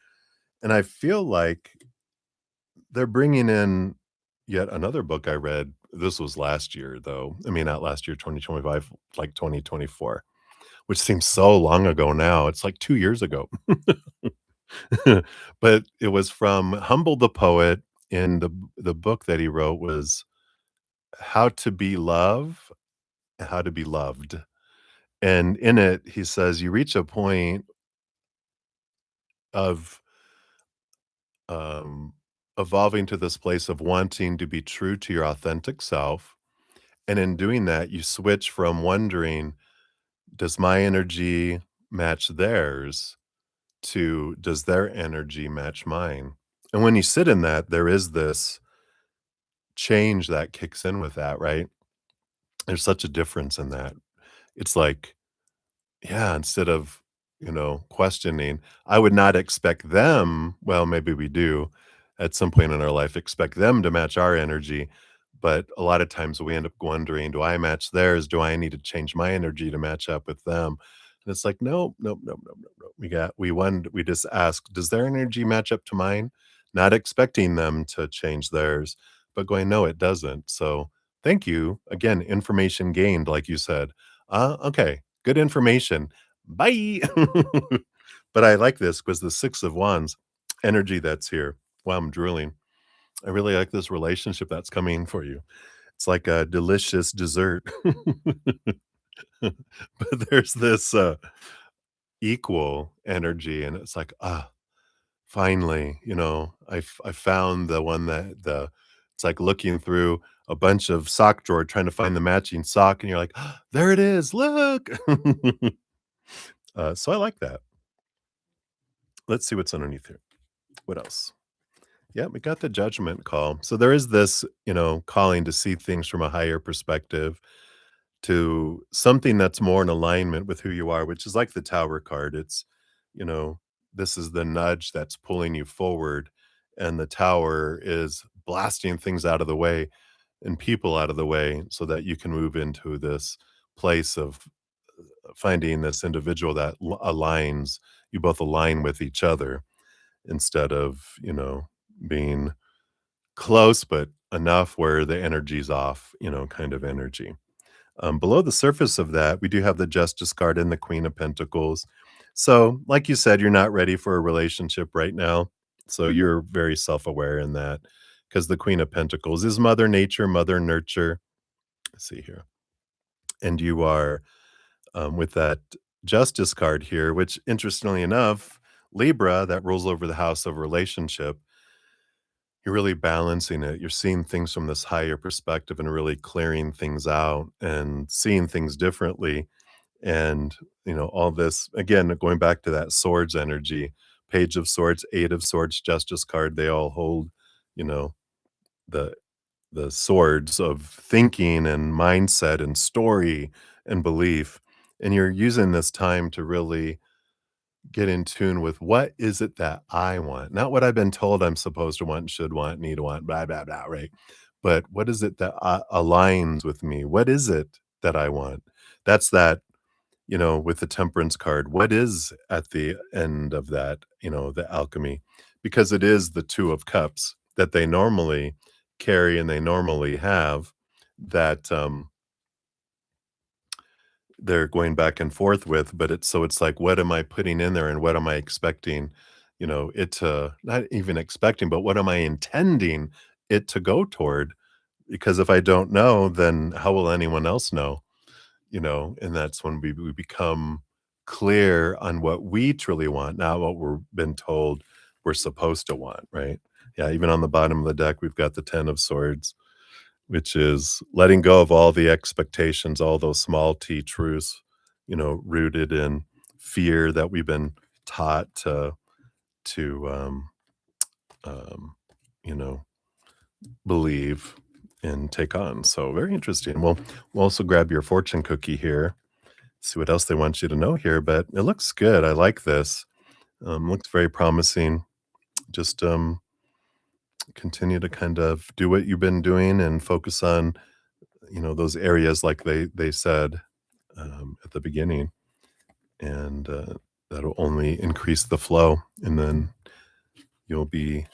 And I feel like they're bringing in yet another book I read. This was last year, though. I mean, not last year, 2025, like 2024, which seems so long ago now. It's like 2 years ago. But it was from Humble the Poet, and the book that he wrote was How to Be Love, How to Be Loved. And in it, he says, you reach a point of um, evolving to this place of wanting to be true to your authentic self. And in doing that, you switch from wondering, does my energy match theirs, to does their energy match mine? And when you sit in that, there is this change that kicks in with that, right? There's such a difference in that. It's like, yeah, instead of, questioning, I would not expect them, well, maybe we do at some point in our life, expect them to match our energy. But a lot of times we end up wondering, do I match theirs? Do I need to change my energy to match up with them? And it's like, no, no, no, no, no, no. We just ask, does their energy match up to mine? Not expecting them to change theirs, but going, no, it doesn't. So thank you. Again, information gained, like you said. Okay, good information. Bye. But I like this because the Six of Wands energy that's here. Wow, I'm drooling. I really like this relationship that's coming for you. It's like a delicious dessert. But there's this, equal energy, and it's like, "Ah, finally, I found the one that it's like looking through a bunch of sock drawer trying to find the matching sock, and you're like, "Ah, there it is, look." So I like that. Let's see what's underneath here. What else? Yeah, we got the judgment call. So there is this, calling to see things from a higher perspective, to something that's more in alignment with who you are, which is like the Tower card. It's, you know, this is the nudge that's pulling you forward, and the Tower is blasting things out of the way and people out of the way so that you can move into this place of finding this individual that aligns, you both align with each other instead of, being close, but enough where the energy's off, kind of energy. Below the surface of that, we do have the Justice card and the Queen of Pentacles. So, like you said, you're not ready for a relationship right now. So, you're very self aware in that because the Queen of Pentacles is Mother Nature, Mother Nurture. Let's see here. And you are with that Justice card here, which interestingly enough, Libra, that rules over the house of relationship, you're really balancing it. You're seeing things from this higher perspective and really clearing things out and seeing things differently. And, all this, again, going back to that swords energy, Page of Swords, Eight of Swords, Justice card, they all hold, you know, the swords of thinking and mindset and story and belief. And you're using this time to really get in tune with what is it that I want? Not what I've been told I'm supposed to want, should want, need to want, blah, blah, blah, right? But what is it that aligns with me? What is it that I want? That's that, with the temperance card. What is at the end of that, the alchemy? Because it is the Two of Cups that they normally carry and they normally have that they're going back and forth with, but it's like, what am I putting in there and what am I expecting, it to not even expecting, but what am I intending it to go toward? Because if I don't know, then how will anyone else know? And that's when we become clear on what we truly want, not what we're been told we're supposed to want, right? Yeah, even on the bottom of the deck, we've got the Ten of Swords, which is letting go of all the expectations, all those small t truths, rooted in fear that we've been taught to um, you know, believe and take on. So very interesting. Well, we'll also grab your fortune cookie here, see what else they want you to know here, but it looks good. I like this. Looks very promising. Just continue to kind of do what you've been doing and focus on, those areas like they said at the beginning, and that'll only increase the flow, and then you'll be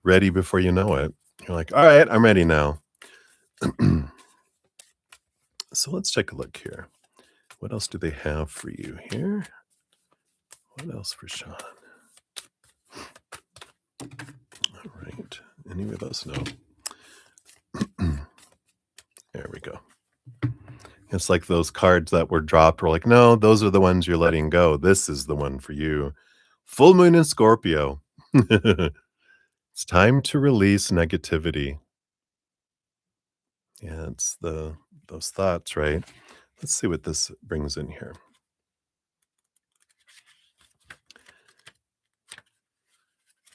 ready before you know it. You're like, all right, I'm ready now. So let's take a look here. What else do they have for you here? What else for Sean? All right. Any of us know? There we go. It's like those cards that were dropped. We're like, no, those are the ones you're letting go. This is the one for you. Full moon in Scorpio. It's time to release negativity. Yeah, it's those thoughts, right? Let's see what this brings in here.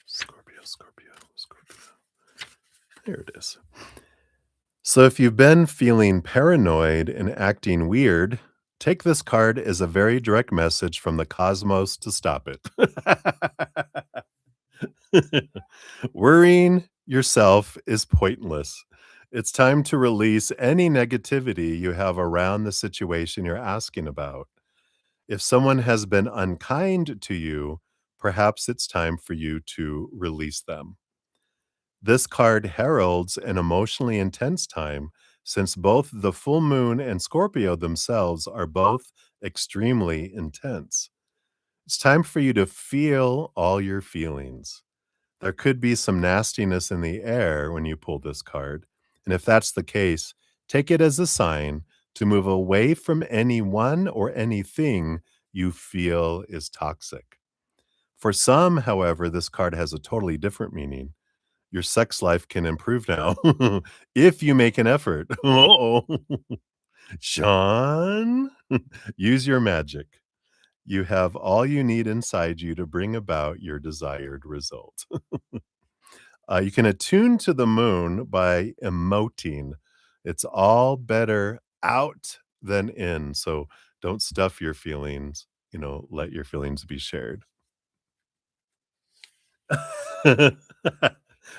Scorpio, Scorpio, Scorpio. There it is. So if you've been feeling paranoid and acting weird, take this card as a very direct message from the cosmos to stop it. Worrying yourself is pointless. It's time to release any negativity you have around the situation you're asking about. If someone has been unkind to you, perhaps it's time for you to release them. This card heralds an emotionally intense time since both the full moon and Scorpio themselves are both extremely intense. It's time for you to feel all your feelings. There could be some nastiness in the air when you pull this card. And if that's the case, take it as a sign to move away from anyone or anything you feel is toxic. For some, however, this card has a totally different meaning. Your sex life can improve now if you make an effort. Oh, Sean, use your magic. You have all you need inside you to bring about your desired result. You can attune to the moon by emoting. It's all better out than in. So don't stuff your feelings, let your feelings be shared.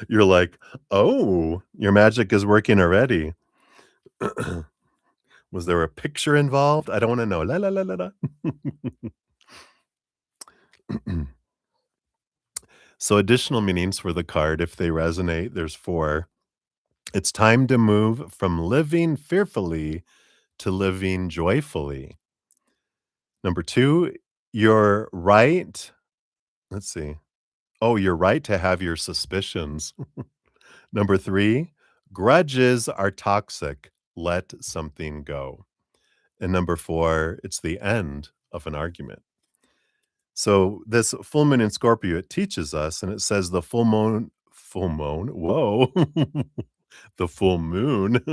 You're like, "Oh, your magic is working already." Was there a picture involved? I don't wanna know. La, la, la, la, la. So additional meanings for the card, if they resonate, there's 4. It's time to move from living fearfully to living joyfully. Number 2, you're right let's see. Oh, you're right to have your suspicions. Number 3, grudges are toxic. Let something go. And number 4, it's the end of an argument. So this full moon in Scorpio, it teaches us, and it says the full moon, whoa, the full moon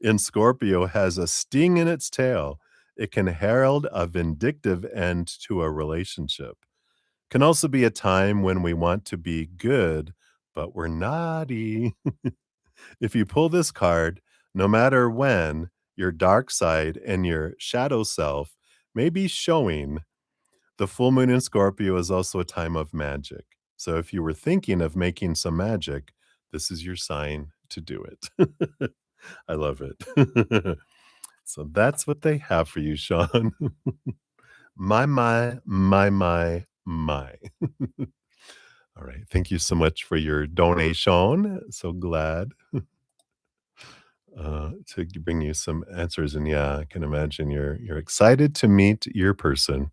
in Scorpio has a sting in its tail. It can herald a vindictive end to a relationship. Can also be a time when we want to be good, but we're naughty. If you pull this card, no matter when, your dark side and your shadow self may be showing. The full moon in Scorpio is also a time of magic. So if you were thinking of making some magic, this is your sign to do it. I love it. So that's what they have for you, Sean. My. All right. Thank you so much for your donation. So glad to bring you some answers. And yeah, I can imagine you're excited to meet your person.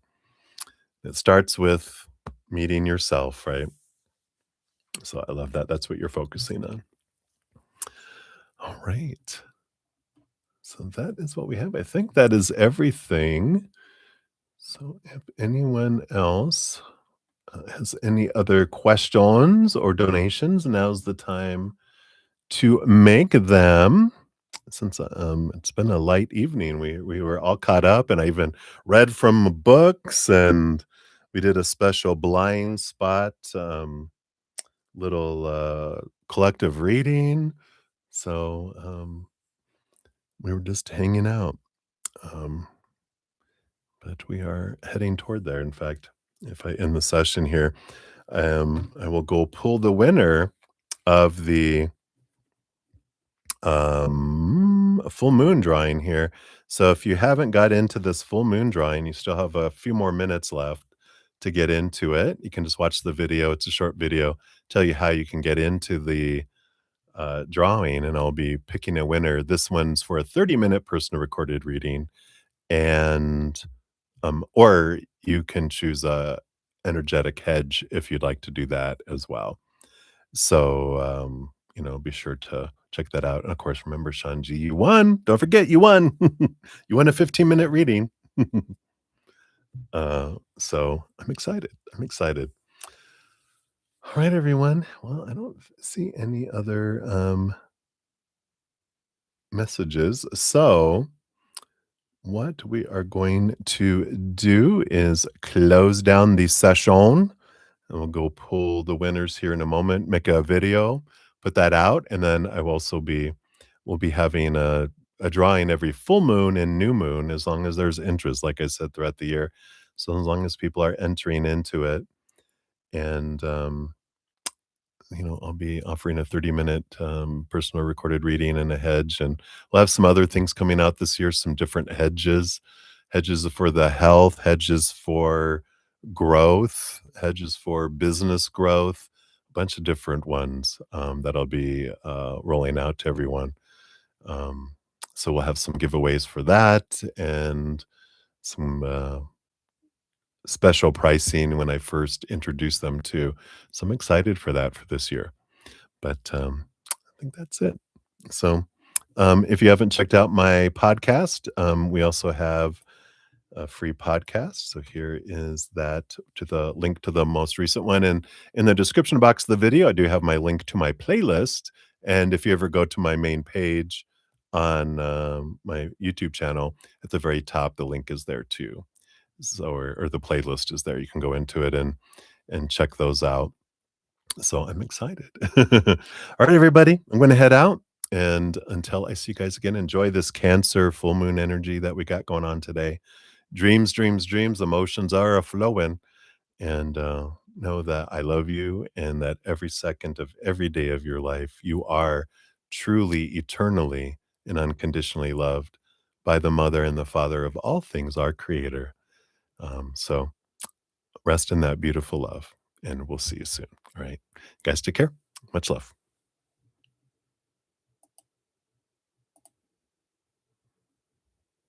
It starts with meeting yourself, right? So I love that. That's what you're focusing on. All right. So that is what we have. I think that is everything. So if anyone else has any other questions or donations, now's the time to make them. Since it's been a light evening, we were all caught up, and I even read from books, and we did a special blind spot little collective reading. So we were just hanging out. Um, but we are heading toward there. In fact, if I end the session here, I will go pull the winner of the full moon drawing here. So if you haven't got into this full moon drawing, you still have a few more minutes left to get into it. You can just watch the video. It's a short video, tell you how you can get into the drawing, and I'll be picking a winner. This one's for a 30-minute personal recorded reading, and or you can choose a energetic hedge if you'd like to do that as well. So, be sure to check that out. And of course, remember, Shanji, you won. Don't forget, you won. You won a 15-minute reading. So I'm excited. I'm excited. All right, everyone. Well, I don't see any other messages. So what we are going to do is close down the session. And we'll go pull the winners here in a moment, make a video, put that out, and then I will also we'll be having a drawing every full moon and new moon as long as there's interest, like I said, throughout the year. So as long as people are entering into it. And I'll be offering a 30-minute personal recorded reading and a hedge, and we'll have some other things coming out this year, some different hedges for the health, hedges for growth, hedges for business growth, a bunch of different ones that I'll be rolling out to everyone. Um, so we'll have some giveaways for that and some special pricing when I first introduce them too. So I'm excited for that for this year. But I think that's it. So if you haven't checked out my podcast, we also have a free podcast. So here is that to the link to the most recent one. And in the description box of the video, I do have my link to my playlist. And if you ever go to my main page on my YouTube channel, at the very top, the link is there too. So, or the playlist is there. You can go into it and check those out. So I'm excited. All right, everybody, I'm going to head out. And until I see you guys again, enjoy this Cancer full moon energy that we got going on today. Dreams, dreams, dreams. Emotions are a flowing. And know that I love you and that every second of every day of your life, you are truly, eternally, and unconditionally loved by the mother and the father of all things, our creator. So rest in that beautiful love, and we'll see you soon. All right. Guys, take care. Much love.